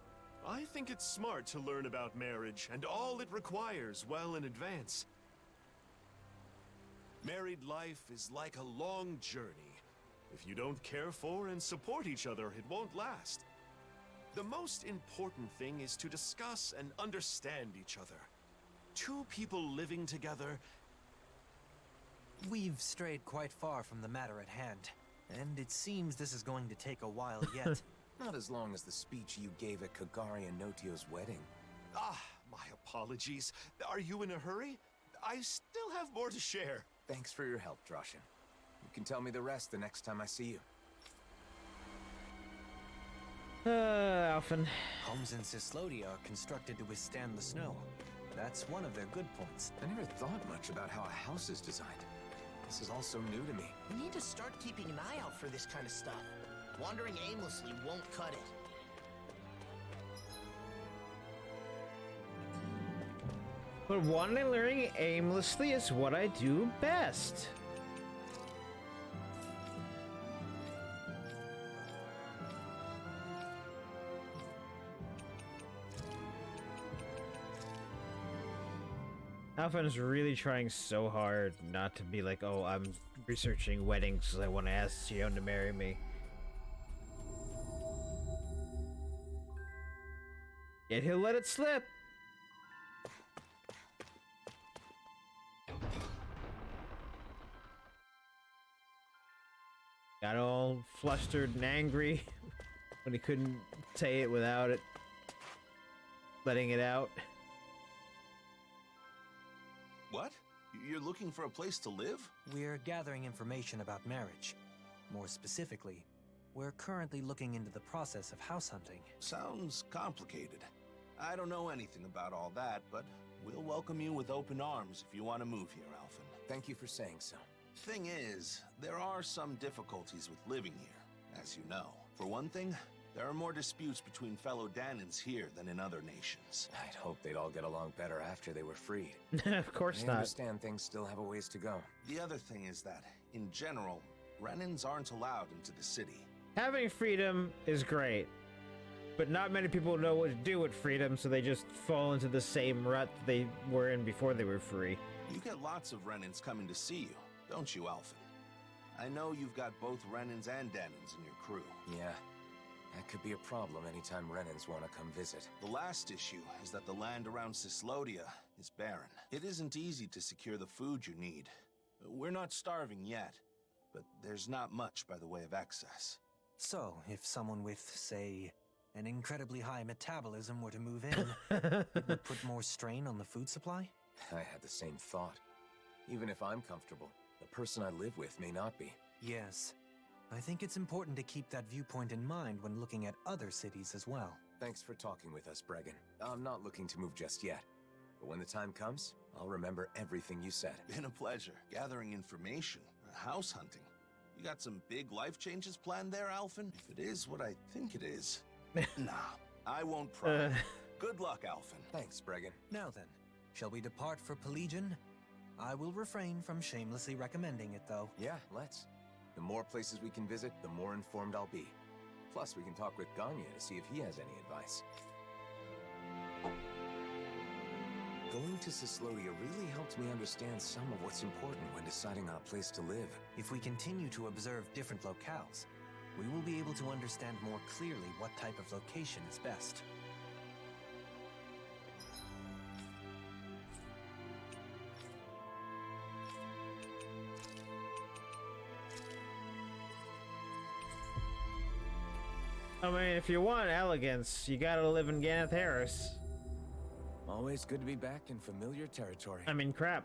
I think it's smart to learn about marriage and all it requires well in advance. Married life is like a long journey. If you don't care for and support each other, it won't last. The most important thing is to discuss and understand each other. Two people living together. We've strayed quite far from the matter at hand, and it seems this is going to take a while yet. Not as long as the speech you gave at Kagari and Notio's wedding. My apologies. Are you in a hurry? I still have more to share. Thanks for your help, Droshin. You can tell me the rest the next time I see you. Alphen. Homes in Cyslodia are constructed to withstand the snow. That's one of their good points. I never thought much about how a house is designed. This is all so new to me. We need to start keeping an eye out for this kind of stuff. Wandering aimlessly won't cut it. But wandering aimlessly is what I do best. Alphen is really trying so hard not to be like, oh, I'm researching weddings because I want to ask Shion to marry me. Yet he'll let it slip. Got all flustered and angry when he couldn't say it without it letting it out. What? You're looking for a place to live? We're gathering information about marriage. More specifically, we're currently looking into the process of house hunting. Sounds complicated. I don't know anything about all that, but we'll welcome you with open arms if you want to move here, Alphen. Thank you for saying so. Thing is, there are some difficulties with living here, as you know. For one thing, There are more disputes between fellow Danans here than in other nations. I'd hope they'd all get along better after they were freed. Of course I not. understand things still have a ways to go. The other thing is that, in general, Renans aren't allowed into the city. Having freedom is great, but not many people know what to do with freedom, so they just fall into the same rut they were in before they were free. You get lots of Renans coming to see you, don't you, Alphen? I know you've got both Renans and Danans in your crew. Yeah, that could be a problem anytime Renans want to come visit. The last issue is that the land around Cyslodia is barren. It isn't easy to secure the food you need. We're not starving yet, but there's not much by the way of excess. So, if someone with, say, an incredibly high metabolism were to move in, it would put more strain on the food supply? I had the same thought. Even if I'm comfortable, the person I live with may not be. Yes. I think it's important to keep that viewpoint in mind when looking at other cities as well. Thanks for talking with us, Bregan. I'm not looking to move just yet, but when the time comes, I'll remember everything you said. Been a pleasure. Gathering information, house hunting. You got some big life changes planned there, Alphen? If it is what I think it is. Nah, I won't pry. Good luck, Alphen. Thanks, Bregan. Now then, shall we depart for Pelegion? I will refrain from shamelessly recommending it, though. Yeah, let's. The more places we can visit, the more informed I'll be. Plus, we can talk with Gagne to see if he has any advice. Going to Cyslodia really helped me understand some of what's important when deciding on a place to live. If we continue to observe different locales, we will be able to understand more clearly what type of location is best. I mean, if you want elegance, you gotta live in Ganeth Harris. Always good to be back in familiar territory. I mean, crap.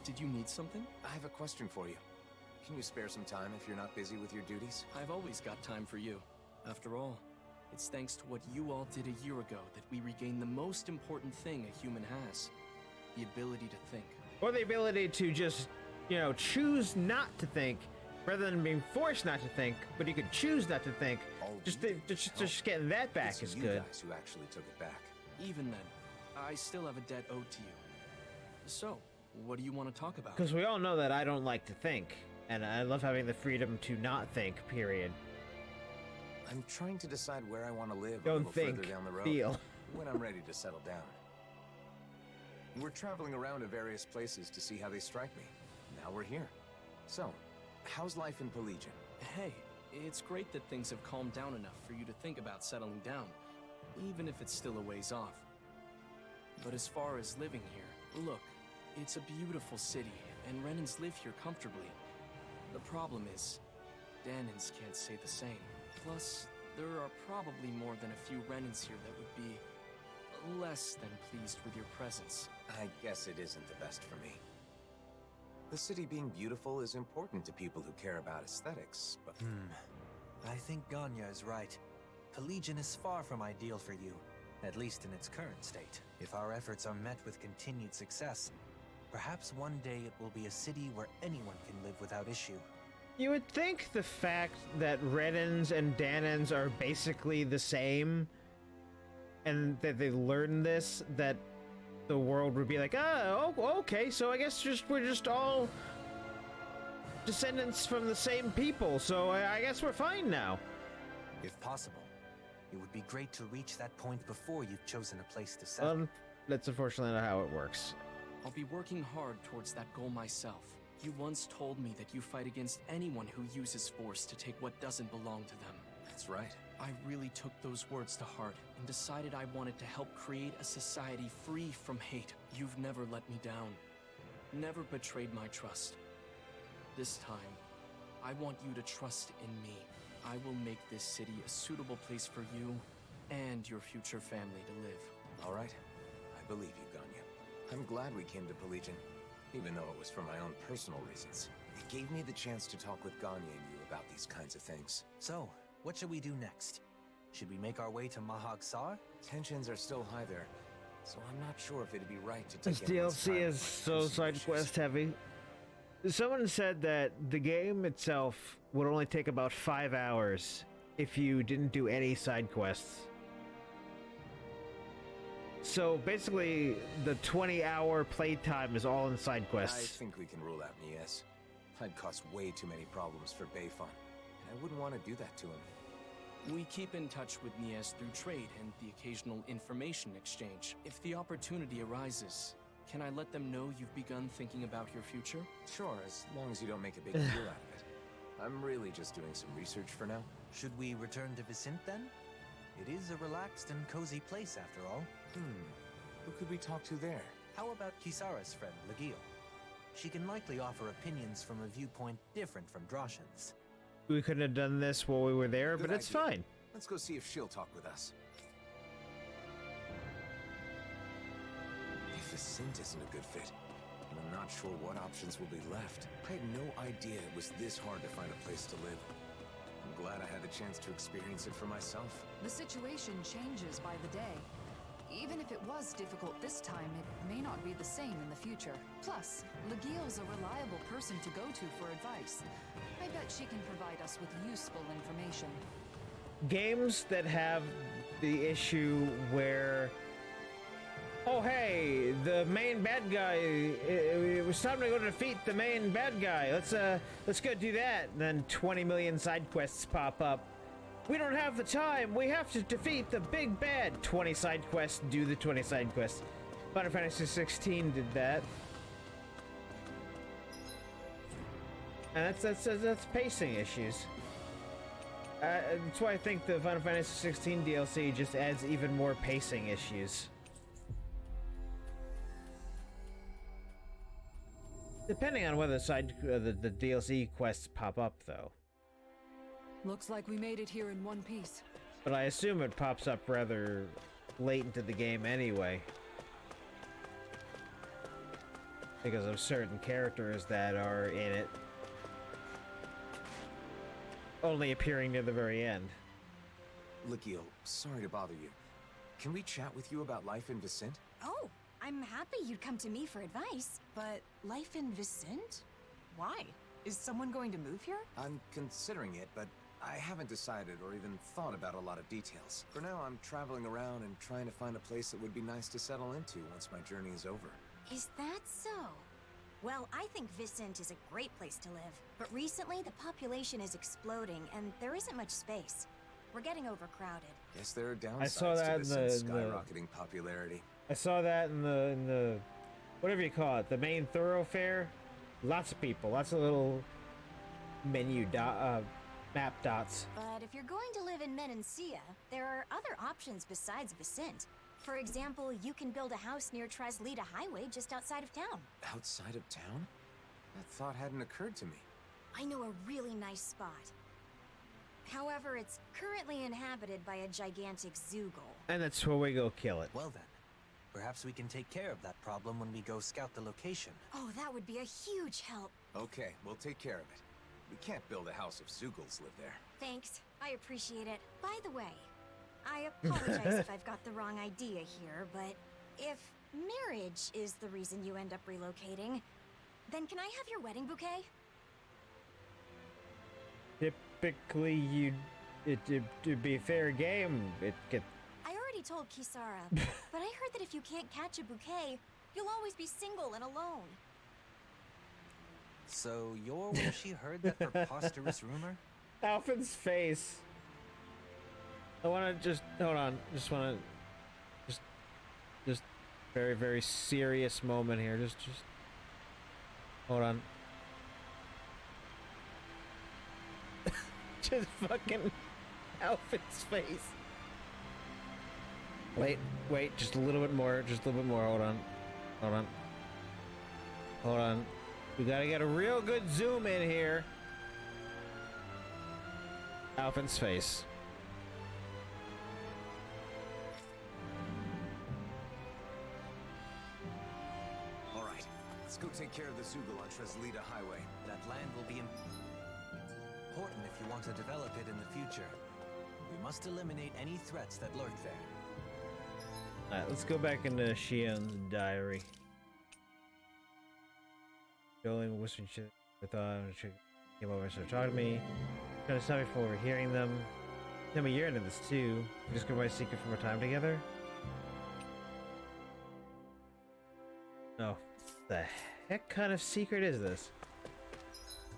Did you need something? I have a question for you. Can you spare some time if you're not busy with your duties? I've always got time for you. After all, it's thanks to what you all did a year ago that we regained the most important thing a human has. The ability to think. Or the ability to just, you know, choose not to think, rather than being forced not to think, but you could choose not to think. Just getting that back is good. You guys who actually took it back. Even then, I still have a debt owed to you. So, what do you want to talk about? Because we all know that I don't like to think, and I love having the freedom to not think, period. I'm trying to decide where I want to live Don't a little think, further down the road. feel. When I'm ready to settle down. We're traveling around to various places to see how they strike me. Now we're here. So, how's life in Pelegion? Hey, it's great that things have calmed down enough for you to think about settling down, even if it's still a ways off. But as far as living here, look, it's a beautiful city, and Renans live here comfortably. The problem is, Danans can't say the same. Plus, there are probably more than a few Renans here that would be less than pleased with your presence. I guess it isn't the best for me. The city being beautiful is important to people who care about aesthetics, but... I think Gagne is right. Pelegion is far from ideal for you, at least in its current state. If our efforts are met with continued success, perhaps one day it will be a city where anyone can live without issue. You would think the fact that Renans and Danans are basically the same, and that they learned this, that the world would be like, oh, okay, so I guess we're just all descendants from the same people, so I guess we're fine now. If possible, it would be great to reach that point before you've chosen a place to settle. That's unfortunately not how it works. I'll be working hard towards that goal myself. You once told me that you fight against anyone who uses force to take what doesn't belong to them. That's right. I really took those words to heart and decided I wanted to help create a society free from hate. You've never let me down. Never betrayed my trust. This time, I want you to trust in me. I will make this city a suitable place for you and your future family to live. All right. I believe you, Gagne. I'm glad we came to Pelegion, even though it was for my own personal reasons. It gave me the chance to talk with Gagne and you about these kinds of things. So, what should we do next? Should we make our way to Mahag Sar? Tensions are still high there, so I'm not sure if it'd be right to This take anyone's DLC time is with so personal side issues. quest heavy. Someone said that the game itself would only take about 5 hours if you didn't do any side quests. So basically, the 20-hour playtime is all in side I quests. think we can rule out Nies. I'd cause way too many problems for Bayfun, and I wouldn't want to do that to him. We keep in touch with Nies through trade and the occasional information exchange. If the opportunity arises, can I let them know you've begun thinking about your future? Sure, as long as you don't make a big deal out of it. I'm really just doing some research for now. Should we return to Vicent then? It is a relaxed and cozy place after all. Who could we talk to there? How about Kisara's friend, Legio? She can likely offer opinions from a viewpoint different from Droshin's. We couldn't have done this while we were there, but Good it's idea. fine. Let's go see if she'll talk with us. If Vicent isn't a good fit, and I'm not sure what options will be left. I had no idea it was this hard to find a place to live. I'm glad I had the chance to experience it for myself. The situation changes by the day. Even if it was difficult this time, it may not be the same in the future. Plus, Legio's a reliable person to go to for advice. I bet she can provide us with useful information. Games that have the issue where, oh hey, the main bad guy, it was time to go defeat the main bad guy. Let's go do that. And then 20 million side quests pop up. We don't have the time. We have to defeat the big bad. 20 side quests. Do the 20 side quests. Final Fantasy 16 did that. And that's pacing issues. That's why I think the Final Fantasy 16 DLC just adds even more pacing issues. Depending on whether the DLC quests pop up, though. Looks like we made it here in one piece. But I assume it pops up rather late into the game anyway. Because of certain characters that are in it only appearing near the very end. Legio, sorry to bother you. Can we chat with you about life in Vicent? Oh, I'm happy you'd come to me for advice. But life in Vicent? Why? Is someone going to move here? I'm considering it, but I haven't decided or even thought about a lot of details. For now, I'm traveling around and trying to find a place that would be nice to settle into once my journey is over. Is that so? Well, I think Vicent is a great place to live. But recently, the population is exploding, and there isn't much space. We're getting overcrowded. Yes, there are downsides I saw that to in Vicent's the skyrocketing popularity. I saw that in the whatever you call it, the main thoroughfare. Lots of people, lots of little menu map dots. But if you're going to live in Menancia, there are other options besides Vicent. For example, you can build a house near Traslita Highway just outside of town. Outside of town? That thought hadn't occurred to me. I know a really nice spot. However, it's currently inhabited by a gigantic Zoogle. And that's where we go kill it. Well then, perhaps we can take care of that problem when we go scout the location. Oh, that would be a huge help. Okay, we'll take care of it. We can't build a house if Zoogles live there. Thanks. I appreciate it. By the way, I apologize if I've got the wrong idea here, but if marriage is the reason you end up relocating, then can I have your wedding bouquet? Typically, it'd be fair game. I already told Kisara, but I heard that if you can't catch a bouquet, you'll always be single and alone. So you're where she heard that preposterous rumor? Alphen's face. I want to just hold on. Just very, very serious moment here. Just hold on. Just fucking Alphen's face. Wait, just a little bit more. Just a little bit more. Hold on. We gotta get a real good zoom in here. Alphen's face. All right, let's go take care of the Zoogle on Traslita Highway. That land will be important if you want to develop it in the future. We Must eliminate any threats that lurk there. Alright, let's go back into Shion's diary. Jolene whispered shit. I thought she came over and started talking to me. Trying to stop me from overhearing them. Tell me you're into this too. You discovered my secret from our time together? Oh, the heck kind of secret is this?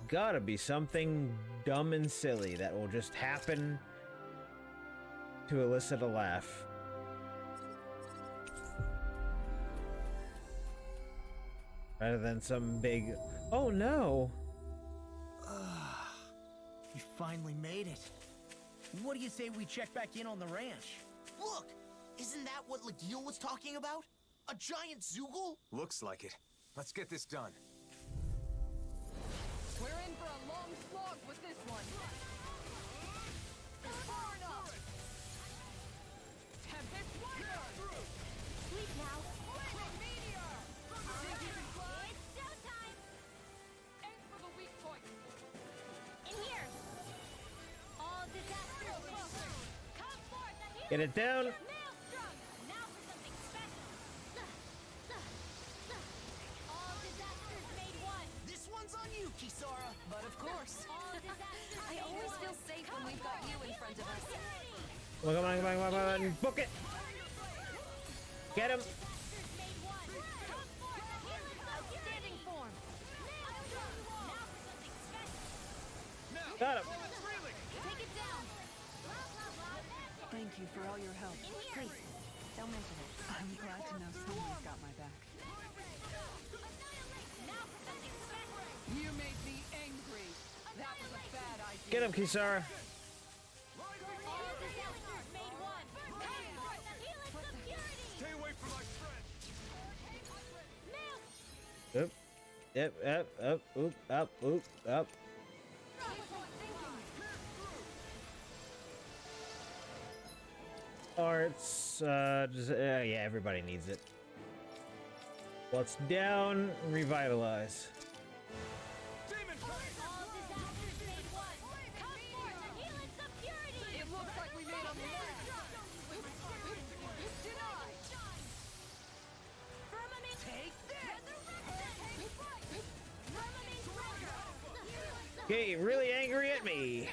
Gotta be something dumb and silly that will just happen to elicit a laugh. Rather than some big, oh no! You finally made it. What do you say we check back in on the ranch? Look! Isn't that what Legil was talking about? A giant Zoogle? Looks like it. Let's get this done. We're in for a long slog with this one. Far enough. Tempest Wonder. Sleep now. Meteor. Think you can fly? It's showtime. Aim for the weak point. In here. All disasters closer. Come forth and heal. Get it down. Maelstrom. Now for something special. All disasters made one. This one's on you, Kisara. But of course. All disasters I made always one. feel safe when we've got you in front of us. Come on, come on, come on, come on, book it! Get him! Disasters made one. Come forth and heal in outstanding form. Maelstrom. Now for something special. Got him! Take it down. Thank you for all your help. In here. Please, don't mention it. I'm glad to know someone's got my back. Now for something special. You made me angry. That was a bad idea. Get him, Kisara! All disasters made one. Come forth and heal in some purity. Stay away from my friend. Mael. Up, up, oop, up, oop, up. Arts, yeah, everybody needs it. What's down? Revitalize. All disasters made one. Come forth and heal in some purity. It looks like we made a mess. Denied. Firmament. Take this! Firmament Record. Okay, really angry at me.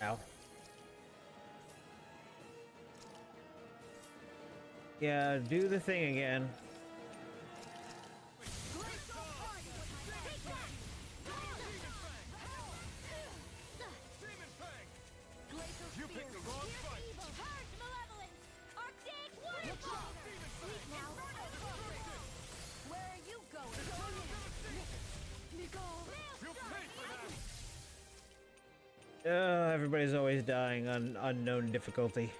Ow. Yeah, do the thing again. You picked the wrong fight. Purge malevolence. Archaic waterfall. Sleep now. Where are you going? You'll pay for that. Everybody's always dying on unknown difficulty.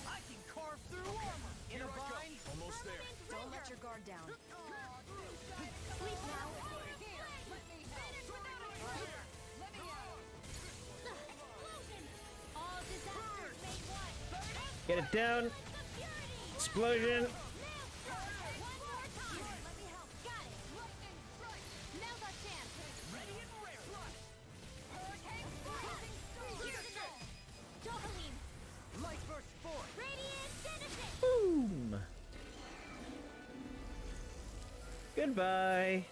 I can carve through armor. In a bind. Almost there. Don't let your guard down. Sleep now. All disasters made one. Get it down. Explosion. One more time. Let me help. Got it. Now's our chance. Ready and rare. Johalim. Light burst forth. Radiant Genesis. Boom. Goodbye.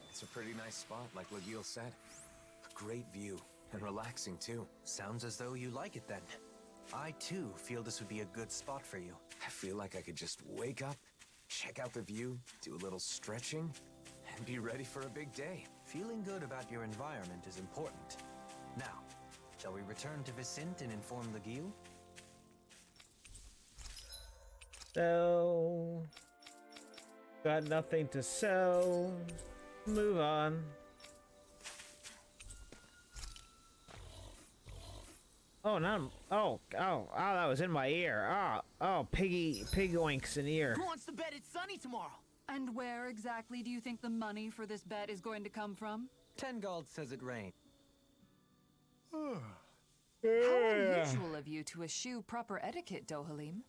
It's a pretty nice spot, like Legil said. A great view, and relaxing too. Sounds as though you like it then. I too feel this would be a good spot for you. I feel like I could just wake up, check out the view, do a little stretching, and be ready for a big day. Feeling good about your environment is important. Now, shall we return to Vicint and inform Legil? So, got nothing to sell. Move on. Oh, no. Oh, that was in my ear. Pig oinks in ear. Who wants to bet it's sunny tomorrow? And where exactly do you think the money for this bet is going to come from? Tengald says it rained. How unusual of you to eschew proper etiquette, Dohalim.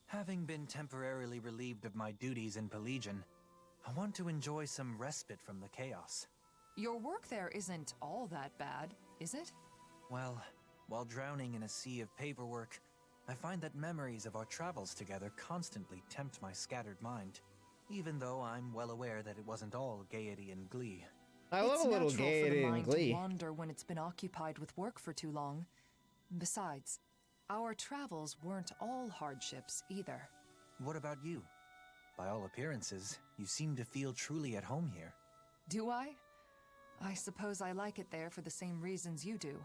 Having been temporarily relieved of my duties in Pelegion, I want to enjoy some respite from the chaos. Your work there isn't all that bad, is it? Well, while drowning in a sea of paperwork, I find that memories of our travels together constantly tempt my scattered mind, even though I'm well aware that it wasn't all gaiety and glee. I love a little It's natural for gaiety the and mind glee. to wander when it's been occupied with work for too long. Besides, our travels weren't all hardships either. What about you? By all appearances, you seem to feel truly at home here. Do I? I suppose I like it there for the same reasons you do.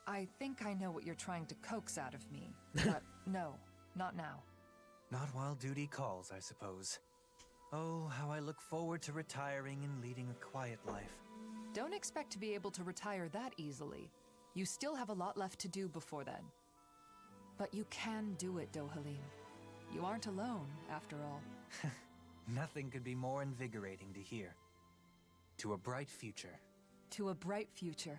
I think I know what you're trying to coax out of me, but no, not now. Not while duty calls, I suppose. Oh, how I look forward to retiring and leading a quiet life. Don't expect to be able to retire that easily. You still have a lot left to do before then. But you can do it, Dohalim. You aren't alone, after all. Nothing could be more invigorating to hear. To a bright future. To a bright future.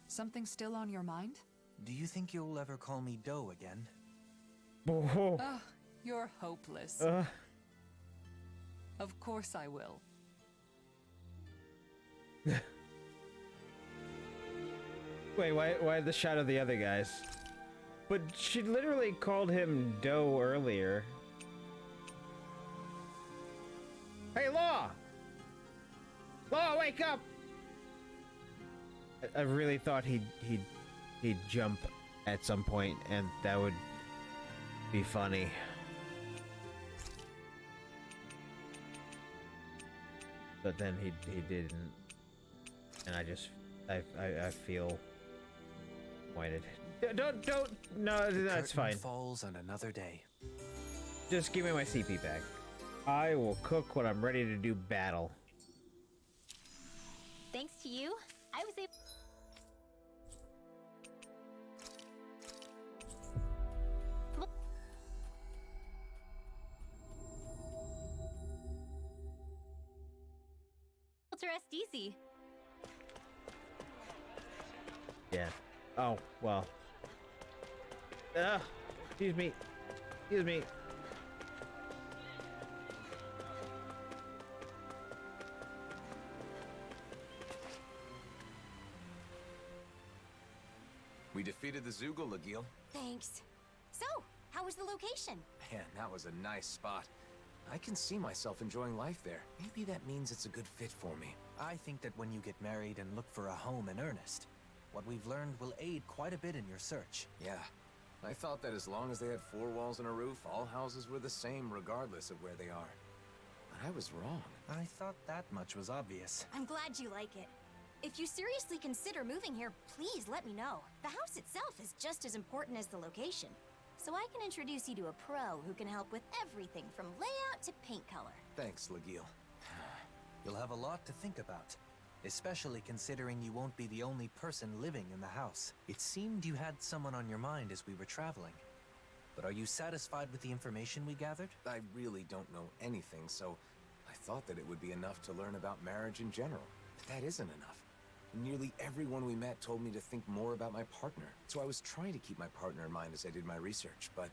Something still on your mind? Do you think you'll ever call me Doe again? Oh. Oh, you're hopeless. Of course I will. Wait, why the shot of the other guys? But she literally called him Doe earlier. Hey, Law! Law, wake up! I really thought he'd jump at some point, and that would be funny. But then he didn't, and I feel disappointed. Don't. No, that's fine. Falls on another day. Just give me my CP back. I will cook when I'm ready to do battle. Thanks to you, I was able. To rest easy. Yeah. Oh, well. Excuse me. Excuse me. We defeated the Zoogle, Lagiel. Thanks. So, how was the location? Man, that was a nice spot. I can see myself enjoying life there. Maybe that means it's a good fit for me. I think that when you get married and look for a home in earnest, what we've learned will aid quite a bit in your search. Yeah. I thought that as long as they had 4 walls and a roof, all houses were the same regardless of where they are. But I was wrong. I thought that much was obvious. I'm glad you like it. If you seriously consider moving here, please let me know. The house itself is just as important as the location. So I can introduce you to a pro who can help with everything from layout to paint color. Thanks, Lagiel. You'll have a lot to think about, especially considering you won't be the only person living in the house. It seemed you had someone on your mind as we were traveling. But are you satisfied with the information we gathered? I really don't know anything, so I thought that it would be enough to learn about marriage in general. But that isn't enough. Nearly everyone we met told me to think more about my partner, so I was trying to keep my partner in mind as I did my research, but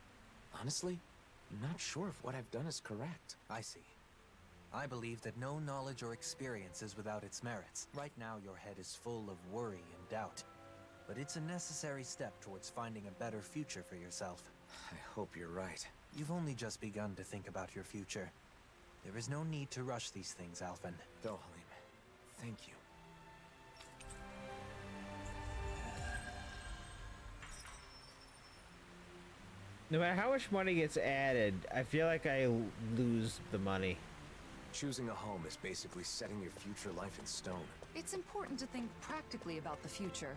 honestly, I'm not sure if what I've done is correct. I see. I believe that no knowledge or experience is without its merits. Right now, your head is full of worry and doubt, but it's a necessary step towards finding a better future for yourself. I hope you're right. You've only just begun to think about your future. There is no need to rush these things, Alphen. Dohalim, thank you. No matter how much money gets added, I feel like I lose the money. Choosing a home is basically setting your future life in stone. It's important to think practically about the future.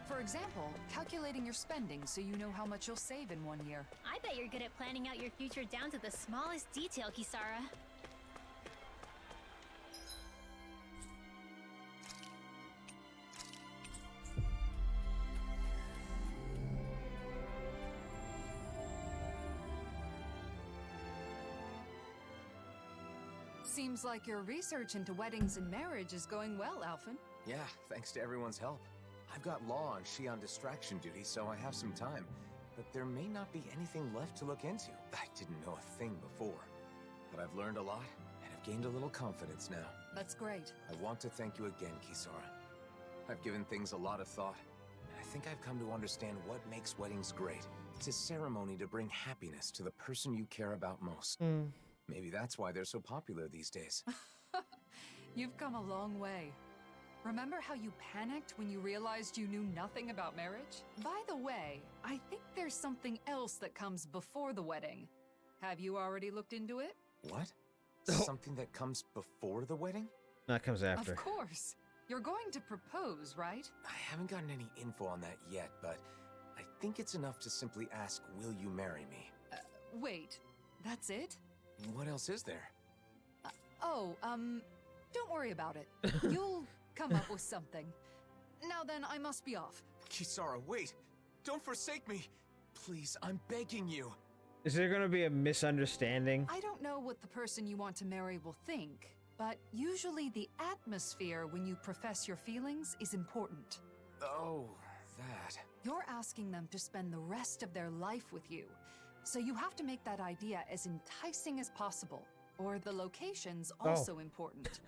For example, calculating your spending so you know how much you'll save in 1 year. I bet you're good at planning out your future down to the smallest detail, Kisara. Seems like your research into weddings and marriage is going well, Alphen. Yeah, thanks to everyone's help. I've got Law and she on distraction duty, so I have some time. but there may not be anything left to look into. I didn't know a thing before, but I've learned a lot, and I've gained a little confidence now. That's great. I want to thank you again, Kisara. I've given things a lot of thought, and I think I've come to understand what makes weddings great. It's a ceremony to bring happiness to the person you care about most. Maybe that's why they're so popular these days. You've come a long way. Remember how you panicked when you realized you knew nothing about marriage? By the way, I think there's something else that comes before the wedding. Have you already looked into it? What? Something that comes before the wedding? That comes after. Of course. You're going to propose, right? I haven't gotten any info on that yet, but I think it's enough to simply ask, will you marry me? Wait, that's it? What else is there? Don't worry about it. You'll come up with something. Now then, I must be off. Kisara, wait! Don't forsake me! Please, I'm begging you. Is there gonna be a misunderstanding? I don't know what the person you want to marry will think, but usually the atmosphere when you profess your feelings is important. Oh, that. You're asking them to spend the rest of their life with you, so you have to make that idea as enticing as possible. Or the location's also important.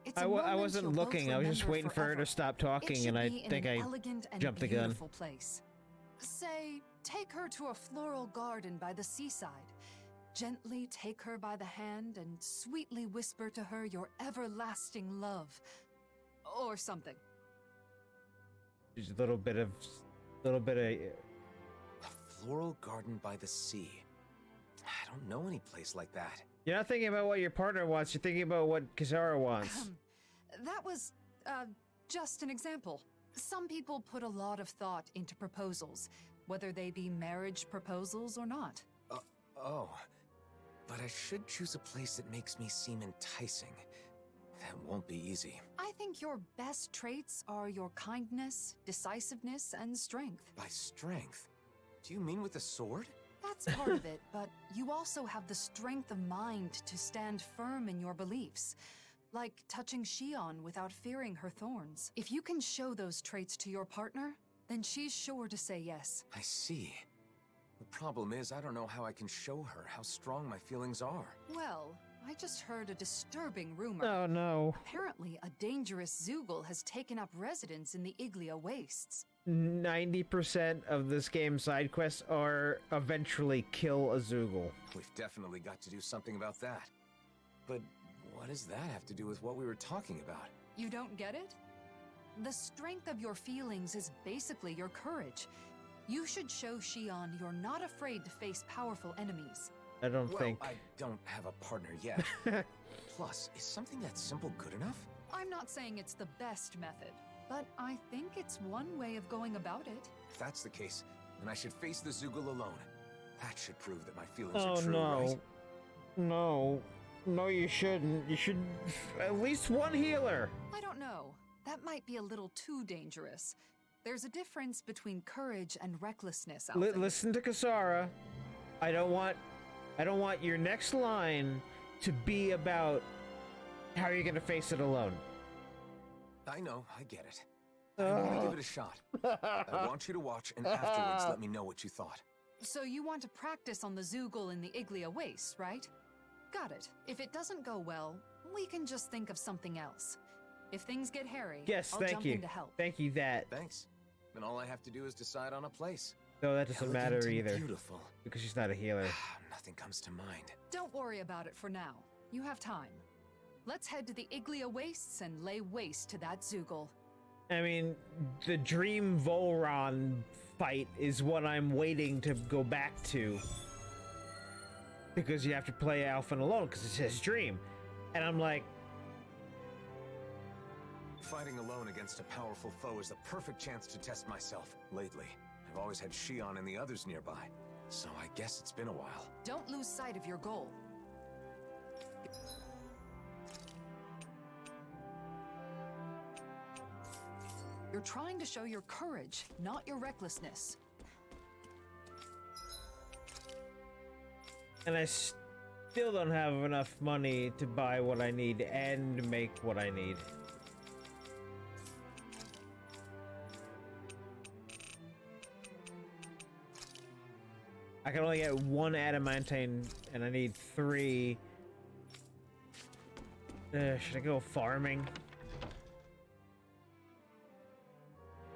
It's a I moment wasn't you'll both looking. I was just remember waiting for her forever. to stop It talking, should and I be in think an I elegant and jumped the gun. beautiful place. Say, take her to a floral garden by the seaside. Gently take her by the hand and sweetly whisper to her your everlasting love. Or something. Just a little bit of A floral garden by the sea. I don't know any place like that. You're not thinking about what your partner wants, you're thinking about what Kisara wants. That was, just an example. Some people put a lot of thought into proposals, whether they be marriage proposals or not. But I should choose a place that makes me seem enticing. That won't be easy. I think your best traits are your kindness, decisiveness, and strength. By strength? Do you mean with a sword? That's part of it, but you also have the strength of mind to stand firm in your beliefs. Like touching Shion without fearing her thorns. If you can show those traits to your partner, then she's sure to say yes. I see. The problem is I don't know how I can show her how strong my feelings are. Well, I just heard a disturbing rumor. Oh no. Apparently, a dangerous Zoogle has taken up residence in the Iglia Wastes. 90% of this game's side quests are eventually kill a Zoogle. We've definitely got to do something about that. But what does that have to do with what we were talking about? You don't get it? The strength of your feelings is basically your courage. You should show Shion you're not afraid to face powerful enemies. I don't think. I don't have a partner yet. Plus, is something that simple good enough? I'm not saying it's the best method, but I think it's one way of going about it. If that's the case, then I should face the Zoogle alone. That should prove that my feelings Oh are true, no. right? No, you shouldn't. You should at least one healer. I don't know. That might be a little too dangerous. There's a difference between courage and recklessness, Alphen. Listen to Kisara. I don't want your next line to be about how you're gonna face it alone. I know, I get it. I want to give it a shot. I want you to watch, and afterwards let me know what you thought. So you want to practice on the Zoogle in the Iglia Wastes, right? Got it. If it doesn't go well, we can just think of something else. If things get hairy, Yes, I'll thank jump you. in to help. Thank you that. Thanks. Then all I have to do is decide on a place. No, that doesn't Elegant matter and either. beautiful. Because she's not a healer. Nothing comes to mind. Don't worry about it for now. You have time. Let's head to the Iglia Wastes and lay waste to that Zoogle. I mean, the Dream Volron fight is what I'm waiting to go back to. Because you have to play Alphen alone, because it's his dream. And I'm like... Fighting alone against a powerful foe is the perfect chance to test myself. Lately, I've always had Shion and the others nearby. So I guess it's been a while. Don't lose sight of your goal. You're trying to show your courage, not your recklessness. And I still don't have enough money to buy what I need and make what I need. I can only get 1 adamantine, and I need 3. Should I go farming?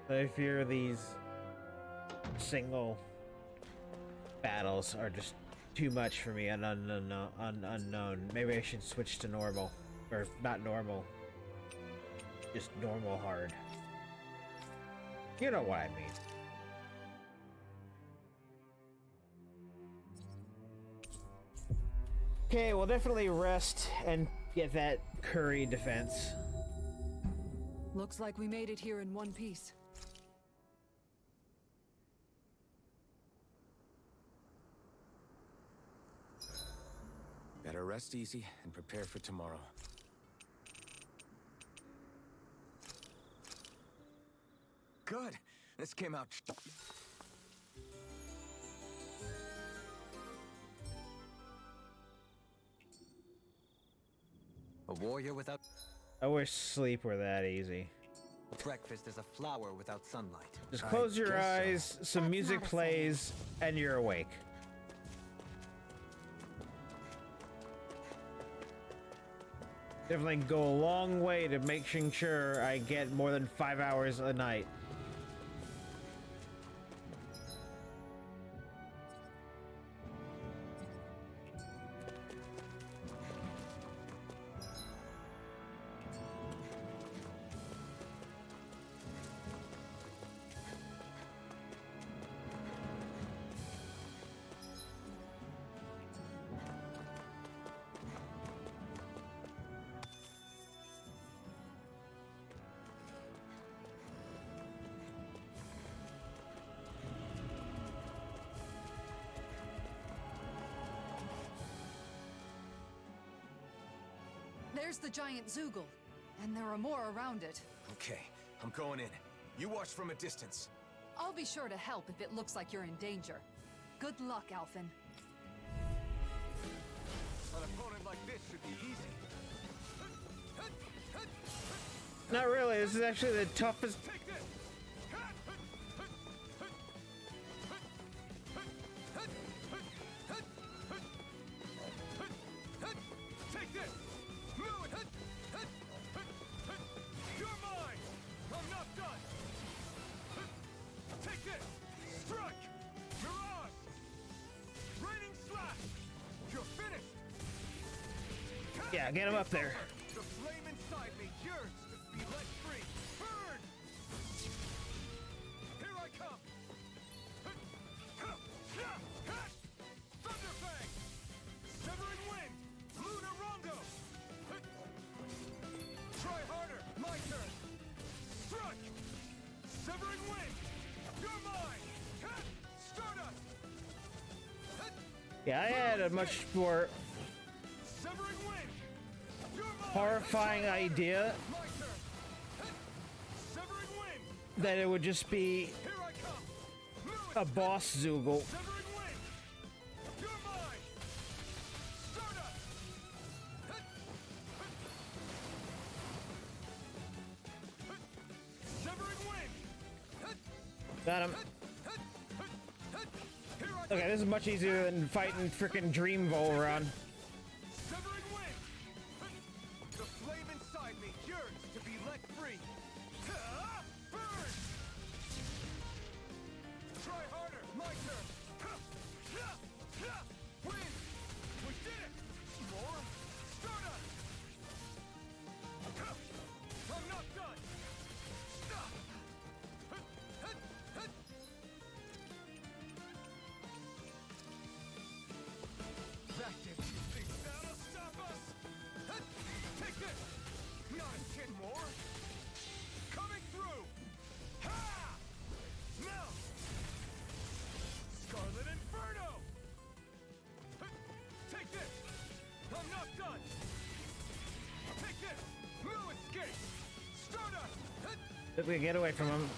I fear these single battles are just too much for me and unknown. Maybe I should switch to normal. Or not normal. Just normal hard. You know what I mean. Okay, we'll definitely rest and get that curry defense. Looks like we made it here in one piece. Better rest easy and prepare for tomorrow. Good. This came out. A warrior without... I wish sleep were that easy. Breakfast is a flower without sunlight. Just close your eyes, some music plays, and you're awake. Definitely go a long way to making sure I get more than 5 hours a night. There's the giant Zoogle, and there are more around it. Okay, I'm going in. You watch from a distance. I'll be sure to help if it looks like you're in danger. Good luck, Alphen. An opponent like this should be easy. Not really, this is actually the toughest... Take this! Move it! You're mine! I'm not done! Take this! Strike! Mirage! Raining slash! You're finished! Yeah, get him up there. The flame inside me yearns to be let free! Burn! Here I come! Thunderfang! Severing Wind! Lunarongo! Try harder! My turn! Struck! Severing Wind! You're mine! Stardust! Yeah, I had a much more Severing Wind! You're mine! horrifying idea My turn! Severing Wind! that it would just be Here I come! a boss Zoogle. Severing Wind! You're mine! Stardust! Severing Wind! Got him. Okay, this is much easier than fighting frickin' Dream Volron. Severing Wind! The flame inside me yearns to be let free! Burn! Try harder! My turn! Win! We did it! More! Stardust! I'm not done! Stop! That did you think that'll stop us? Take this! Not a 10 more! Coming through! Ha! Now! Scarlet Inferno! Take this! I'm not done! Take this! No escape! Stardust! If we can get away from him.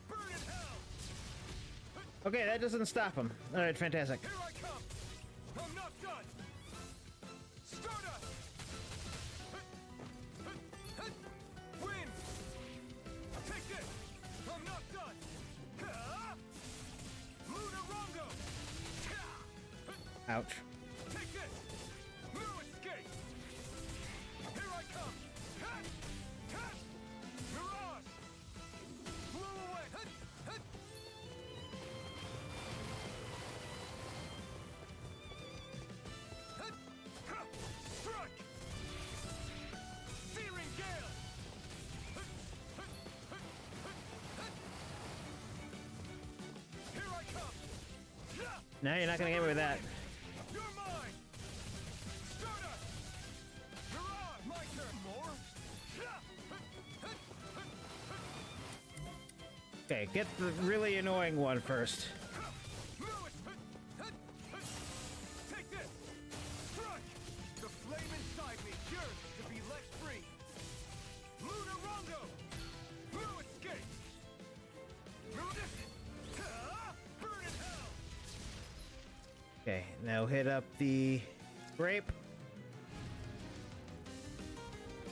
Burn in hell! Okay, that doesn't stop him. Alright, fantastic. Here I come! I'm not done! Stardust! Win! Take this! I'm not done! Ouch. Take this! No escape! Here I come! Hut! Hut! Mirage! Blow away! Hut! Hut! Hut! Hut! Strike! Searing gale! Hut! Hut! Hut! Hut! Hut! Here I come! Yeah! No, you're not gonna get away with that. You're mine! Stardust! Mirage! My turn! More? Okay, get the really annoying one first. Take this! Strike! The flame inside me yearns to be let free! Lunar Rondo! No escape! Burn in hell! Okay, now hit up the grape.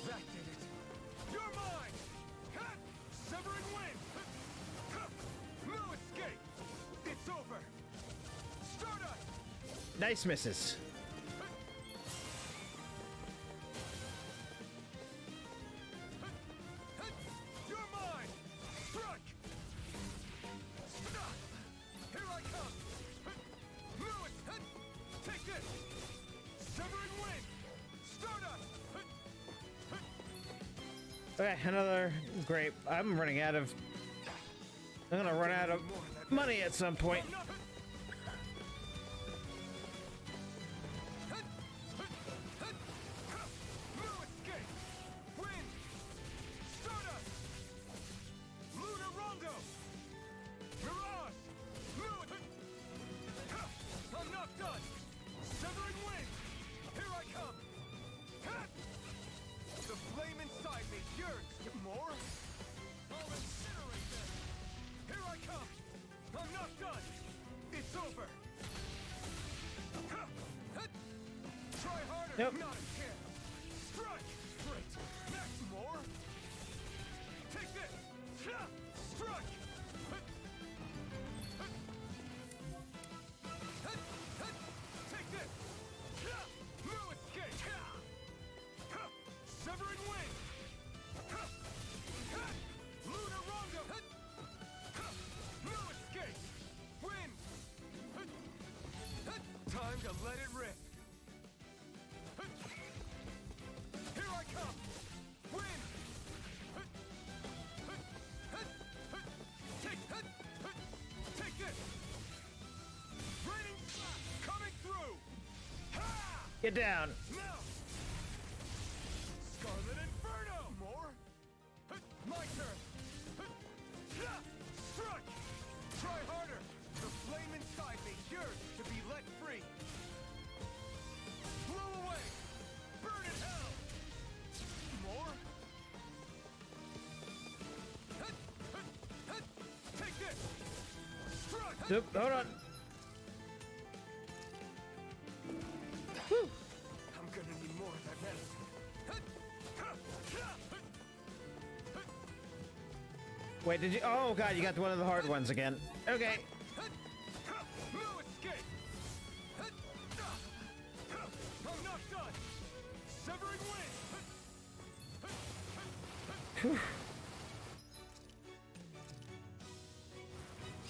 That did it! You're mine! Hut! Severing wind! Hut! No escape! It's over! Stardust! Nice misses. You're mine! Strike! Here I come! Lewis! Take this! Severing wind! Stardust! Okay, another grape. I'm running out of... I'm gonna run out of money at some point. No escape! Wind! Stardust! Lunar Rondo! Mirage! I'm not done! Severing wind! Here I come! The flame inside me yearns to more! I'll incinerate them! Here I come! I'm not done! It's over! Try harder! Nope. Not a chance! Strike! Great! Next more! Take this! Strike! Take this! No escape! Severing wind! Lunar Rondo! No escape! Wind! Time to let it rip! Here I come! Wind! Take this! Raining flash coming through! Ha! Get down. Now! Scarlet Inferno! More? My turn! Strike! Try harder! The flame inside me yearns to be let free! Blow away! Burn in hell! More? Take this! Strike! Nope, hold on. I'm gonna need more of that medicine. Wait, did you? Oh god, you got one of the hard ones again. Okay. No escape! I'm not done! Severing wind!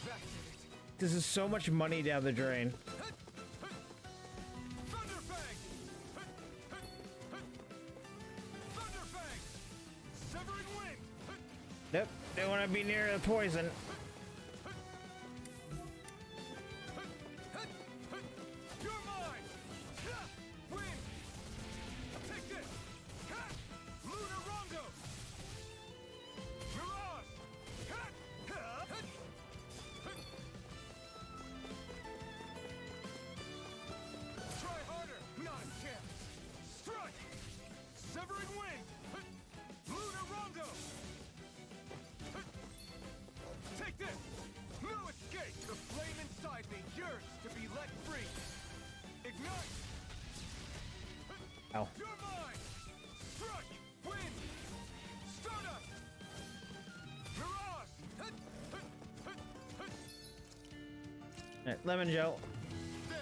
That did it! This is so much money down the drain. Thunderfang! Thunderfang! Severing wind! Nope, don't want to be near the poison. You're mine! Wind! Take this! Lunar Rondo! Mirage! Try harder! Not a chance! Strike! Severing wind! Lunar Rondo! Take this! No escape! The flame inside me yearns to be let free! Ignite! Ow. You're mine! Strike! Wind! Stardust! Mirage! Alright, lemon gel. There!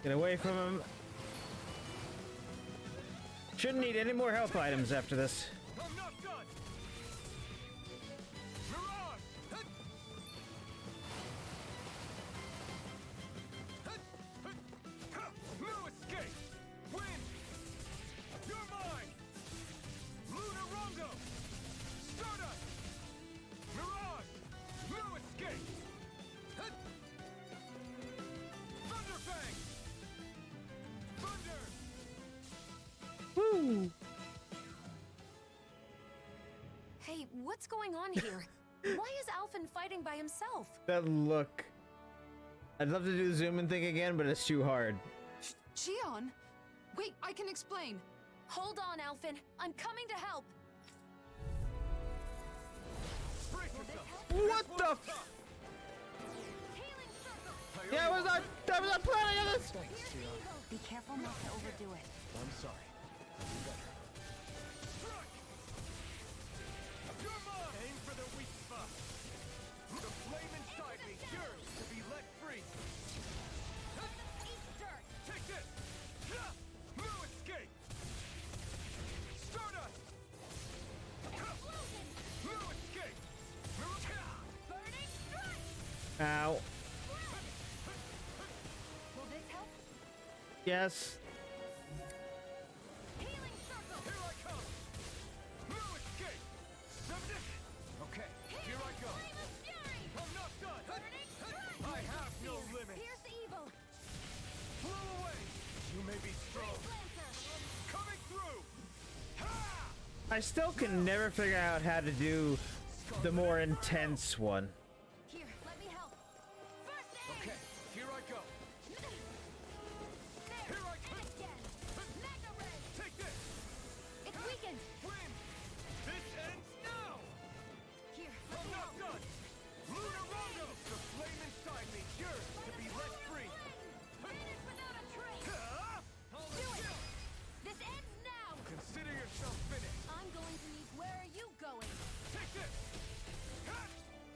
Get away from him. Shouldn't need any more health items after this. I'm not done. Mirage! Hut! Hut! Hut! Ha! No escape! Win! You're mine! Luna Rondo! Stardust! Mirage! No escape! Hut! Thunderfang! Thunder! Woo! Hey, what's going on here? Why is Alphen fighting by himself? That look. I'd love to do the zoom in thing again, but it's too hard. Xion! Wait, I can explain. Hold on, Alphen. I'm coming to help. What the f- Yeah, I was not planning on this! Be careful not to overdo it. I'm sorry. I'll do better. You're mine! Aim for the weak spot. The flame inside me yearns to be let free. Eat dirt! Take this! No escape! Stardust! No escape! Burning strike! Ow. Will this help? Yes. Healing circle! Here I come! No escape! Okay, here I go! I'm not done! I have no limit! Here's the evil! Blow away! You may be strong! Coming through! I still can never figure out how to do the more intense one. Here, let me help. First aid! Okay, here I go! Here I come! Magna Ray! Take this! It's weakened! Win! This ends now! Here, I'm not done! Luna Rondo! The flame inside me yearns to be let free! Finish without a trace! Do it! This ends now! Consider yourself finished! I'm going to need. Where are you going? Take this!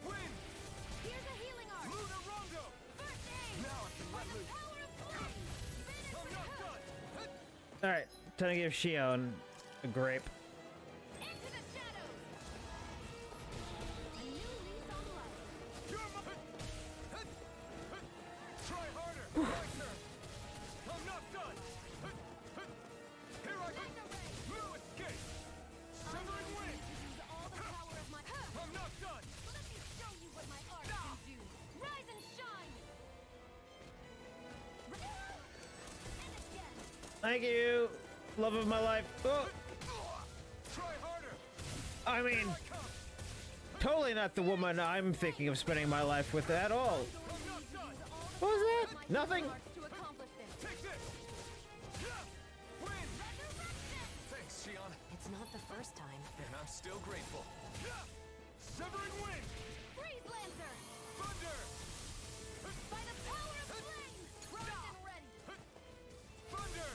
Win! Here's a healing arc! Luna Rondo! First aid! Now I can let loose! Power of flame! I'm not done! Alright, time to give Xion a grape. Into the shadows! A new lease on life. You're my... Try harder! My turn! I'm not done! Here I go! No escape! Severing wind! Use all the power of my. I'm not done! Let me show you what my art can do. Rise and shine! And again! Thank you, love of my life. Oh, Try harder! I mean, totally not the woman I'm thinking of spending my life with at all. I'm not done! What was that? Nothing? To accomplish this. Take this! Win! Thanks, Xion. It's not the first time. And I'm still grateful. Severing wind! Freeze Lancer! Thunder! By the power of flame! Rise and ready! Thunder!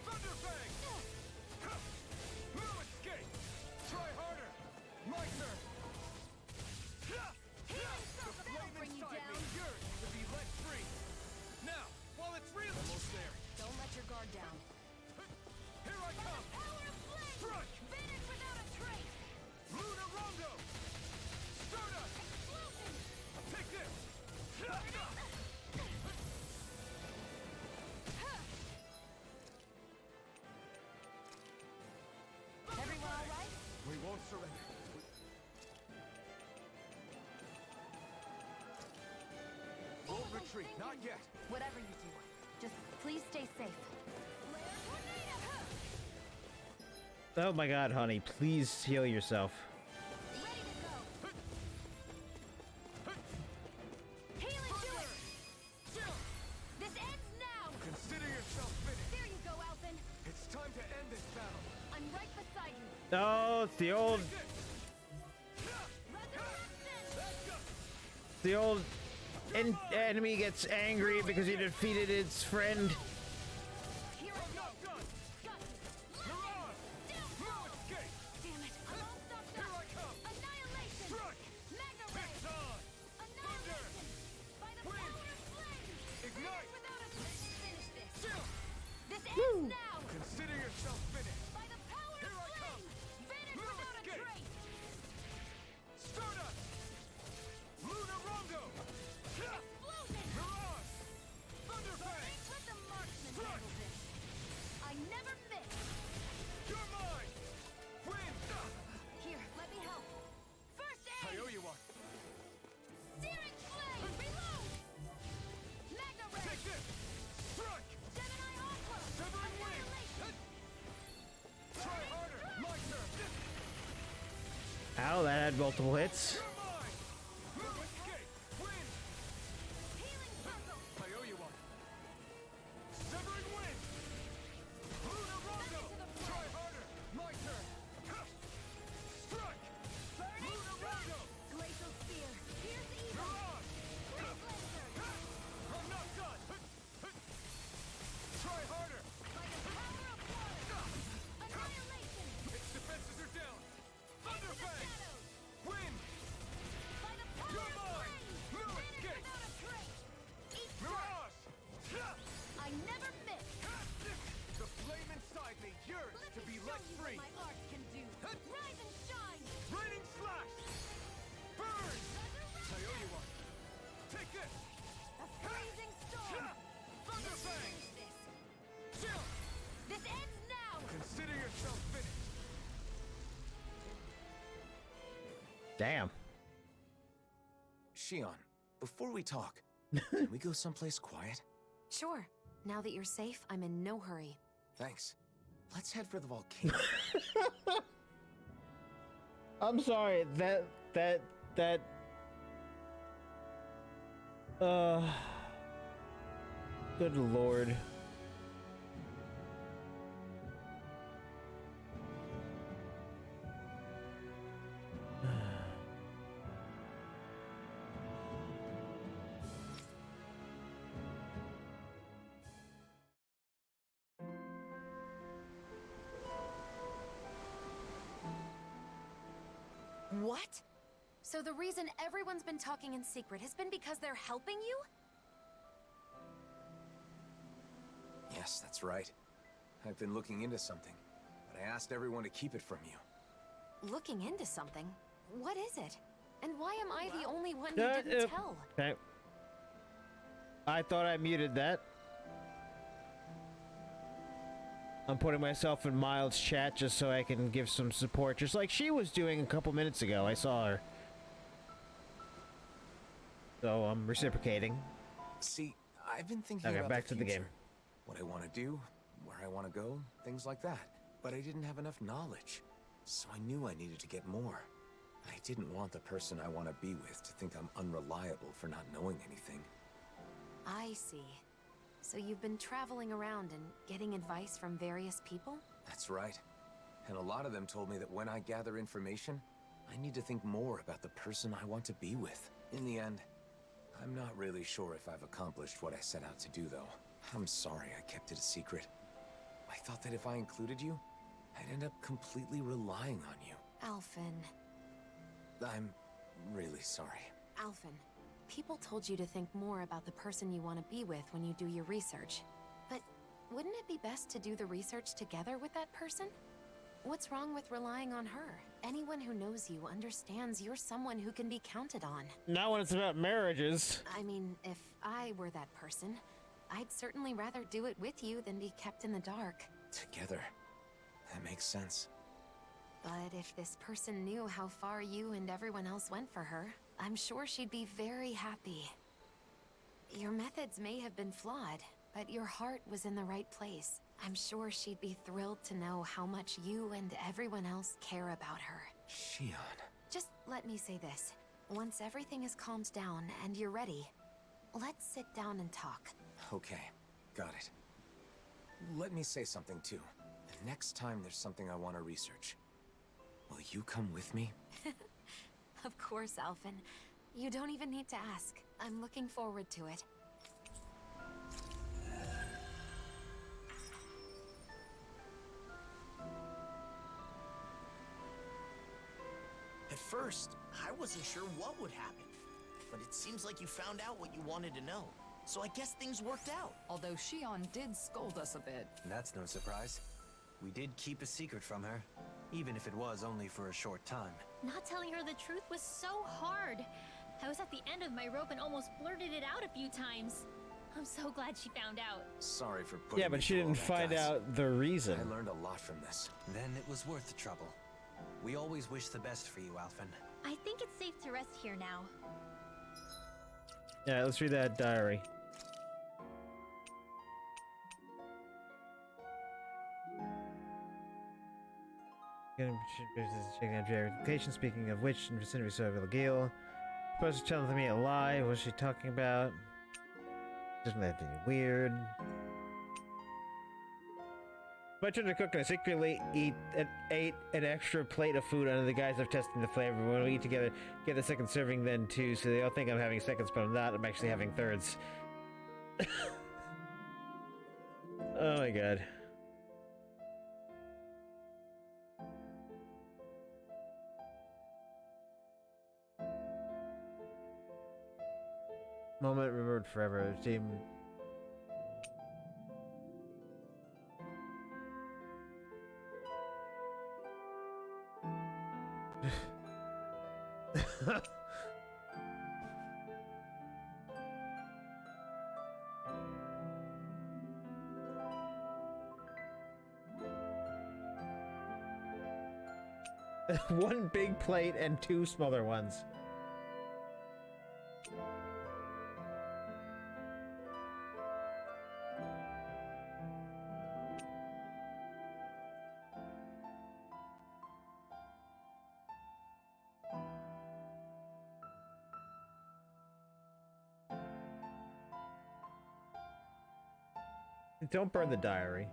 Thunderfang! No escape! Try harder! My turn! Healing The circle! flame Bring you inside down. me yearns to be let free! Now, while it's real... Almost there. Don't let your guard down. Here I come! Power of flame! Strike! Finish without a trace! Luna Rondo! Stardust! Explosion! Take this! Everyone all right? We won't surrender. Won't retreat, not yet. Whatever you do, just please stay safe. Oh my god, honey, please heal yourself. Ready to go. Healing to it. This ends now. Consider yourself finished. There you go, Alphen. It's time to end this battle. I'm right beside you. Oh, it's the old, enemy gets angry because he defeated its friend. Here I'm not done. Mirage! No escape! Damn it. I'm all stopped Here up. I come! Annihilation. Strike! Magna Ray. It's on! Annihilation. By the Wind. power of flame. Ignite! Without a Ow, that had multiple hits. Damn. Shion, before we talk, can we go someplace quiet? Sure. Now that you're safe, I'm in no hurry. Thanks. Let's head for the volcano. I'm sorry, good lord. What? So the reason everyone's been talking in secret has been because they're helping you? Yes, that's right. I've been looking into something, but I asked everyone to keep it from you. Looking into something? What is it? And why am I the only one who didn't tell? Okay. I thought I muted that. I'm putting myself in Mild's chat just so I can give some support, just like she was doing a couple minutes ago. I saw her. So I'm reciprocating. See, I've been thinking Okay, about back to the game. What I want to do, where I want to go, things like that. But I didn't have enough knowledge, so I knew I needed to get more. I didn't want the person I want to be with to think I'm unreliable for not knowing anything. I see. So you've been traveling around and getting advice from various people? That's right. And a lot of them told me that when I gather information, I need to think more about the person I want to be with. In the end, I'm not really sure if I've accomplished what I set out to do, though. I'm sorry I kept it a secret. I thought that if I included you, I'd end up completely relying on you. Alphen. I'm really sorry. Alphen, people told you to think more about the person you want to be with when you do your research. But wouldn't it be best to do the research together with that person? What's wrong with relying on her? Anyone who knows you understands you're someone who can be counted on. Not when it's about marriages. I mean, if I were that person, I'd certainly rather do it with you than be kept in the dark. Together. That makes sense. But if this person knew how far you and everyone else went for her, I'm sure she'd be very happy. Your methods may have been flawed, but your heart was in the right place. I'm sure she'd be thrilled to know how much you and everyone else care about her. Shion. Just let me say this. Once everything is calmed down and you're ready, let's sit down and talk. Okay, got it. Let me say something too. The next time there's something I want to research, will you come with me? Of course, Alphen. You don't even need to ask. I'm looking forward to it. At first, I wasn't sure what would happen. But it seems like you found out what you wanted to know. So I guess things worked out. Although Shion did scold us a bit. That's no surprise. We did keep a secret from her, even if it was only for a short time. Not telling her the truth was so hard. I was at the end of my rope and almost blurted it out a few times. I'm so glad she found out. Sorry for putting Yeah, but me she through all didn't that, find guys. out the reason. I learned a lot from this. Then it was worth the trouble. We always wish the best for you, Alphen. I think it's safe to rest here now. Yeah, let's read that diary. Reputation. Speaking of which, in vicinity of Gil, supposed to tell me a lie. What was she talking about? Doesn't that anything weird? My turn to cook, and I secretly ate an extra plate of food under the guise of testing the flavor. When we eat together, get the second serving then too, so they all think I'm having seconds, but I'm not. I'm actually having thirds. Oh my god. Moment remembered forever. Team. One big plate and two smaller ones. Don't burn the diary.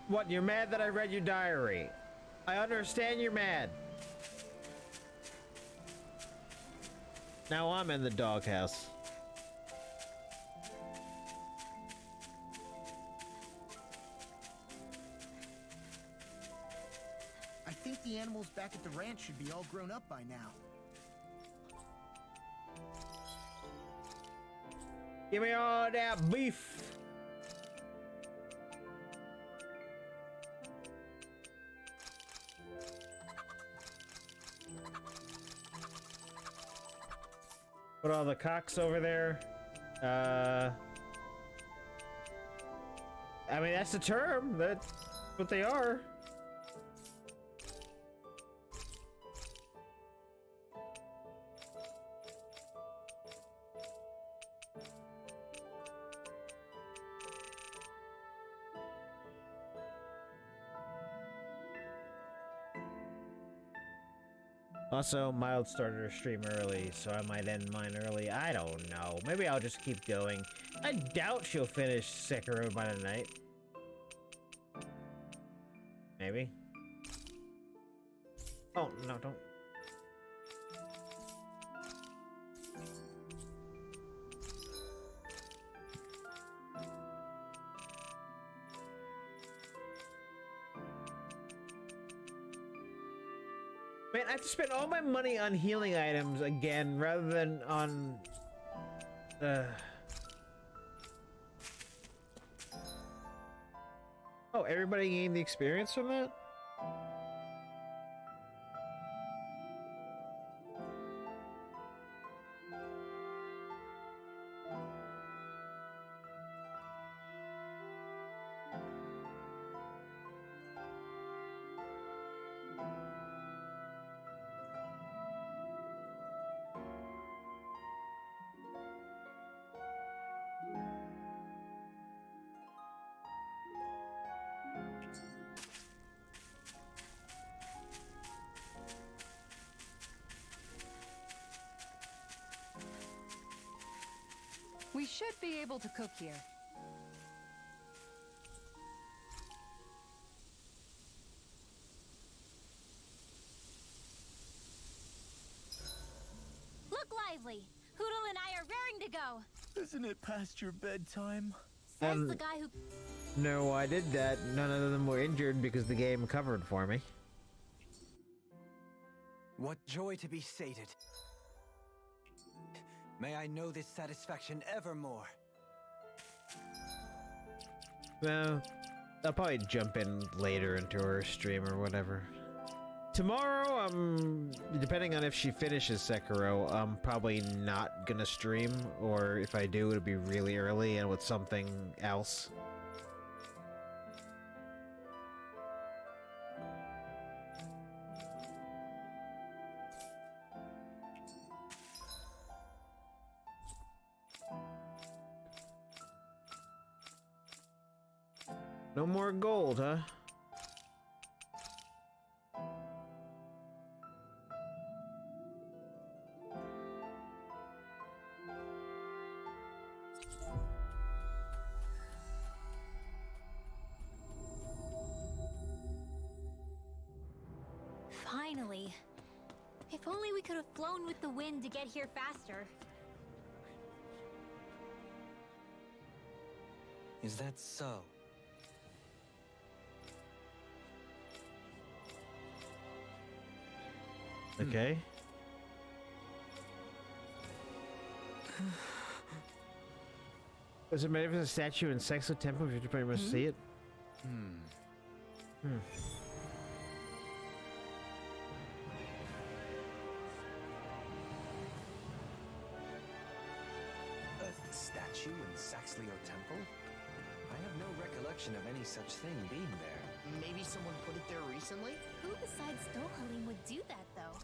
What, you're mad that I read your diary? I understand you're mad. Now I'm in the doghouse. I think the animals back at the ranch should be all grown up by now. Give me all that beef. Put all the cocks over there. I mean, that's the term. That's what they are. Also, Mild started her stream early, so I might end mine early. I don't know. Maybe I'll just keep going. I doubt she'll finish Sekiro by tonight. Maybe. Oh, no, don't. Man, I have to spend all my money on healing items again, rather than on... Oh, everybody gained the experience from that? We should be able to cook here. Look lively! Hoodle and I are raring to go! Isn't it past your bedtime? Says the guy who... No, I did that. None of them were injured because the game covered for me. What joy to be sated. May I know this satisfaction evermore. Well, I'll probably jump in later into her stream or whatever. Tomorrow, depending on if she finishes Sekiro, I'm probably not gonna stream, or if I do, it'll be really early and with something else. No more gold, huh? Finally. If only we could have flown with the wind to get here faster. Is that so? Okay. Was it made of a statue in Sexo Temple? If you pretty much see it. A statue in Saxleo Temple? I have no recollection of any such thing being there. Maybe someone put it there recently? Who besides Dohalim would do that, though?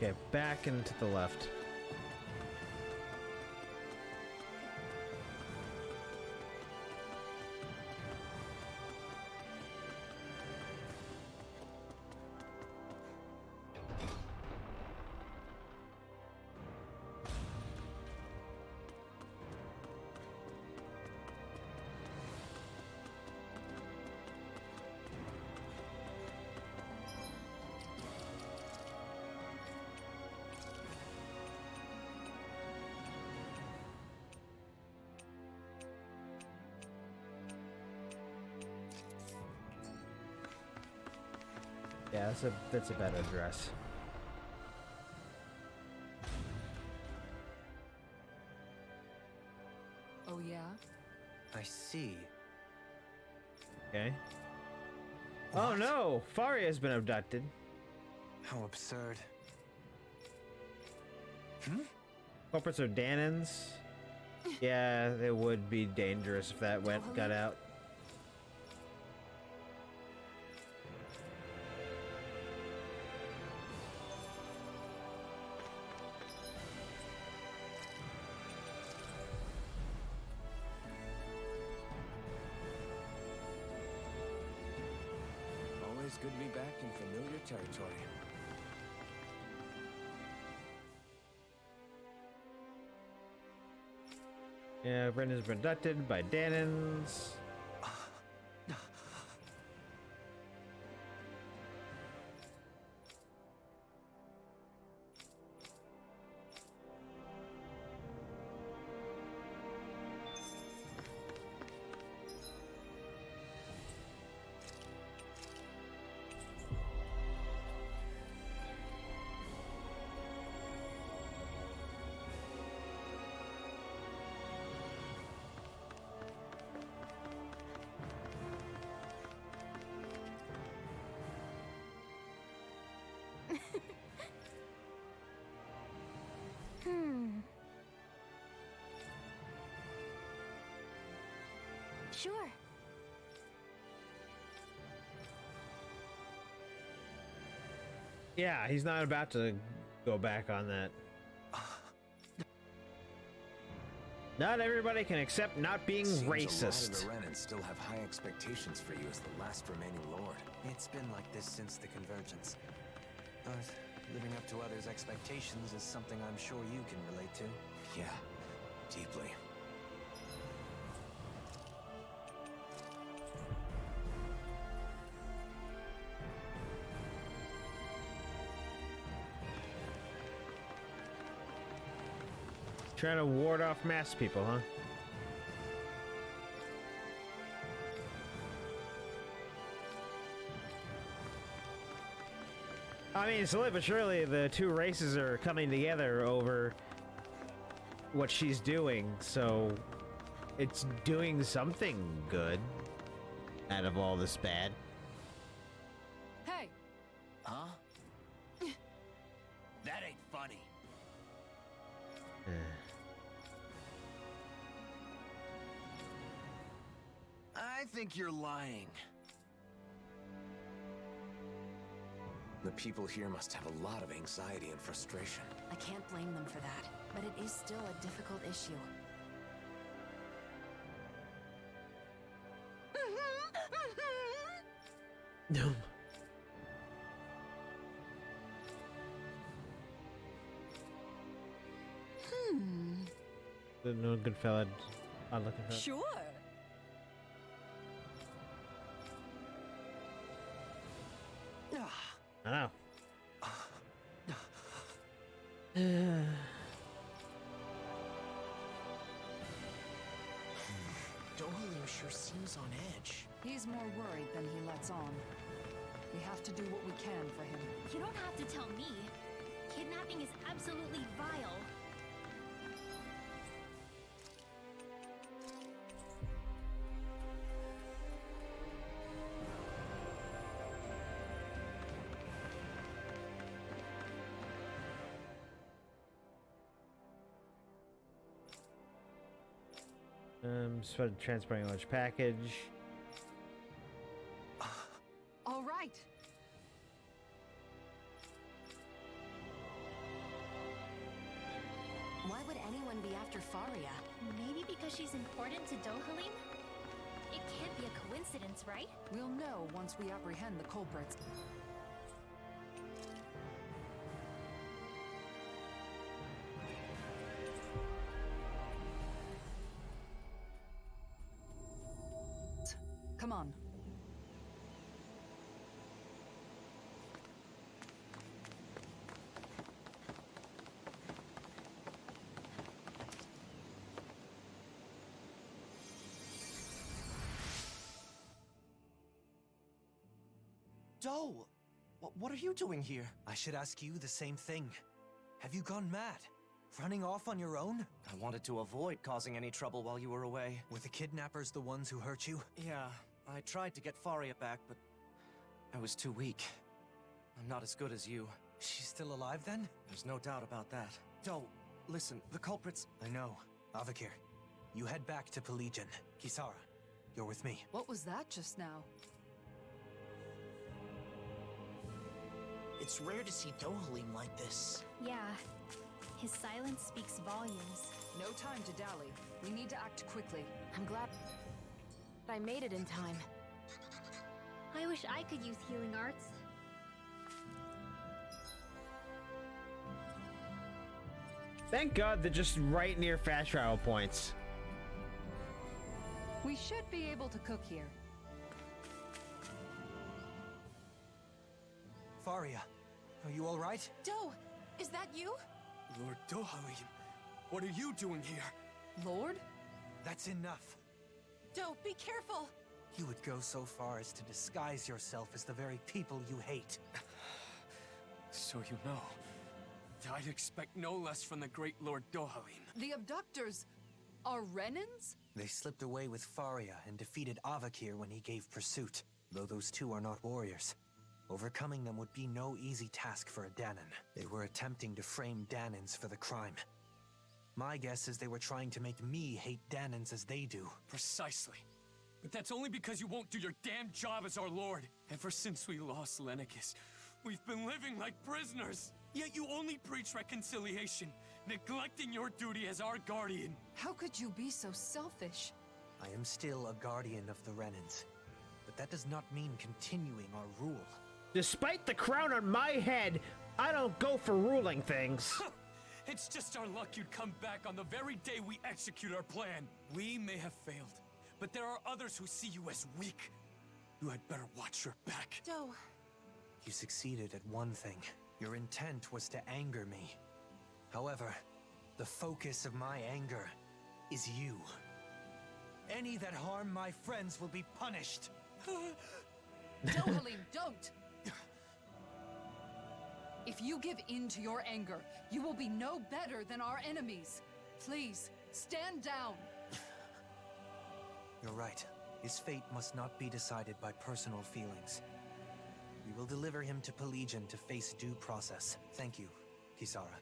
Okay, back and to the left. Yeah, that's a better address. Oh yeah? I see. Okay. Oh no! Faria has been abducted. How absurd. Culprits are Danins. Yeah, it would be dangerous if that got out. Always good to be back in familiar territory. Yeah, Brendan's been abducted by Danins. Sure. Yeah, he's not about to go back on that. Not everybody can accept not being racist. A lot of the Renans still have high expectations for you as the last remaining lord. It's been like this since the convergence. But living up to others' expectations is something I'm sure you can relate to. Yeah, deeply. Trying to ward off mass people, huh? I mean, slowly but surely, the two races are coming together over what she's doing, so it's doing something good out of all this bad. Hey! Huh? That ain't funny. I think you're lying. The people here must have a lot of anxiety and frustration. I can't blame them for that, but it is still a difficult issue. No. No good fella. Odd looking fella. Sure. I know. Dohalim sure seems on edge. He's more worried than he lets on. We have to do what we can for him. You don't have to tell me. Kidnapping is absolutely vile. Started transporting a large package. All right. Why would anyone be after Faria? Maybe because she's important to Dohalim? It can't be a coincidence, right? We'll know once we apprehend the culprits. Come on. Doe! What are you doing here? I should ask you the same thing. Have you gone mad? Running off on your own? I wanted to avoid causing any trouble while you were away. Were the kidnappers the ones who hurt you? Yeah, I tried to get Faria back, but I was too weak. I'm not as good as you. She's still alive then? There's no doubt about that. Doe, listen, the culprits... I know. Avakir, you head back to Pelegion. Kisara, you're with me. What was that just now? It's rare to see Dohalim like this. Yeah. His silence speaks volumes. No time to dally. We need to act quickly. I'm glad I made it in time. I wish I could use healing arts. Thank God they're just right near fast travel points. We should be able to cook here. Faria, are you all right? Doe, is that you? Lord Dohalim, what are you doing here? Lord? That's enough. Doe, be careful. You would go so far as to disguise yourself as the very people you hate. So you know. I'd expect no less from the great Lord Dohalim. The abductors are Renans? They slipped away with Faria and defeated Avakir when he gave pursuit, though those two are not warriors. Overcoming them would be no easy task for a Danan. They were attempting to frame Danans for the crime. My guess is they were trying to make me hate Danans as they do. Precisely. But that's only because you won't do your damn job as our lord. Ever since we lost Lenegis, we've been living like prisoners. Yet you only preach reconciliation, neglecting your duty as our guardian. How could you be so selfish? I am still a guardian of the Renans, but that does not mean continuing our rule. Despite the crown on my head, I don't go for ruling things. It's just our luck you'd come back on the very day we execute our plan. We may have failed, but there are others who see you as weak. You had better watch your back. Doe. You succeeded at one thing. Your intent was to anger me. However, the focus of my anger is you. Any that harm my friends will be punished. Dohalim, don't! If you give in to your anger, you will be no better than our enemies. Please, stand down. right. His fate must not be decided by personal feelings. We will deliver him to Pelegion to face due process. Thank you, Kisara.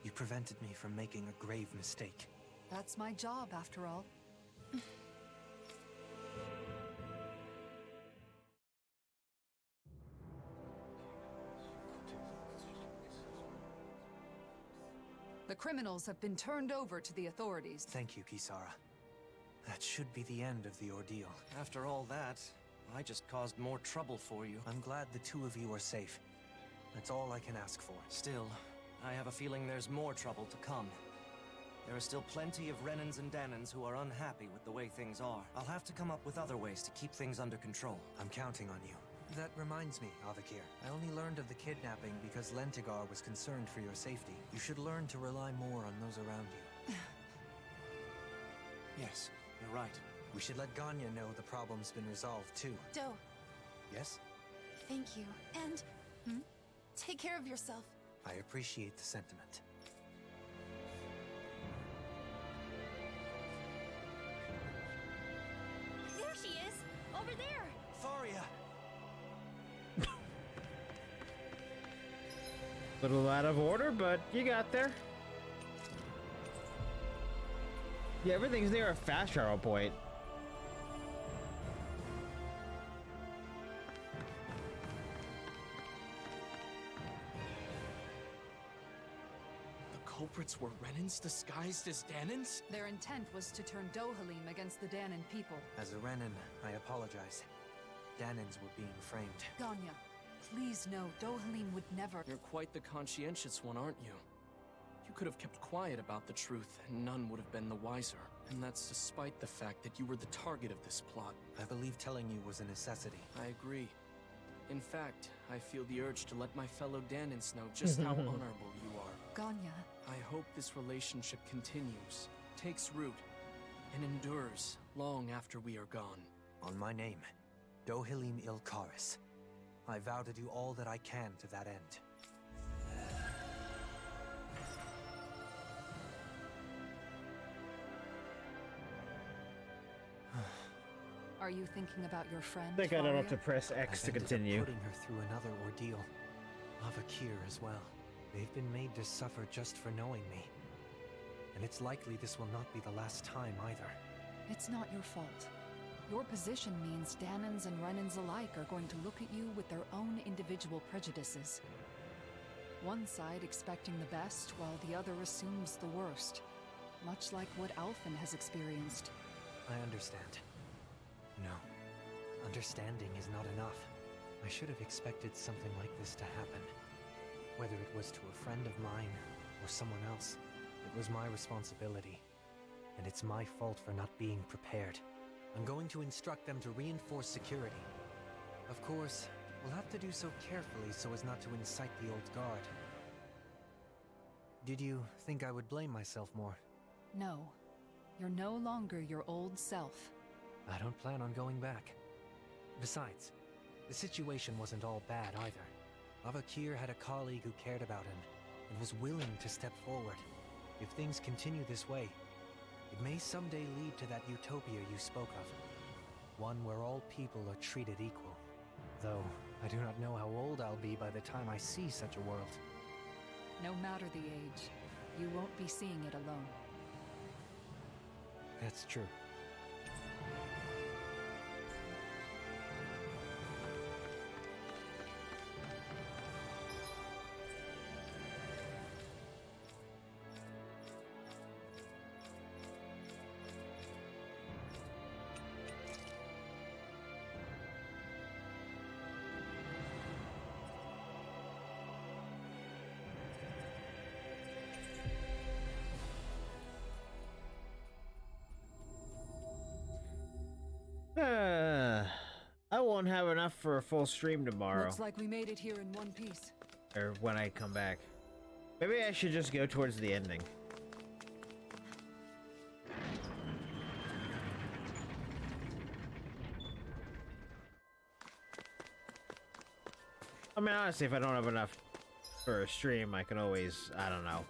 You prevented me from making a grave mistake. That's my job, after all. The criminals have been turned over to the authorities. Thank you, Kisara. That should be the end of the ordeal. After all that, I just caused more trouble for you. I'm glad the two of you are safe. That's all I can ask for. Still, I have a feeling there's more trouble to come. There are still plenty of Renans and Danans who are unhappy with the way things are. I'll have to come up with other ways to keep things under control. I'm counting on you. That reminds me, Avakir. I only learned of the kidnapping because Lentigar was concerned for your safety. You should learn to rely more on those around you. Yes, you're right. We should let Ganya know the problem's been resolved, too. Do, Yes? thank you. And, take care of yourself. I appreciate the sentiment. There she is! Over there! Faria! Little out of order, but you got there. Yeah, everything's near a fast travel point. The culprits were Renans disguised as Danans? Their intent was to turn Dohalim against the Danan people. As a Renan, I apologize. Danans were being framed. Ganya, please know, Dohalim would never— You're quite the conscientious one, aren't you? You could have kept quiet about the truth, and none would have been the wiser. And that's despite the fact that you were the target of this plot. I believe telling you was a necessity. I agree. In fact, I feel the urge to let my fellow Danans know just how honorable you are. Ganya. I hope this relationship continues, takes root, and endures long after we are gone. On my name, Dohalim Ilkaris. I vow to do all that I can to that end. Are you thinking about your friend? I think I don't have to Faria? press X to I've ended up continue. putting her through another ordeal. Avakir as well. They've been made to suffer just for knowing me. And it's likely this will not be the last time either. It's not your fault. Your position means Danans and Renans alike are going to look at you with their own individual prejudices. One side expecting the best, while the other assumes the worst. Much like what Alphen has experienced. I understand. No. Understanding is not enough. I should have expected something like this to happen. Whether it was to a friend of mine or someone else, it was my responsibility. And it's my fault for not being prepared. I'm going to instruct them to reinforce security. Of course, we'll have to do so carefully so as not to incite the old guard. Did you think I would blame myself more? No. You're no longer your old self. I don't plan on going back. Besides, the situation wasn't all bad either. Avakir had a colleague who cared about him, and was willing to step forward. If things continue this way, it may someday lead to that utopia you spoke of. One where all people are treated equal. Though, I do not know how old I'll be by the time I see such a world. No matter the age, you won't be seeing it alone. That's true. I won't have enough for a full stream tomorrow. Looks like we made it here in one piece. Or when I come back. Maybe I should just go towards the ending. I mean, honestly, if I don't have enough for a stream, I can always, I don't know,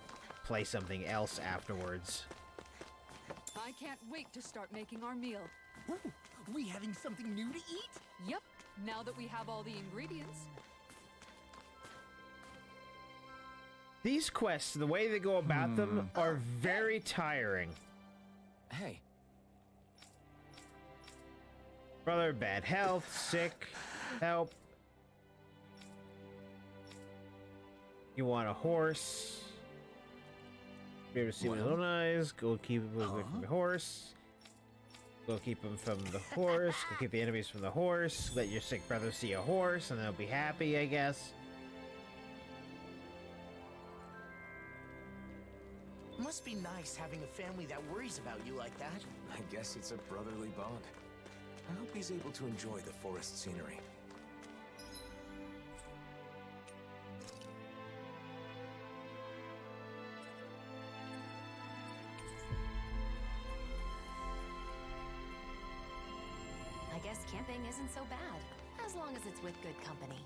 play something else afterwards. I can't wait to start making our meal. Ooh, we having something new to eat? Yep, now that we have all the ingredients. These quests, the way they go about them, are very tiring. Hey. Brother, bad health, sick, help. You want a horse. Be able to see with little eyes. Go keep him from the horse. Go keep him from the horse. Go keep the enemies from the horse. Let your sick brother see a horse, and they'll be happy, I guess. Must be nice having a family that worries about you like that. I guess it's a brotherly bond. I hope he's able to enjoy the forest scenery. I guess camping isn't so bad, as long as it's with good company.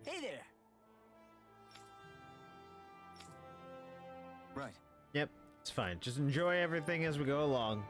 Hey there. Right. Yep, it's fine. Just enjoy everything as we go along.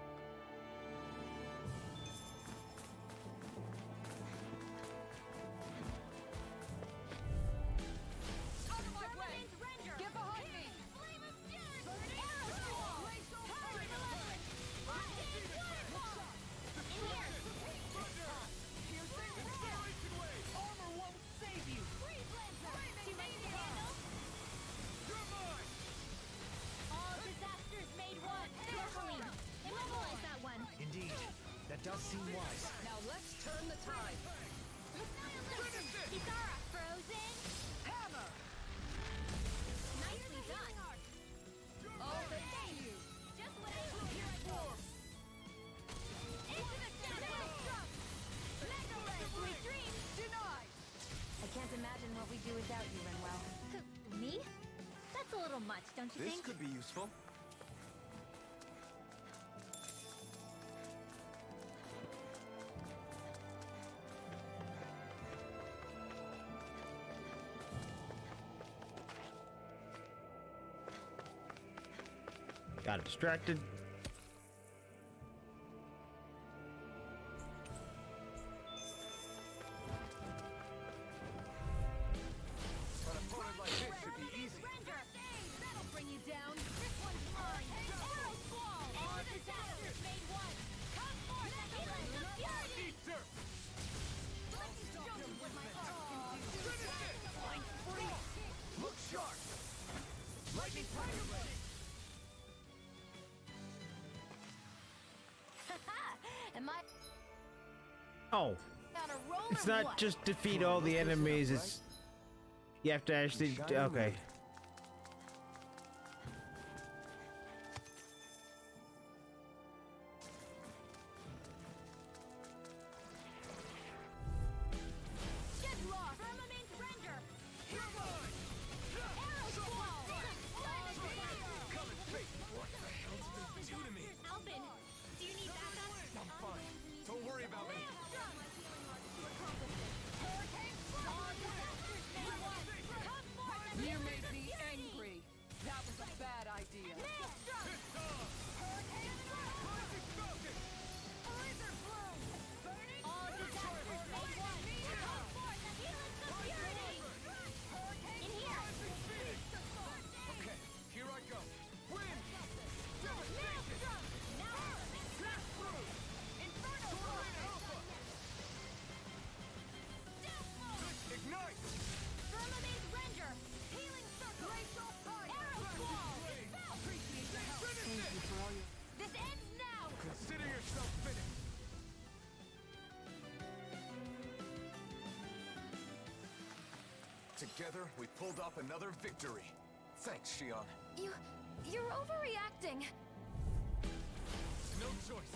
Indeed. That does seem wise. Now let's turn the tide. Kisara, frozen. Hammer! Nicely done. Oh, thank you. Just what I want. Here I go. Into the shadow. Megalith, sweet dreams. Denied. I can't imagine what we'd do without you, Renwell. Me? That's a little much, don't you This think? could be useful. Got distracted. An opponent like this should be easy. That'll bring you down. This one's mine. Arrow squall. Into the disasters made one. Come forth, Megalith of fury. Eat dirt. Let me show you what my art can do. Flying free. Look sharp. Lightning fire ready. Am I Oh, on a roll it's or not what? just defeat all the enemies, it's... You have to actually... Okay. Get lost. Firmament render. Here goes. Arrow squall. Coming straight. What the hell did they do to me? Alvin, do you need backup? I'm fine. Don't worry about me. You made me angry. That was a bad idea. Okay, here I go. Wind. Devastation. Blast through. Tornado Alpha. Ignite. Firmament render. Healing circle. Arrow squall. Appreciate the help. Finish it. This ends now. Consider yourself finished. Together, we pulled off another victory. Thanks, Shion. You're overreacting. No choice.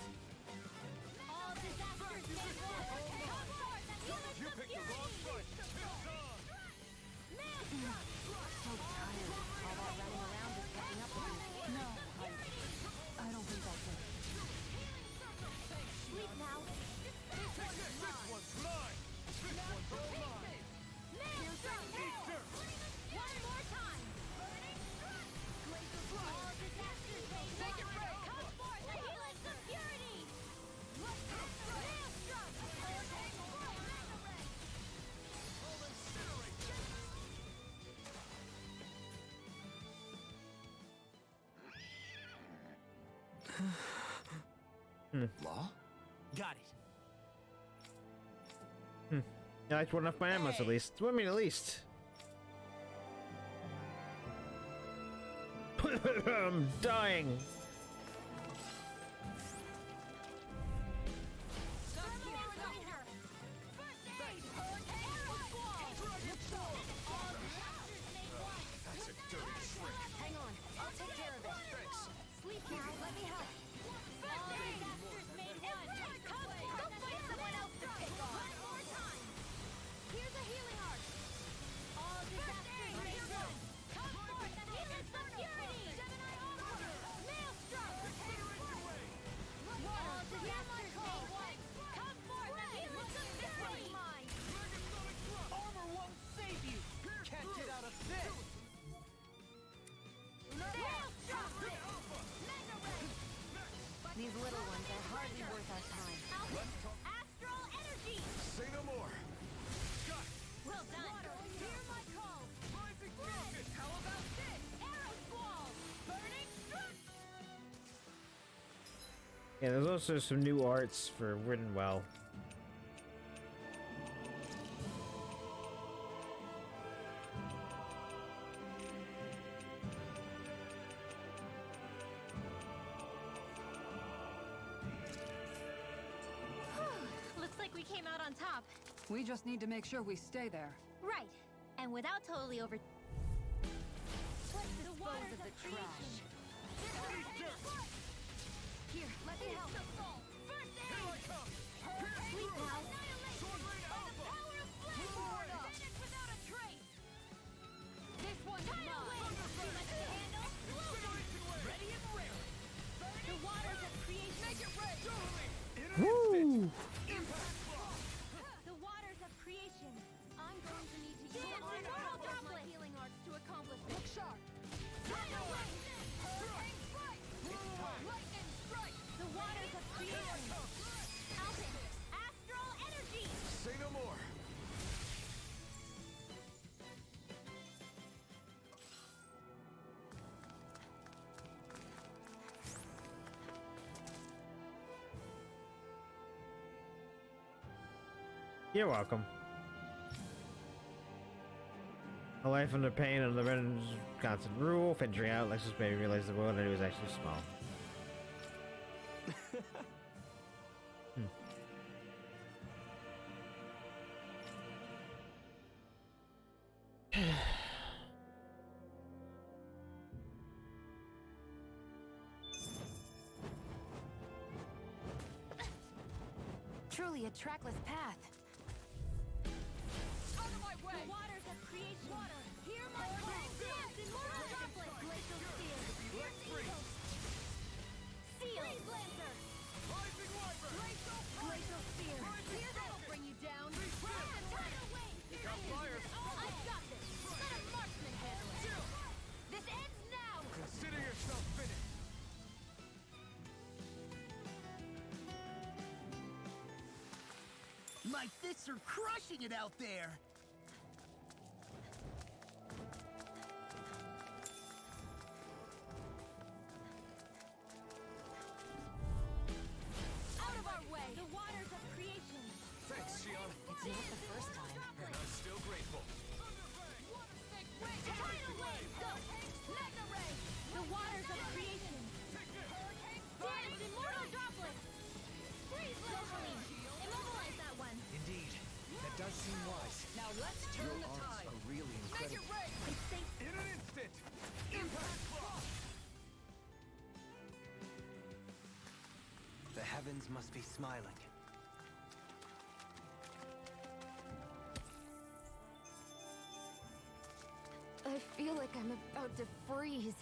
All disasters made one. Come forth and heal us You of picked the wrong fury. fight. So tired. All that running around is catching up with me. No, I don't think that's it. Sleep now. Law? Got it. I liked one off my ammos at least. Well, I mean, at least. I'm dying. That's a dirty trick. Hang on, I'll take care of it. Thanks. Sleep now, let me help. First aid! Disasters made one. Come, go find someone else to take on. One more time. Here's a healing art. All disasters made one. Come forth and healers of purity. Gemini onward. Maelstrom. All disasters made one. Come forth and healers of purity. Armor won't save you! Can't get out of this! These little ones are hardly worth our time. Astral energy! Say no more. Well done! Water, hear my call! Rising Red! How about this? Arrow squall! Burning strut! Yeah, there's also some new arts for Riddenwell. Looks like we came out on top. We just need to make sure we stay there. Right. And without totally over... Let's dispose of the trash. Here, let me help. First aid! Sleep now. Vanish without a trace! This one's mine! Too much to handle? Ready and rare! The waters of creation. Make it red! Woo! The waters of creation. I'm going to need to use Dance all in mortal of my droplets. healing arts to accomplish Look this. sharp. Hurricane strike! Lightning strike! The waters of creation. Alpin. Astral energy. Say no more. You're welcome. A life under pain and the Ren's constant rule, venturing out, Lexus Baby realized the world that it was actually small. Truly a trackless path. Out of my way! The waters of creation. Water, hear my call! Dance in mortal droplets! Glacial spear! Pierce evil! Seal. Freeze lancer! Rising wyvern. Glacial spear! Here, that'll bring you down! Tidal wave! Got fire. I've got this! Let a marksman handle it! This ends now! Consider yourself finished. My fists are crushing it out there! Out of our way! The waters of creation. Thanks, Shion. It's not the first time. And I'm still grateful. Tidal wave! Go! Magna ray! The waters of creation. Dance in mortal droplets! Freeze lancer! Immobilize that one! Indeed, that does seem wise. Now let's turn Your the arts tide! are really Make it incredible. red! It's safe. In an instant. Impact block. The heavens must be smiling. I feel like I'm about to freeze.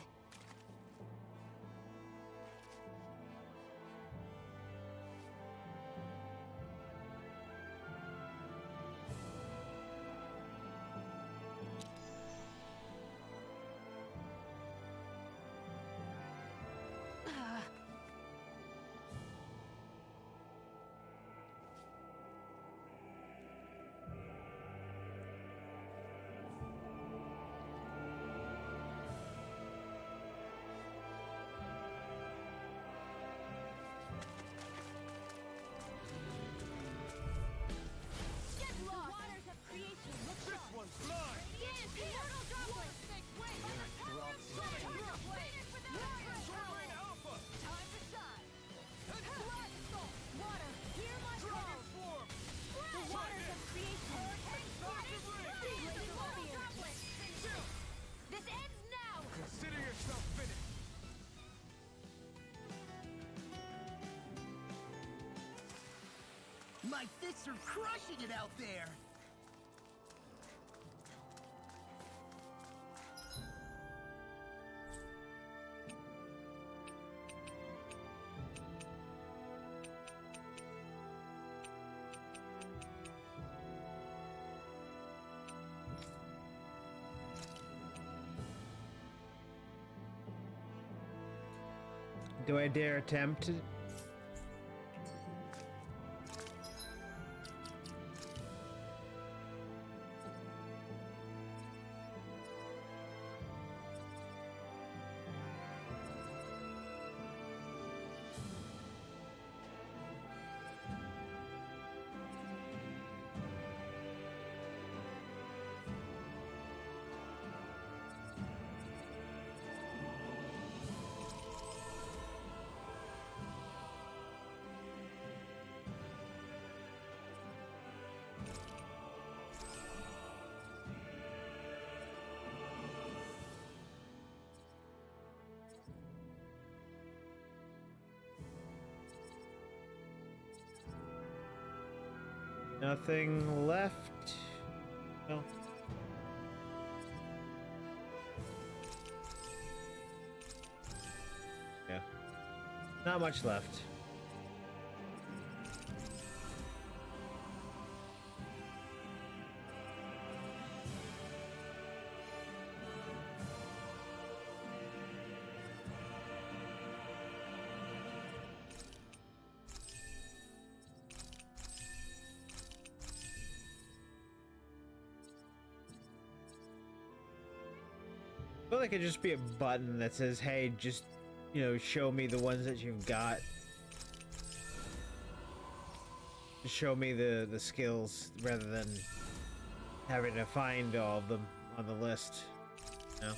My fists are crushing it out there! Do I dare attempt to? Nothing left. No. Yeah. Not much left. I feel like it could just be a button that says, hey, just, you know, show me the ones that you've got. Just show me the skills rather than having to find all of them on the list. You know?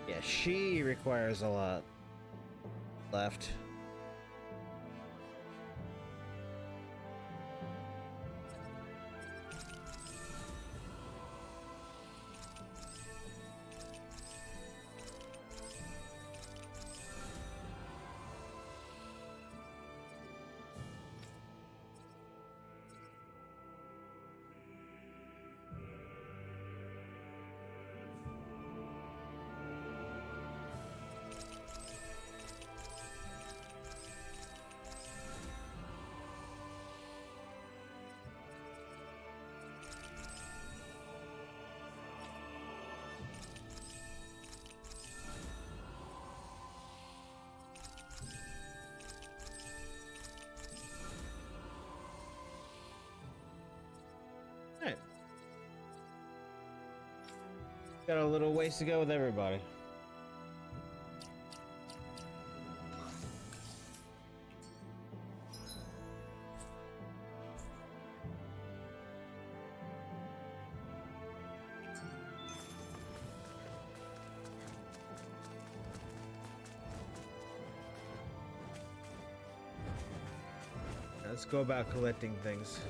Yeah, she requires a lot left. Alright. Got a little ways to go with everybody. Let's go about collecting things.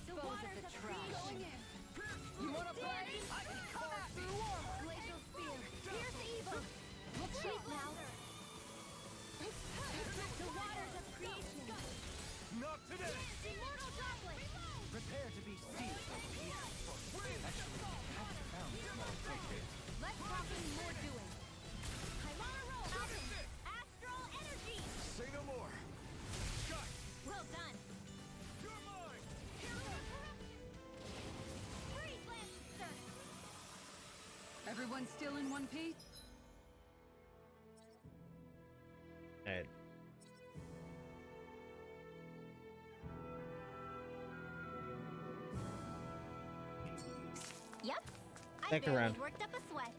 The waters of creation. You wanna play? I can carve through armor. Glacial spear. Pierce evil. Look sharp now. The waters of creation. Not today! Immortal goblet. Prepare to be sealed. Let's talk in more doing. Chimera roll. Astral energy. Say no more. Got. Well done. You're mine. Freeze Lancer. Everyone still in one piece? Alright. Yep. I Stick barely around. worked up a sweat.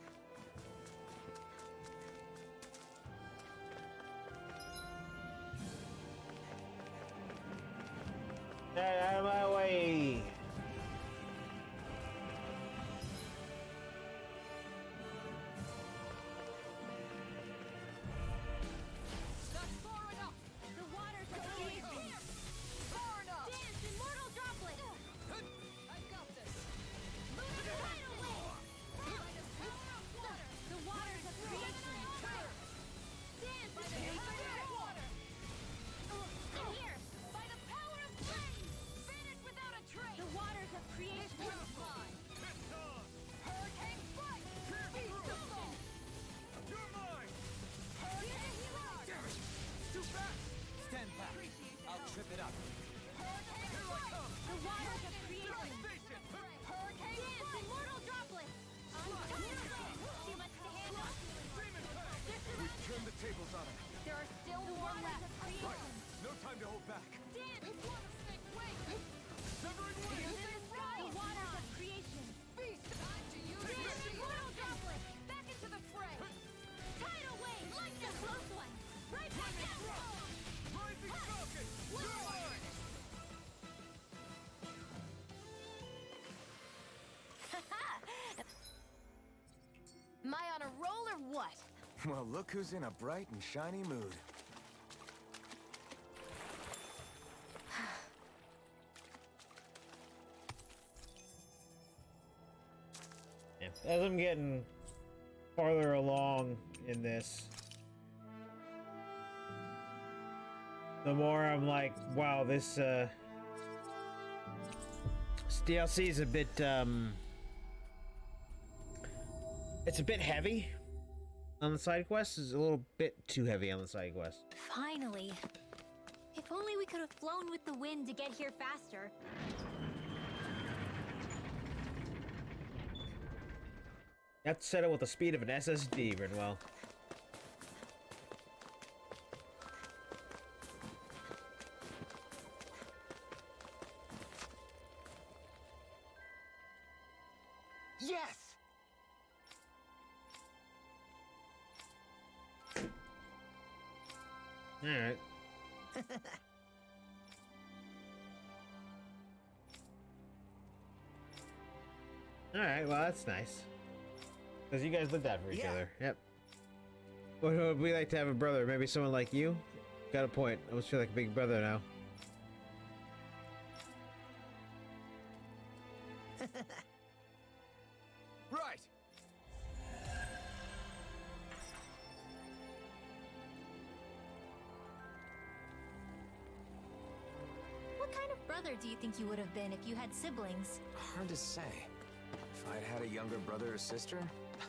Right. No time to hold back. Severing wind. The waters of creation. Beast. Time to use it. Portal droplet. Back into the fray. Tidal wave. Like the close one. Right back down. Rising falcon. Lord. Am I on a roll or what? Well, look who's in a bright and shiny mood. Yeah. As I'm getting farther along in this, the more I'm like, wow, this DLC is a bit it's a bit heavy on the side quests. It's a little bit too heavy on the side quests. Finally. If only we could have flown with the wind to get here faster. You have to set it with the speed of an SSD, Rinwell. Yes! Alright. Alright, well that's nice. Because you guys looked out for each other. Yep. What would we like to have a brother? Maybe someone like you? Got a point. I almost feel like a big brother now. Right. What kind of brother do you think you would have been if you had siblings? Hard to say. If I'd had a younger brother or sister,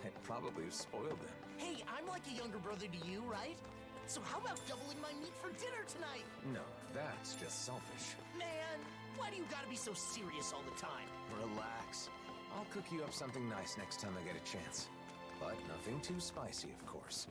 I'd probably have spoiled them. Hey, I'm like a younger brother to you, right? So how about doubling my meat for dinner tonight? No, that's just selfish. Man, why do you gotta be so serious all the time? Relax. I'll cook you up something nice next time I get a chance. But nothing too spicy, of course.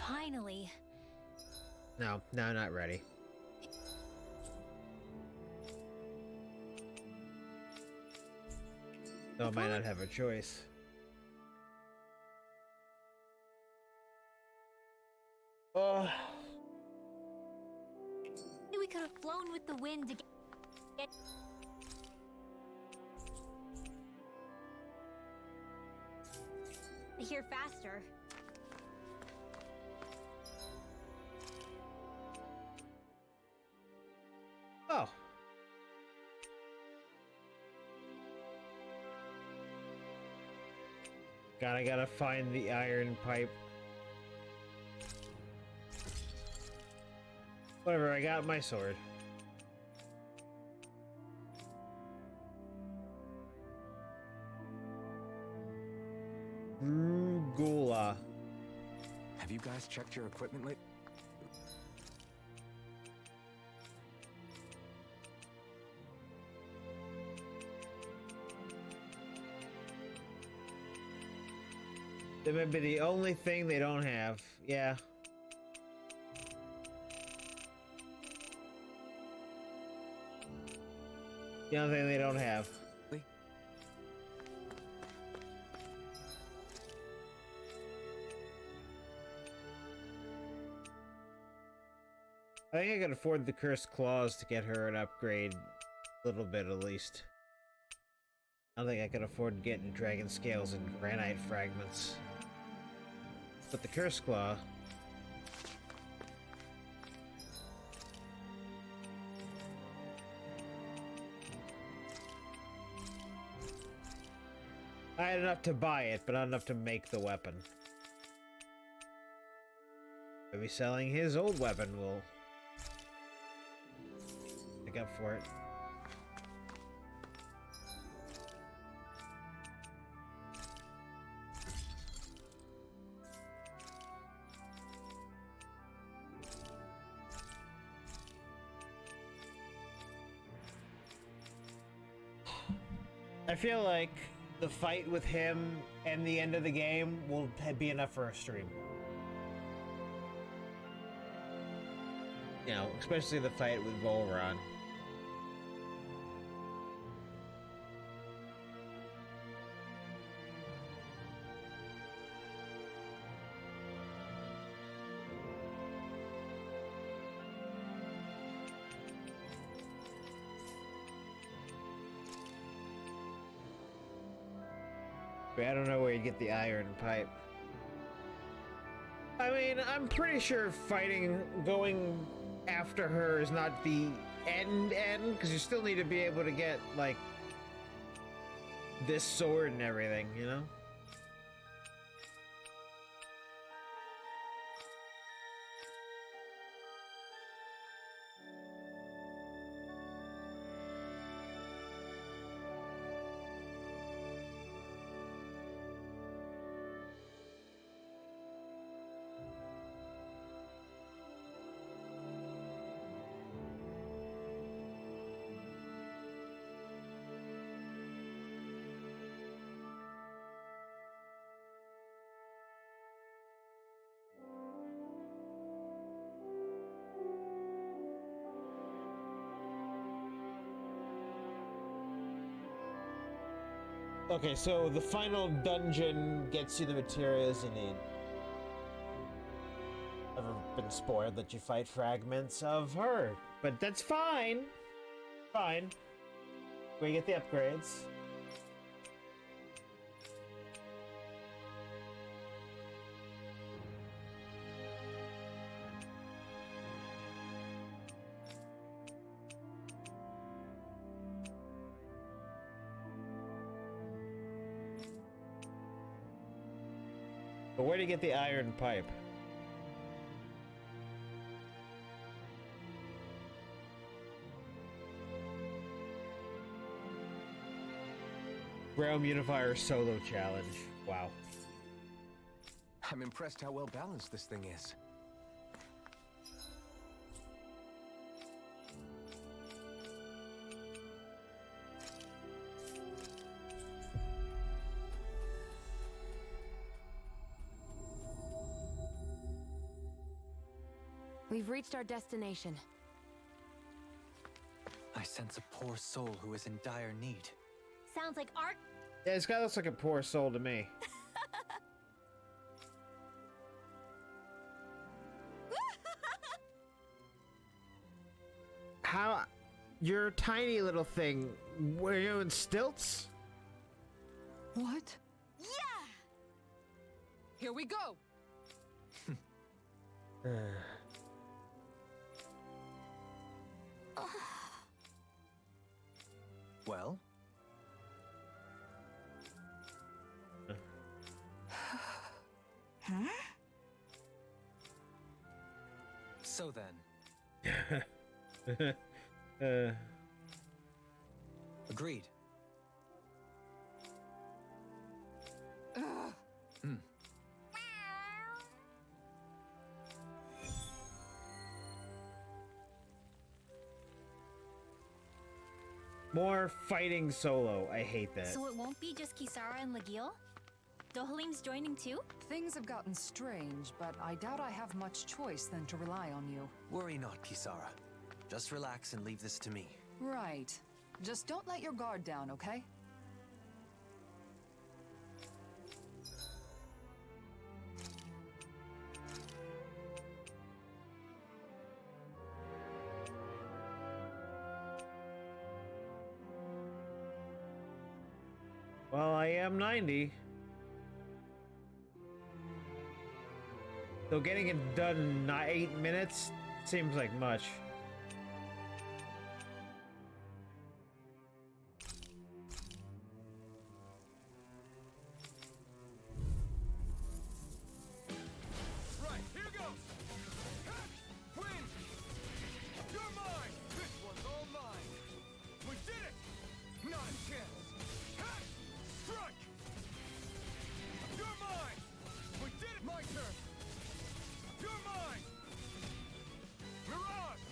Finally. No, not ready. So I might not have a choice. Oh. We could have flown with the wind to get here faster. Oh. God, I gotta find the iron pipe. Whatever, I got my sword. Rugula. Have you guys checked your equipment lately? That may be the only thing they don't have. Yeah. The only thing they don't have. I think I can afford the Cursed Claws to get her an upgrade. A little bit at least. I don't think I can afford getting Dragon Scales and Granite Fragments. But the Cursed Claw... I had enough to buy it, but not enough to make the weapon. Maybe selling his old weapon will make up for it. I feel like the fight with him and the end of the game will be enough for a stream. You know, especially the fight with Volron. I don't know where you get the iron pipe. I mean, I'm pretty sure going after her is not the end, because you still need to be able to get, like, this sword and everything, you know? Okay, so the final dungeon gets you the materials you need. Ever been spoiled that you fight fragments of her, but that's fine. Fine. We get the upgrades. But where do you get the iron pipe? Realm Unifier solo challenge. Wow. I'm impressed how well balanced this thing is. We've reached our destination. I sense a poor soul who is in dire need. Sounds like art. Yeah, this guy looks like a poor soul to me. How? Your tiny little thing. Were you in stilts? What? Yeah! Here we go! Well? Huh? So then. Agreed. More fighting solo. I hate that. So it won't be just Kisara and Legil? Dohalim's joining too? Things have gotten strange, but I doubt I have much choice than to rely on you. Worry not, Kisara. Just relax and leave this to me. Right. Just don't let your guard down, okay? Well, I am 90. Though getting it done in 8 minutes seems like much. Right, here goes! Win! You're mine! This one's all mine! We did it! Not a chance! Strike! You're mine! We did it! My turn! You're mine! Mirage!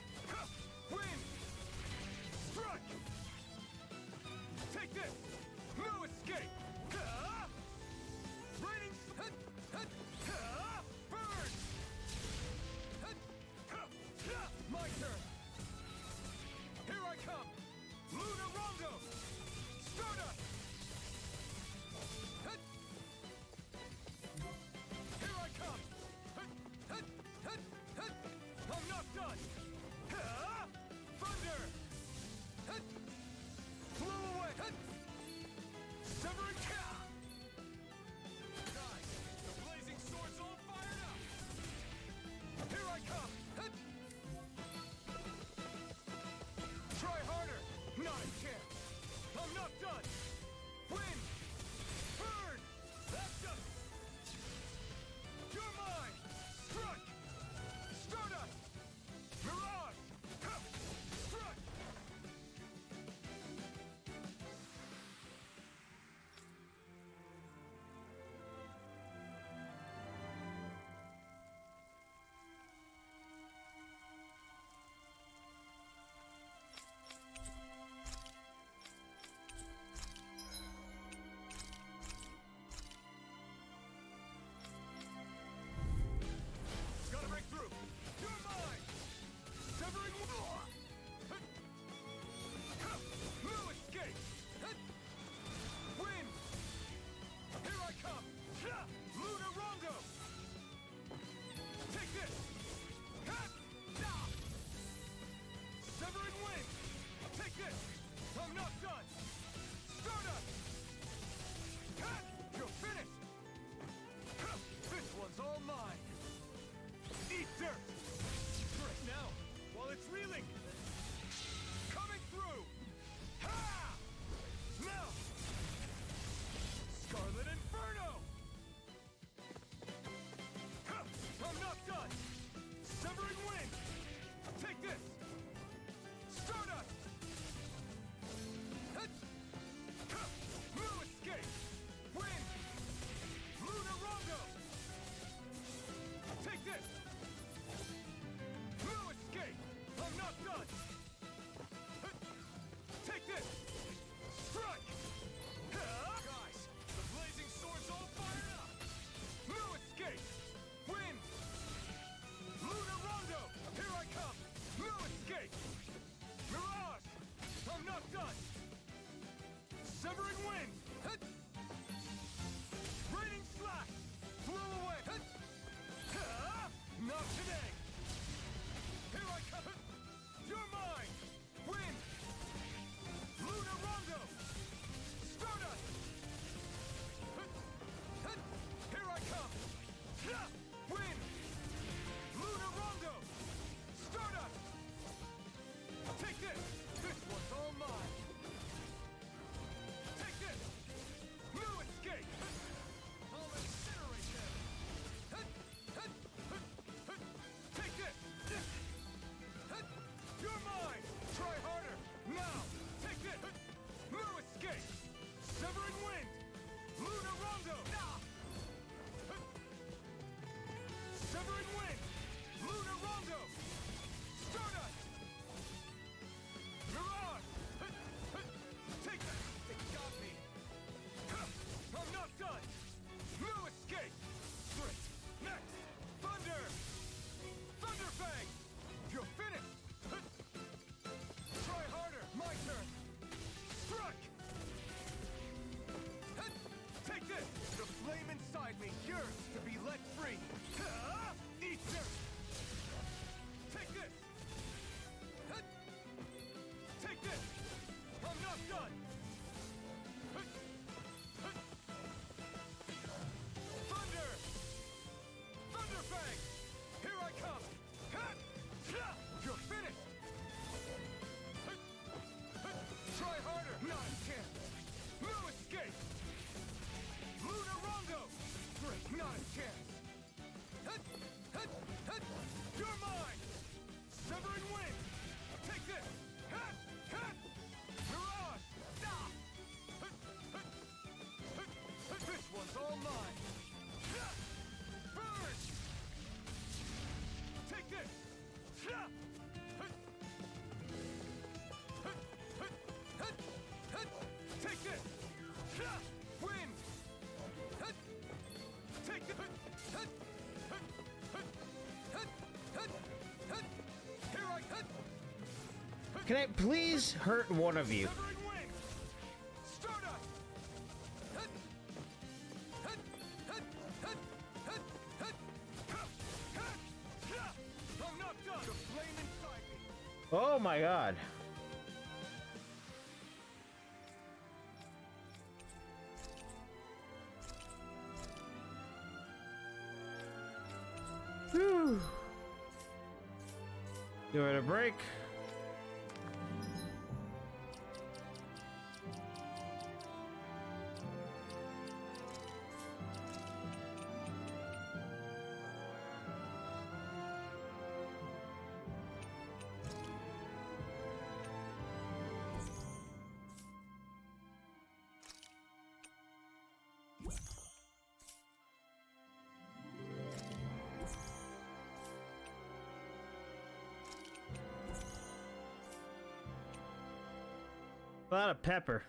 Can I please hurt one of you? Oh my god. Whew. Give it a break. A lot of pepper.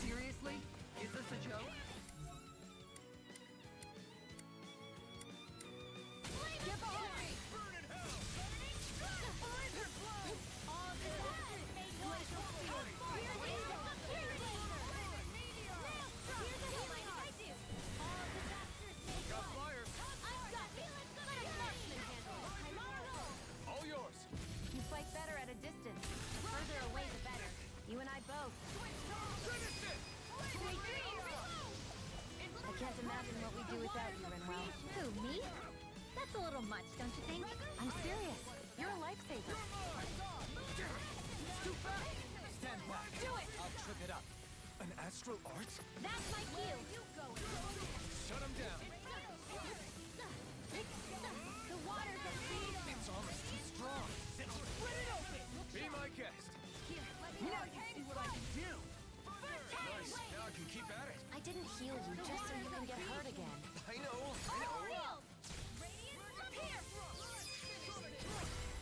Seriously? Is this a joke? Get behind me! Burn in hell! Blizzard blow! All this glacial fury! Here's the healing I do! All disasters made Got one! fire! I've got healing marksman handle! All yours! You fight better at a distance. The further away, the better. You and I both. Finish it! I can't imagine what we'd do without you, Rinwell. Who, me? That's a little much, don't you think? I'm serious. You're a lifesaver. Too fast! Stand back. Do it! I'll trip it up. An astral art? That's my cue! You go! Shut him down. The waters of freedom! It's almost too strong. Split it open! Be my guest. Here, let me Now you see what I can do. Nice. Now I can keep at it. I didn't heal you just so you can get hurt again. I know. Real! Radiance appear!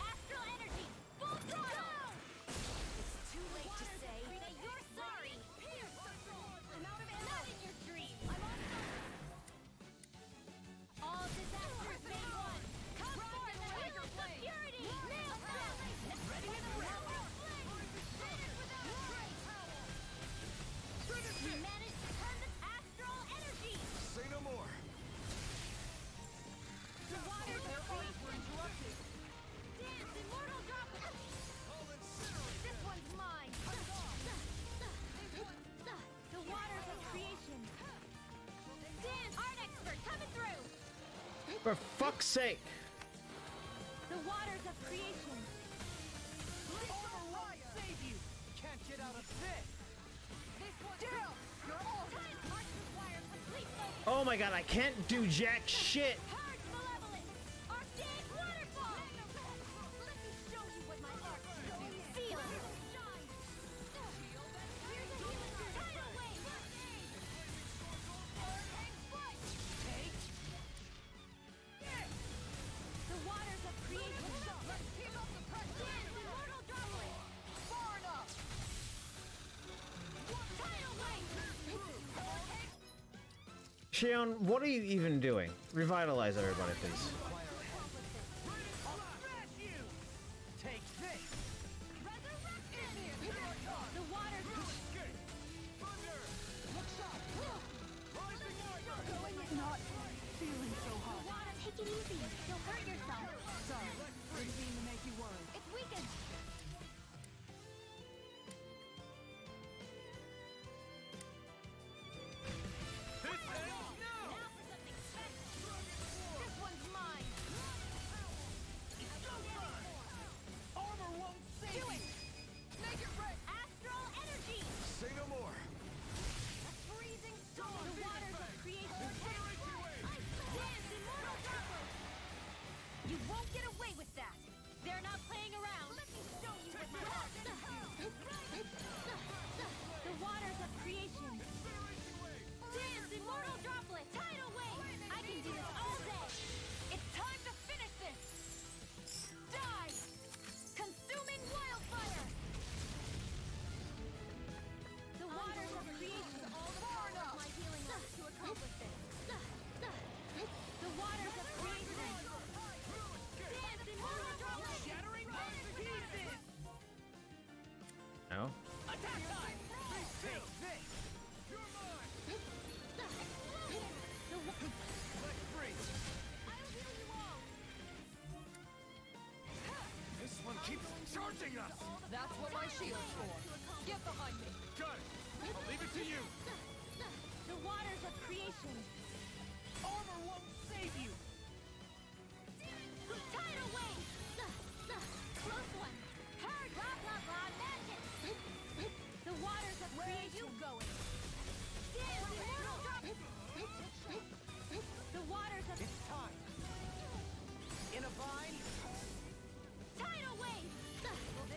Astral energy! Full throttle! It's too late to say. Say you're sorry! I'm out of ammo! Not in your dreams! I'm on fire! All disasters made one! Come forth, Tiger Blade! Purity! Nail them! Ready and ready! We managed to turn this astral energy! Say no more. The waters of creation! Dance, immortal droplet! This one's mine! The waters of creation! Dance, art expert, coming through! For fuck's sake! The waters of creation! Override save you. Can't get out of this. This one's down! You're all time march requires complete focus! Oh my god, I can't do jack shit! Purge malevolence! Arcade waterfall! Let me show you what my art can do! Feel it! Here's a healing tidal wave! Hurricane flight! Take! The waters of creation! Let's keep up the pressure! Dance, immortal droplet! Far enough! Tidal wave! Hurricane! Shion, what are you even doing? Revitalize everybody, please. Take this. The waters of Not feeling so hot. Take it easy. You'll hurt yourself. Sorry. Let free! I'll heal you all! This one keeps charging us! That's what my shield's for. Get behind me. Got it! I'll leave it to you! The waters of creation! Armor won't save you! Tidal wave! Close one! Hurry! Blah blah blah magic! The waters of creation! Where are you going? Dance immortal drop! The waters of... It's time! In a vine! Tidal wave!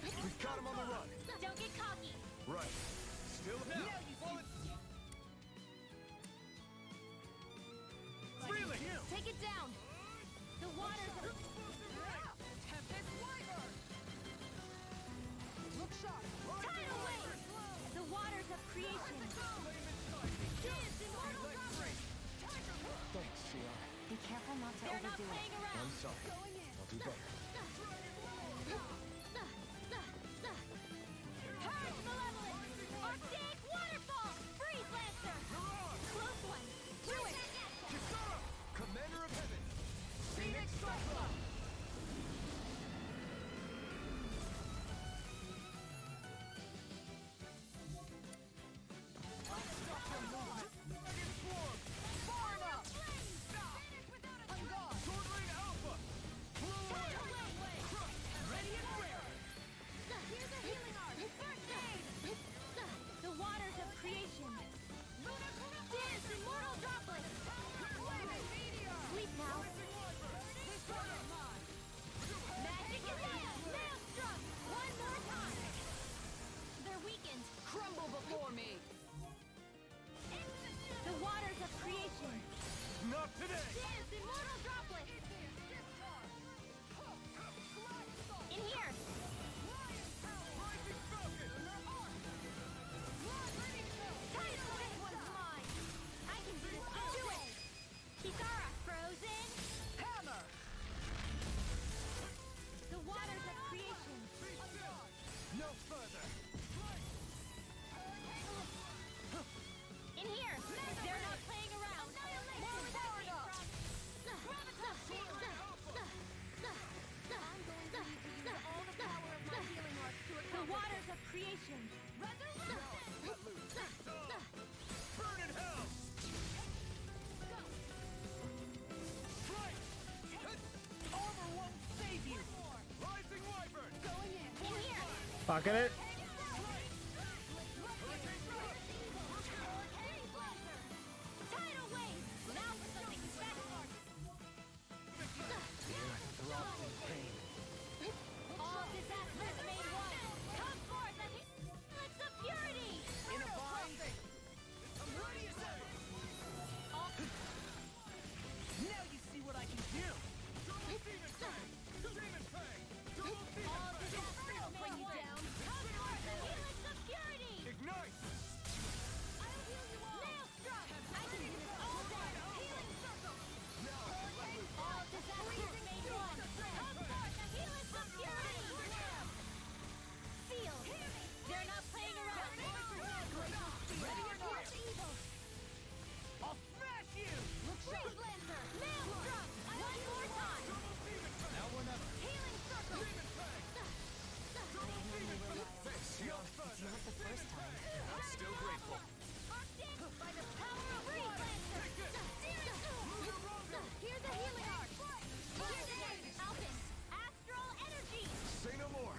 We've got him on the run! Don't get cocky! Right. Still now! Really? Take it down! The waters of... Tempest Wyvern! Look sharp! Tidal wave! The waters of creation! Dance immortal drop! Thanks, CR. Be careful not to They're not overdo playing it. around! I'm sorry. I'll do better. Purge Malevolence! Archaic Waterfall! Freeze Lancer! Close one! Do it! Kisara! Commander of Heaven! Phoenix Cyclops! Here's a healing art! First aid! The waters of creation! Dance immortal droplet! Sleep now! Magic is out! Maelstrom! One more time! They're weakened! Crumble before me! The waters of creation! Not today! Dance immortal droplet! In here! Tidal wave one's mine! I can do this all day! Kisara, frozen! Hammer! The waters of creation! No further! In here! They're not playing around! More where that came from! The waters of creation! Burn in hell! Strike! Armor won't save you! Rising Wyvern! Going in here! Pocket it. Tidal wave! Now for something special! All disasters made one! Come forth and let's of purity! In a vine! I'm ready as ever! Now you see what I can do! Double Demon Fang! Demon Fang! Double Demon All Fang! disasters bring you down! Come forth and helix of purity! Ignite! I'll heal you all! Maelstrom! I can do this all day! Healing circle! All disasters made one! Come forth and helix of purity! Seal! They're not playing around! Ready or not! Evil! I'll smash you! Freeze Lancer! Maelstrom! One more time! Now or never! Healing circle! Demon Fang! Double Demon Fang! Thanks, no further! The first time. I'm still grateful. Arctic! By the power of Freeze Lancer! Here's a healing art! Here's a Alpin! Astral energy! Say no more!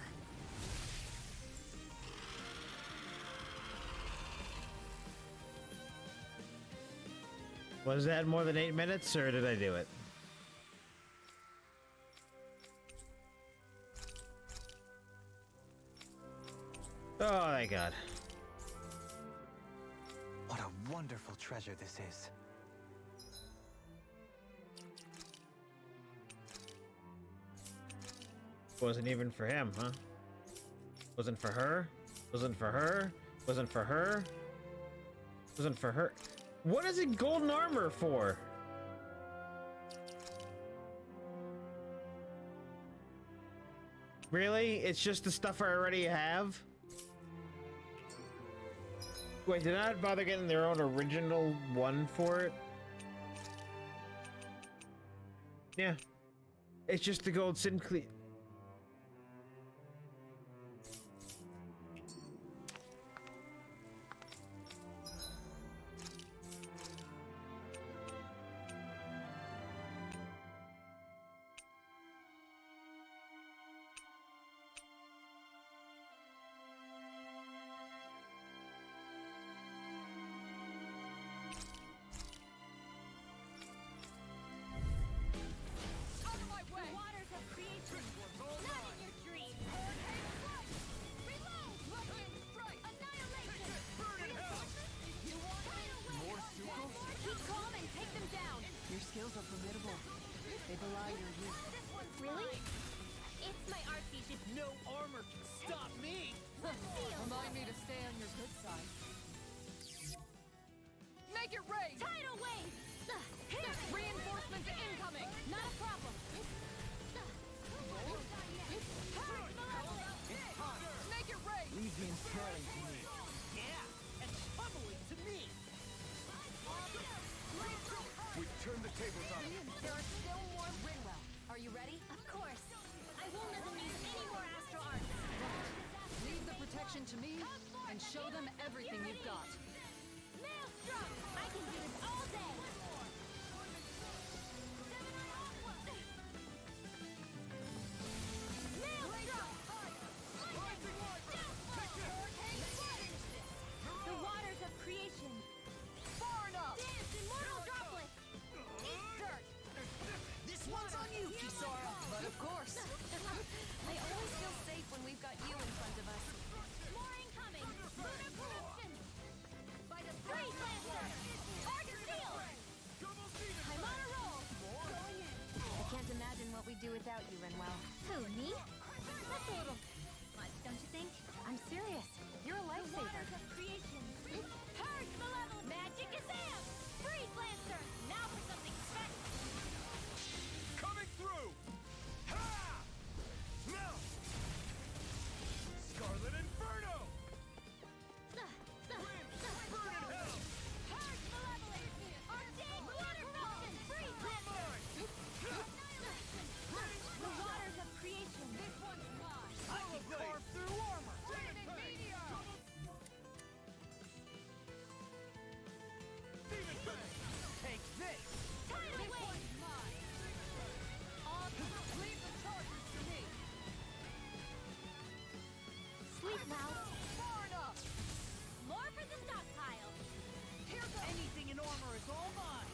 Was that more than 8 minutes, or did I do it? Oh, thank God. What a wonderful treasure this is. Wasn't even for him, huh? Wasn't for her? Wasn't for her? Wasn't for her? Wasn't for her? What is it golden armor for? Really? It's just the stuff I already have? Wait, did I not bother getting their own original one for it? Yeah. It's just the gold Sinclair. Really? It's my artsy ship. No armor can stop me! Remind me to stay on your good side. Make it rain! Tidal wave! Here! Reinforcements incoming! Not a problem. Make it rain! Leave the impairing to me. Yeah, and troubling to me! We've turned the tables on them. There are still more Rinwell. Are you ready? Of course. I won't let them use any more astral arts. Leave the protection to me and show them everything you've got. Maelstrom! I can do this all day. The waters of creation. Far enough! Dance, immortal droplets. Eat dirt. This one's on you, Kisara! But of course. I always feel safe when we've got you in front of us. More incoming. Lunar corruption. By the Freeze Lancer. Argus Seal. I'm on a roll. Going in. I can't imagine what we'd do without you, Rinwell. Who, me? That's a little much, don't you think? I'm serious. You're a The lifesaver. waters of creation. Purge malevolent magic Azam. Freeze Lancer. Now for something special. Coming through! Ha! Now! Scarlet Inferno! Burn in hell! Purge malevolent. Arcane water fountain. Freeze Lancer. The waters of creation. This one's mine. I can carve through armor! Demon Bang! Take this! Tidal wave. Leave the charges to me. Sweet mouth. Far enough! More for the stockpile. Here goes! Anything in armor is all mine!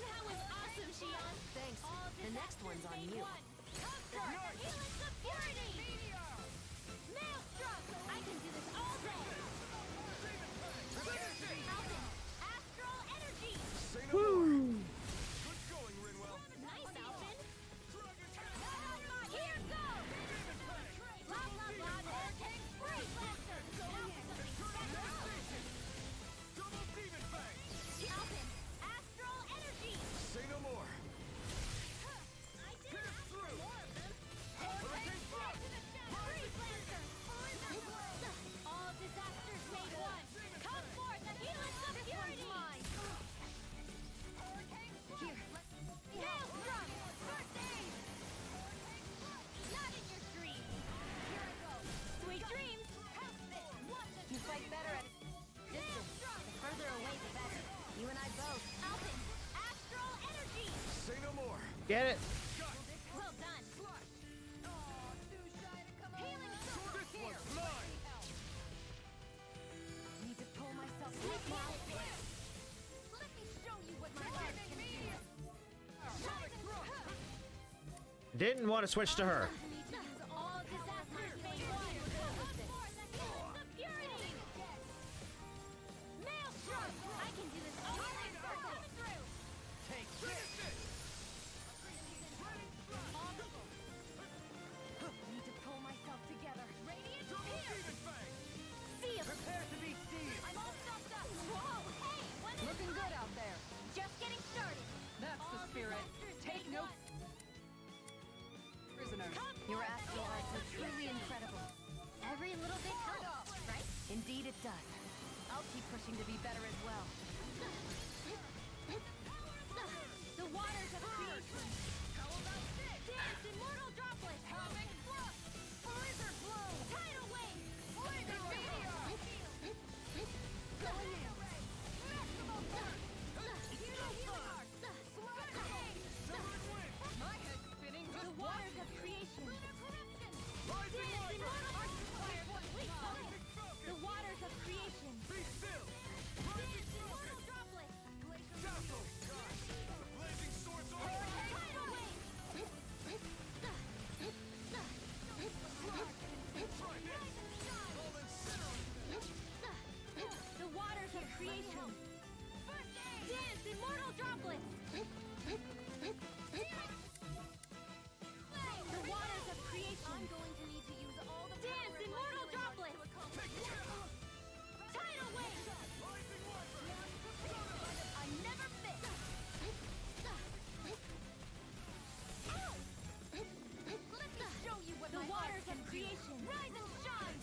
That was awesome, Shion. Thanks. All The next one's on disasters you. made one. Comfort, Helix of Purity. Maelstrom. I can do this all day. Alvin, Astral Energy. Say no more! Good going, Rinwell! Nice, Alvin. Here goes. Blah, blah, blah, blah. Freeze Lancer. Now for something special. Double Demon Bang! Alvin, Astral Energy. Say no more! I didn't ask for more of them. Hurricane Frost. Freeze Lancer. All disasters made one. Come forth, the Helix of Purity. Here. Maelstrom. First aid. Not in your dreams. Here I go. Sweet dreams. Help this. You fight better at distance. The further away, the better. You and I both. Alvin, Astral Energy. Say no more! Get it? Well done. Healing Sword. This one's mine! Need to pull myself Sweet mouth. Let me show you what my life can do. Didn't want to switch to her. All disasters made one. Come forth, the Helix of Purity. Maelstrom. I can do this all day. Coming through. Take this! Need to pull myself together. Radiant Double Pierce. Demon Bang! See ya. Prepare to be seized! I'm all stocked up. Whoa, hey, when is Looking good out there. Just getting started. That's the All spirit. disasters Take made no one. prisoners. Your astral arts are truly incredible. Every little bit helps, right? Indeed it does. I'll keep pushing to be better as well. The waters of creation. How about this? Dance, immortal droplets. Havoc thrust. Blizzard blow. Tidal wave. Blazing meteor. Going in. Maximum burst. Hero healing arc. My head's spinning. The waters of creation. Dance, immortal arc. The waters of creation. Be still. Dance, immortal droplets. Dazzle. Blazing swords over. Tidal wave. The waters of creation. Dance, immortal droplets. The waters of creation. I'm going to need to use all the dance, immortal droplets. Tidal wave. I never miss. Let me show you what the waters of creation. Rise and shine.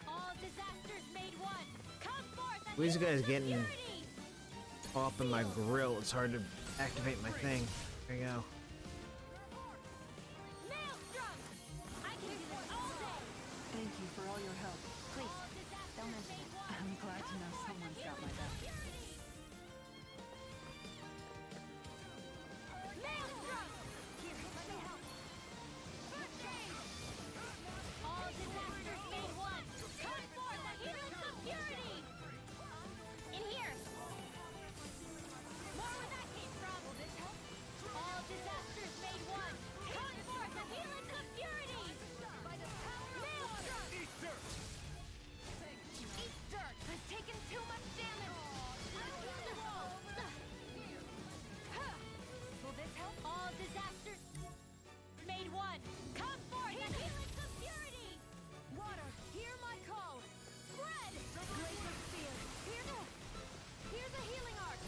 All disasters made one. Come forth. These guys getting off in my grill. It's hard to activate my thing. There you go. Maelstrom. I can do this all day. Thank you for all your help. Please, don't mention it. I'm glad to know someone's got my back. Maelstrom. Here, let me help. First aid. All disasters made one. Come forth, the healers of purity. In here. More where that came from. Will this help? All disasters made one. Come forth, the healers of purity. By the power of Maelstrom. Eat dirt. Eat dirt. I've taken too much damage. Will this help? All disasters made one. Come forth, the healers of purity. Water, hear my call. Spread. Laser spear. Here's a healing arc.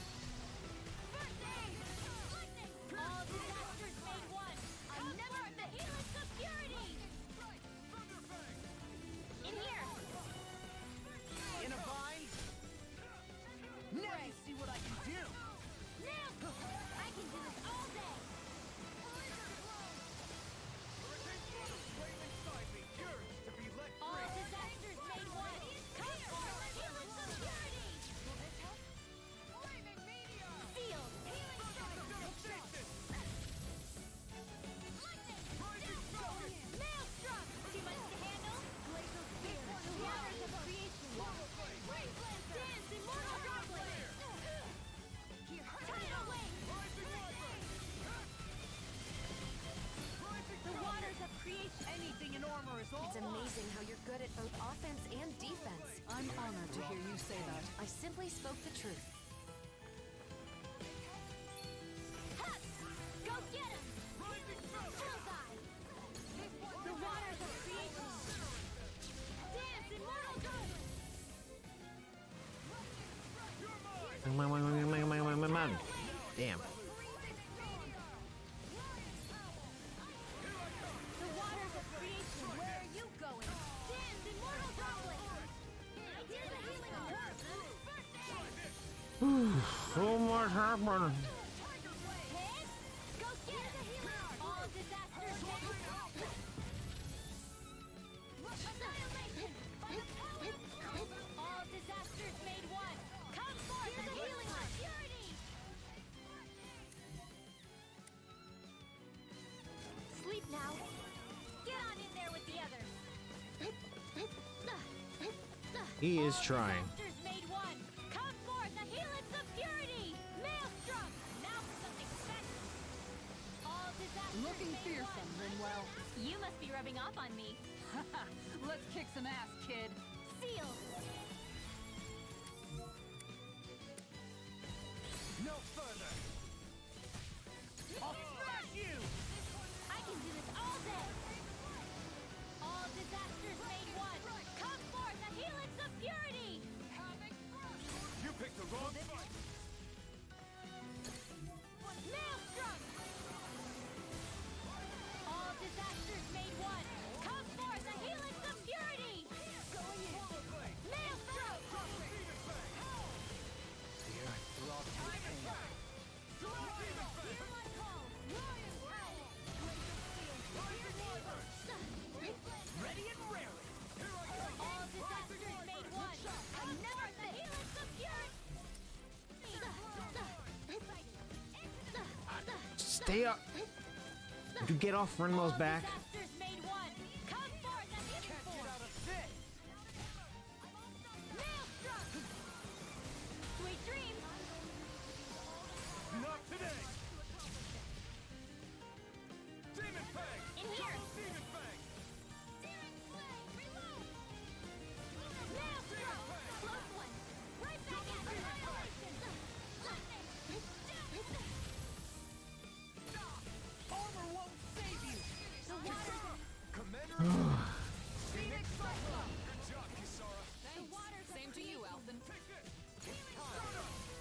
First aid. Lightning. All disasters made one. I never the healers of purity. In here. In a bind? Now you see what I can do! Now! I can do this all day! Flame inside me yearns to be let All free. disasters made one! Come forth, healers of purity! Will this help? Flaming meteor! Sealed! Healing Devastation! Lightning! Maelstrom! Too much to handle? Laser spear! The waters of creation! Dance, immortal droplets! Here, tidal wave! The waters of creation! Anything in armor is all It's amazing how you're good at both offense and defense. I'm honored to hear you say that. I simply spoke the truth. Ha! Go get him! Bullseye! The waters of creation! Dance, immortal droplets! Damn. The waters of creation! Where are you going? Dance, immortal droplets! I hear the healing arc! First aid! So much happening. Hit! Go get the healing arc! All disasters made annihilation! By the power! All disasters made one! Come forth, the healing arc! Purity! Sleep now! Get on in there with the others! He is trying. Disasters made one! Come forth, the helix of purity! Maelstrom! Now for something special! All disasters Looking made fearsome, one. Rinwell. You must be rubbing off on me. Let's kick some ass, kid. Sealed! no further! I'll smash you! I can do this all day! All disasters made one! Come forth, the helix of purity! You picked the wrong fight. Maelstrom! All disasters made one! Come forth, the helix of purity! Going in! Maelstrom! Stay up. Did you get off Renmo's back? Not today! Demon Fang! In here! Double Demon Fang! Close one! Right back at you! Armor won't save you! The water! Commander! Phoenix Cyclone! Good job, Kisara! The water's Same to you, Alphen. Take this!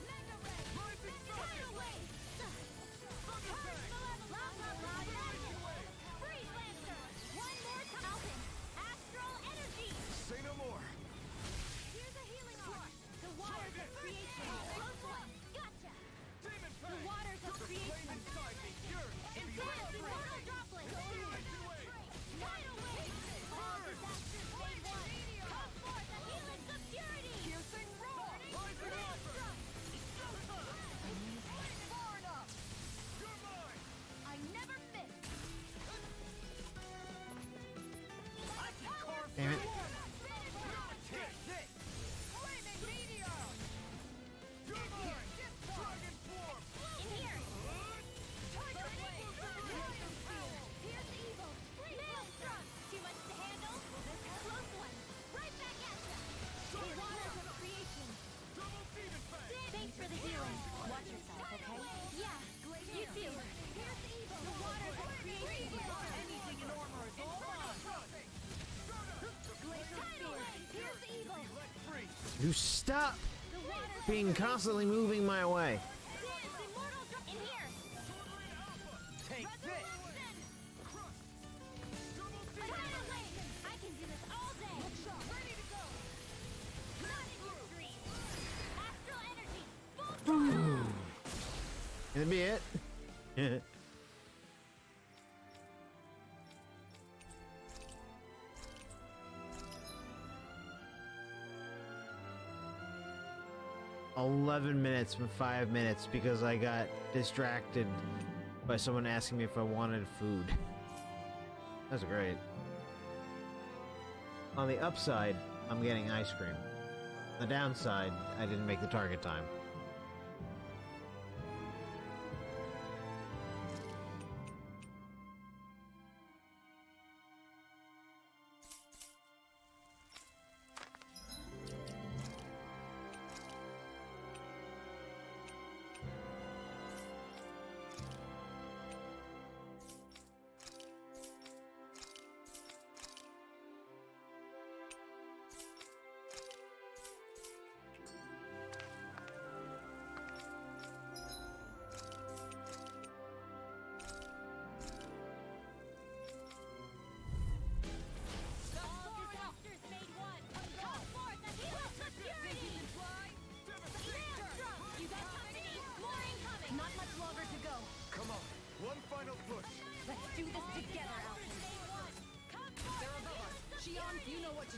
Mega Ray! Rising Falcon! Away! Thunder Fang! Freeze Lancer! One more time! Alphen! Astral Energy! Say no more! Here's a healing arm! The waters of creation! Close one! Gotcha! Demon The Fang! waters of The creation! flame inside me yearns to be Intense let free! immortal droplet! Tidal wave! All disasters made one! Come forth the helix of purity! Piercing roar! Rising Alpha! Far enough! You're mine! I never miss! I can carve Damn it. Take this! Flaming Meteor! You're mine! Dragon Form! In here! Tiger Blade! Pierce evil! Maelstrom! Too much to handle? Close one! Right back at ya! The waters of creation! Double Demon Fang! Thanks for the healing! Watch yourself, okay? Yeah! You too! Pierce evil! The waters of creation! Anything in armor is all mine! Glacial Spear! Pierce evil! Let free! You stop The waters being constantly moving my way. Dance immortal in here! Take this! Tidal wave! I can do this all day! Ready to go! Not in your dreams! Astral energy! Full That'd be it. 11 minutes from 5 minutes because I got distracted by someone asking me if I wanted food. That's great. On the upside, I'm getting ice cream. The downside, I didn't make the target time.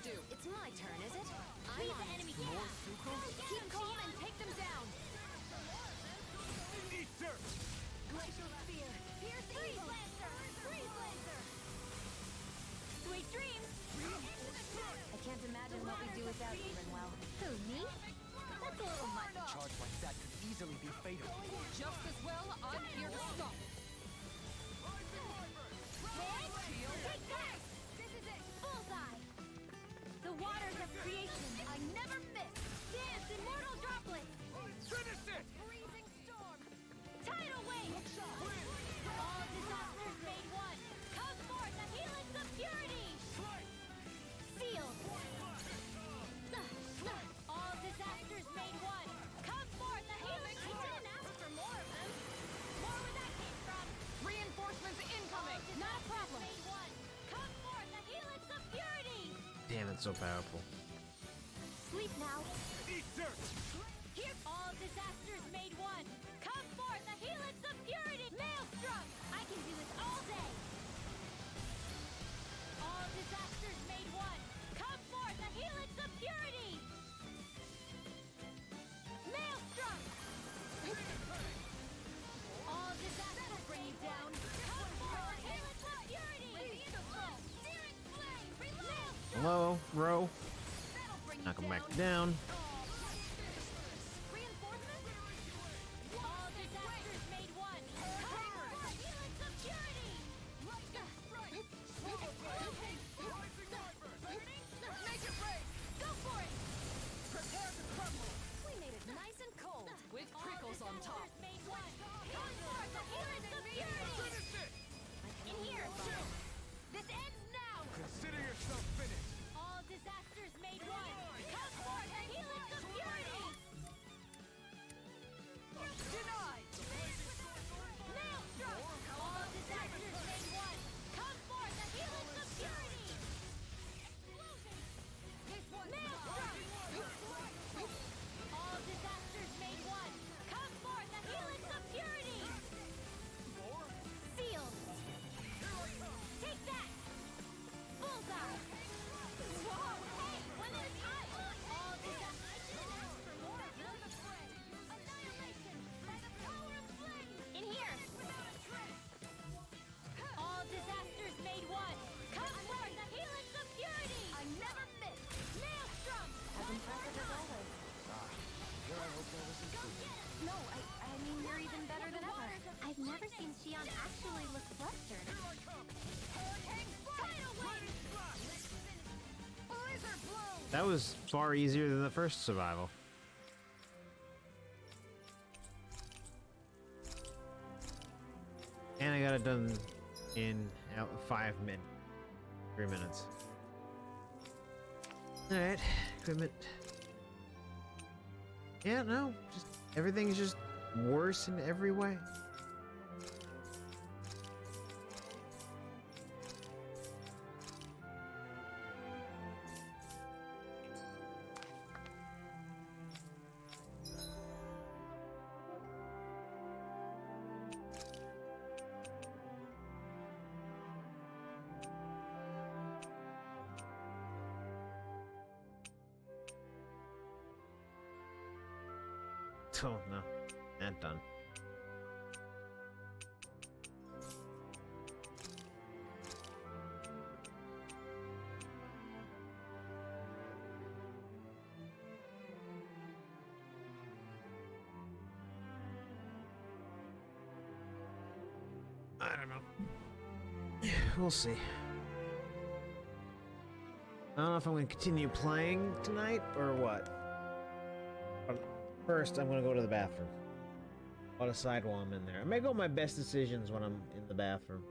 It's my turn, is it? Leave the enemy camp! Keep calm and take them down! Eat dirt! Glacial Spear! Pierce Freeze Lancer! Freeze Lancer! Sweet dreams! I can't imagine what we do without you, Rinwell. Who, me? That's a little much. A charge like that could easily be fatal. Just as well, I'm here to stop it. Take that! This is it! Bullseye! The waters of creation! I never miss! Dance, immortal droplet! Finish it! Freezing storm! Tidal wave! All disasters made one! Come forth, the helix of purity! Sealed! All disasters made one! Come forth, the helix! I didn't ask for more of them! More where that came from! Reinforcements incoming! Not a problem! Made one! Come forth, the helix of purity! Damn, it's so powerful. Sleep now! Eat dirt! Here's all disasters made one! Come forth, the helix of purity! Maelstrom! I can do this all day! All disasters made one! Come forth, the helix of purity! Maelstrom! All disasters made one! low, row. Knock him back down. With prickles on top. In here! This ends now! Consider yourself finished! All disasters made one! Come forth and helix of purity! Denied! Maelstrom! All disasters made one! Come forth and helix of purity! Maelstrom! All disasters made one! Come forth and helix of purity! Sealed! Take that! Bullseye! Whoa! Hey! When there's time! All disasters for more annihilation by the power of flame! In here! All disasters made one! Come forth the helix of purity! I never miss! Maelstrom! As impressive as always. Here I hope there was No, I mean, you're even better than ever. I've never seen Shion actually look flustered. That was far easier than the first survival. And I got it done in 3 minutes. Alright, equipment. Yeah, no, just everything's just worse in every way. Oh no, not done. I don't know. We'll see. I don't know if I'm going to continue playing tonight or what. First, I'm gonna go to the bathroom. I'll decide while I'm in there. I may go my best decisions when I'm in the bathroom.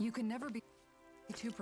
You can never be too.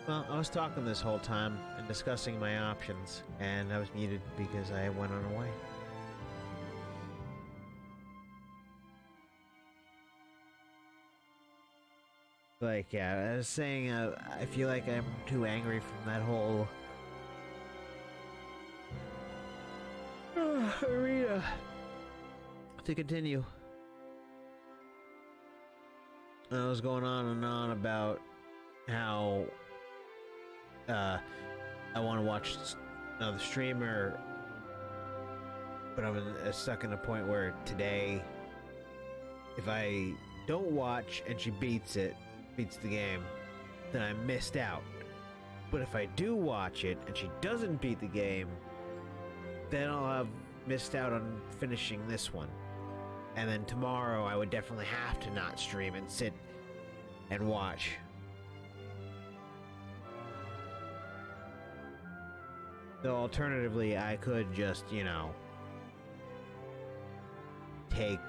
Well, I was talking this whole time and discussing my options, and I was muted because I went on away. Like, yeah, I was saying, I feel like I'm too angry from that whole arena to continue. I was going on and on about how I want to watch another streamer, but I'm stuck in a point where today, if I don't watch and she beats the game, then I missed out. But if I do watch it and she doesn't beat the game, then I'll have missed out on finishing this one. And then tomorrow I would definitely have to not stream and sit and watch. Though alternatively, I could just, you know, take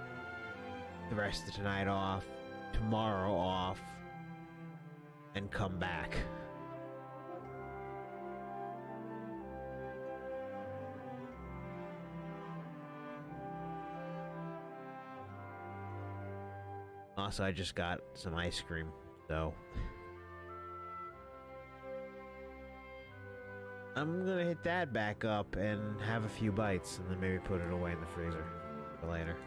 the rest of tonight off, tomorrow off, and come back. Also, I just got some ice cream, so I'm gonna hit that back up and have a few bites, and then maybe put it away in the freezer for later.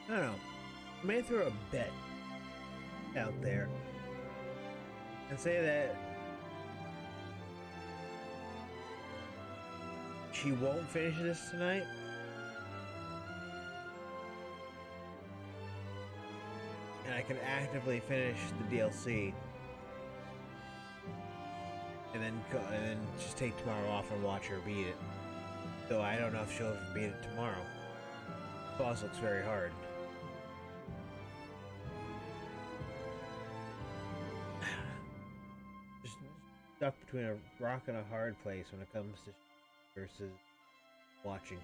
I don't know. I may throw a bet out there and say that she won't finish this tonight. And I can actively finish the DLC. And then just take tomorrow off and watch her beat it. Though I don't know if she'll beat it tomorrow. Boss looks very hard. Just stuck between a rock and a hard place when it comes to versus watching.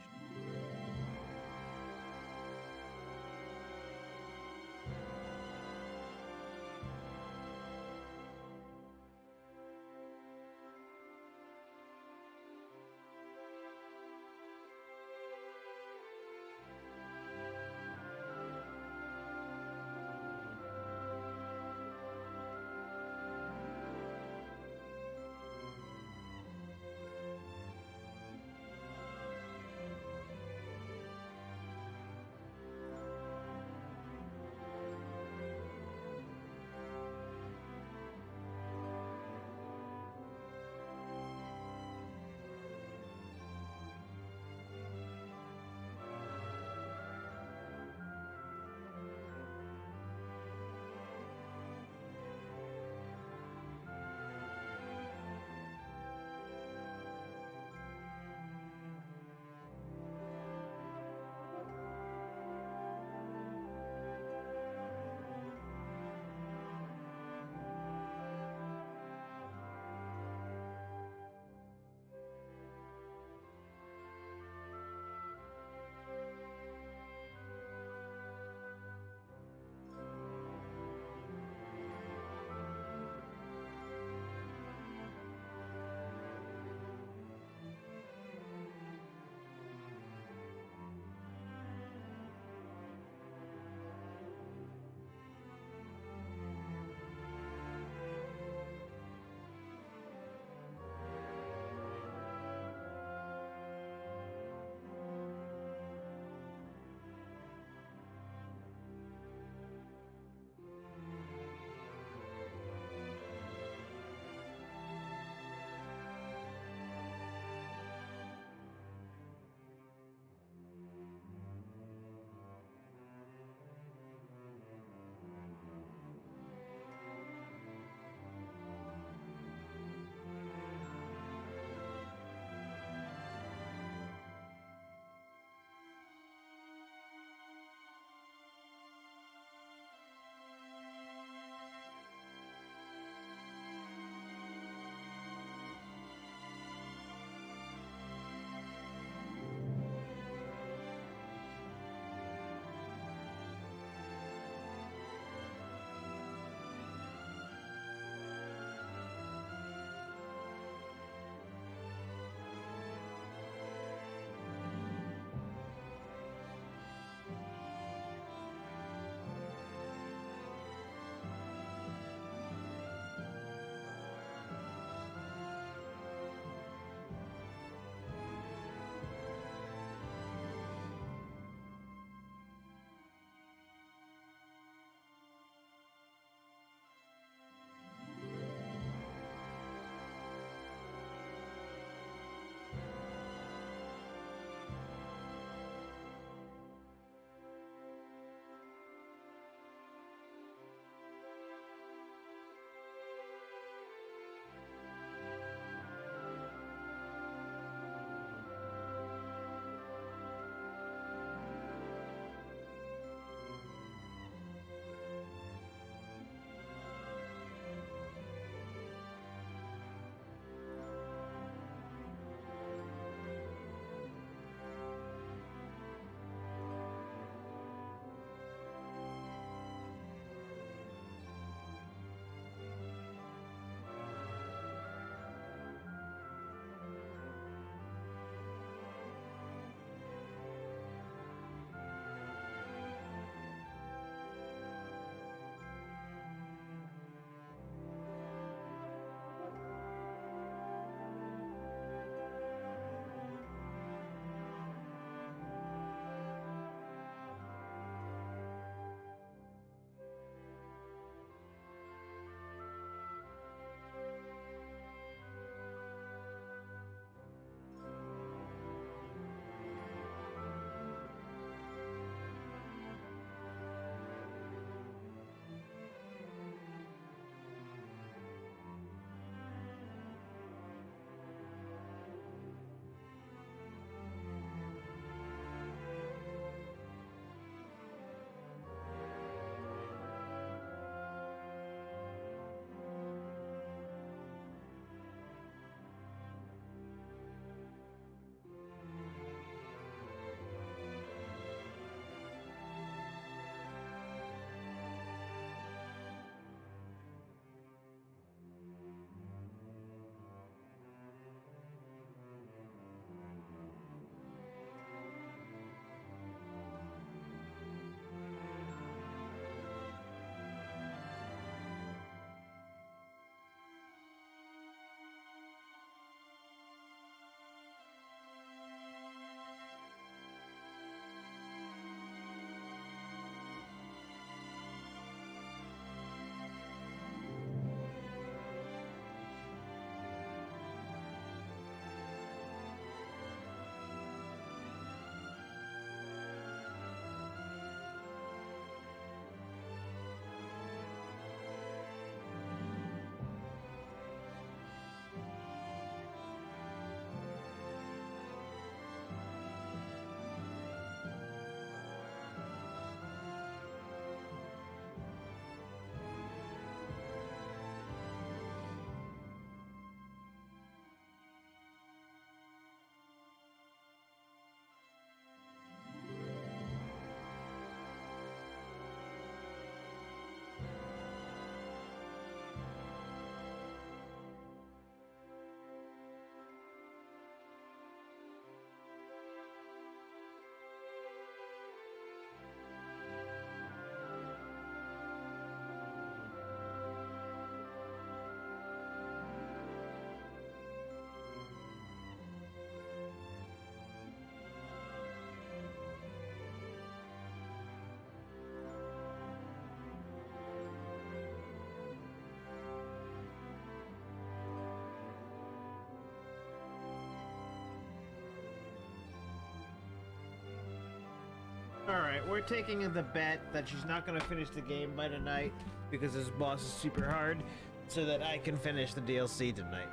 Alright, we're taking the bet that she's not gonna finish the game by tonight because this boss is super hard, so that I can finish the DLC tonight.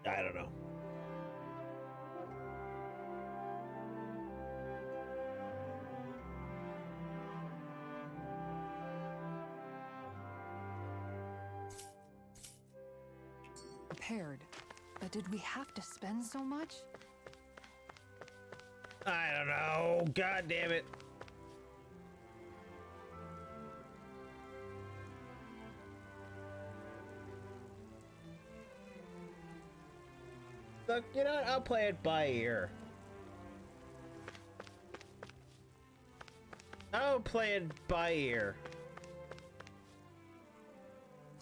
I don't know. Prepared. But did we have to spend so much? I don't know. God damn it. Look, you know what? I'll play it by ear. I'll play it by ear.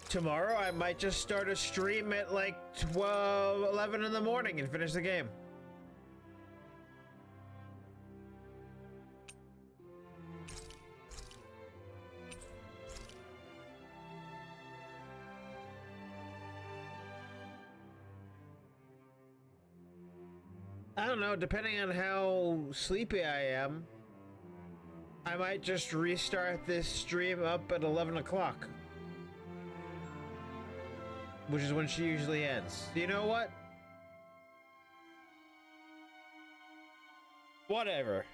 Tomorrow, I might just start a stream at like 11 in the morning and finish the game. I don't know, depending on how sleepy I am, I might just restart this stream up at 11 o'clock. Which is when she usually ends. You know what? Whatever.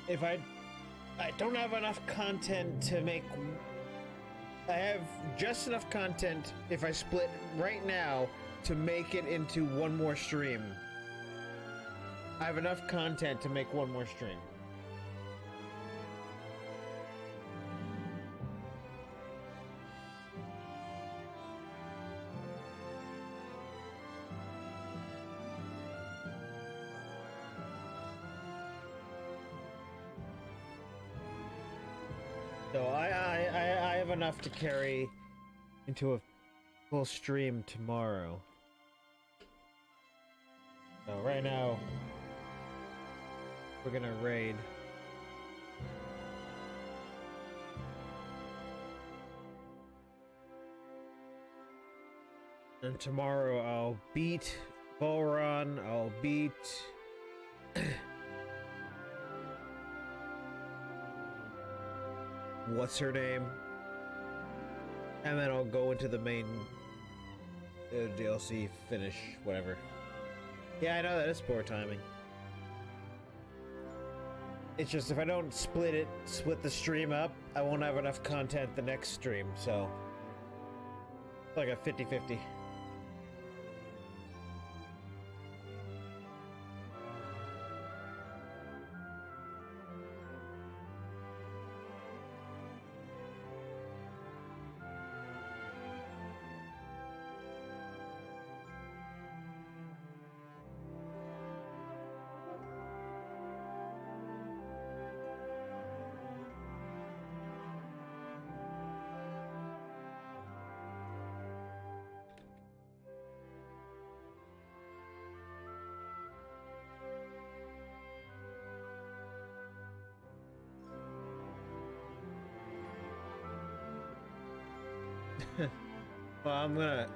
If I don't have enough content to make... I have just enough content if I split right now to make it into one more stream. I have enough content to make one more stream. So I have enough to carry into a full stream tomorrow. So right now, we're gonna raid. And tomorrow I'll beat Volron, I'll beat... what's her name? And then I'll go into the main DLC, finish, whatever. Yeah, I know that is poor timing. It's just if I don't split the stream up, I won't have enough content the next stream, so... It's like a 50-50. Well, I'm gonna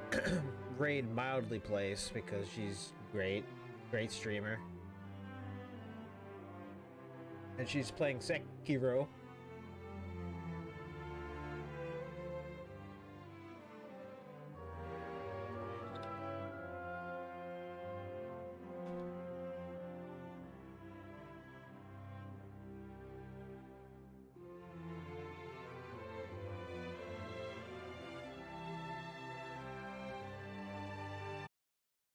raid Mildly Place because she's great streamer. And she's playing Sekiro.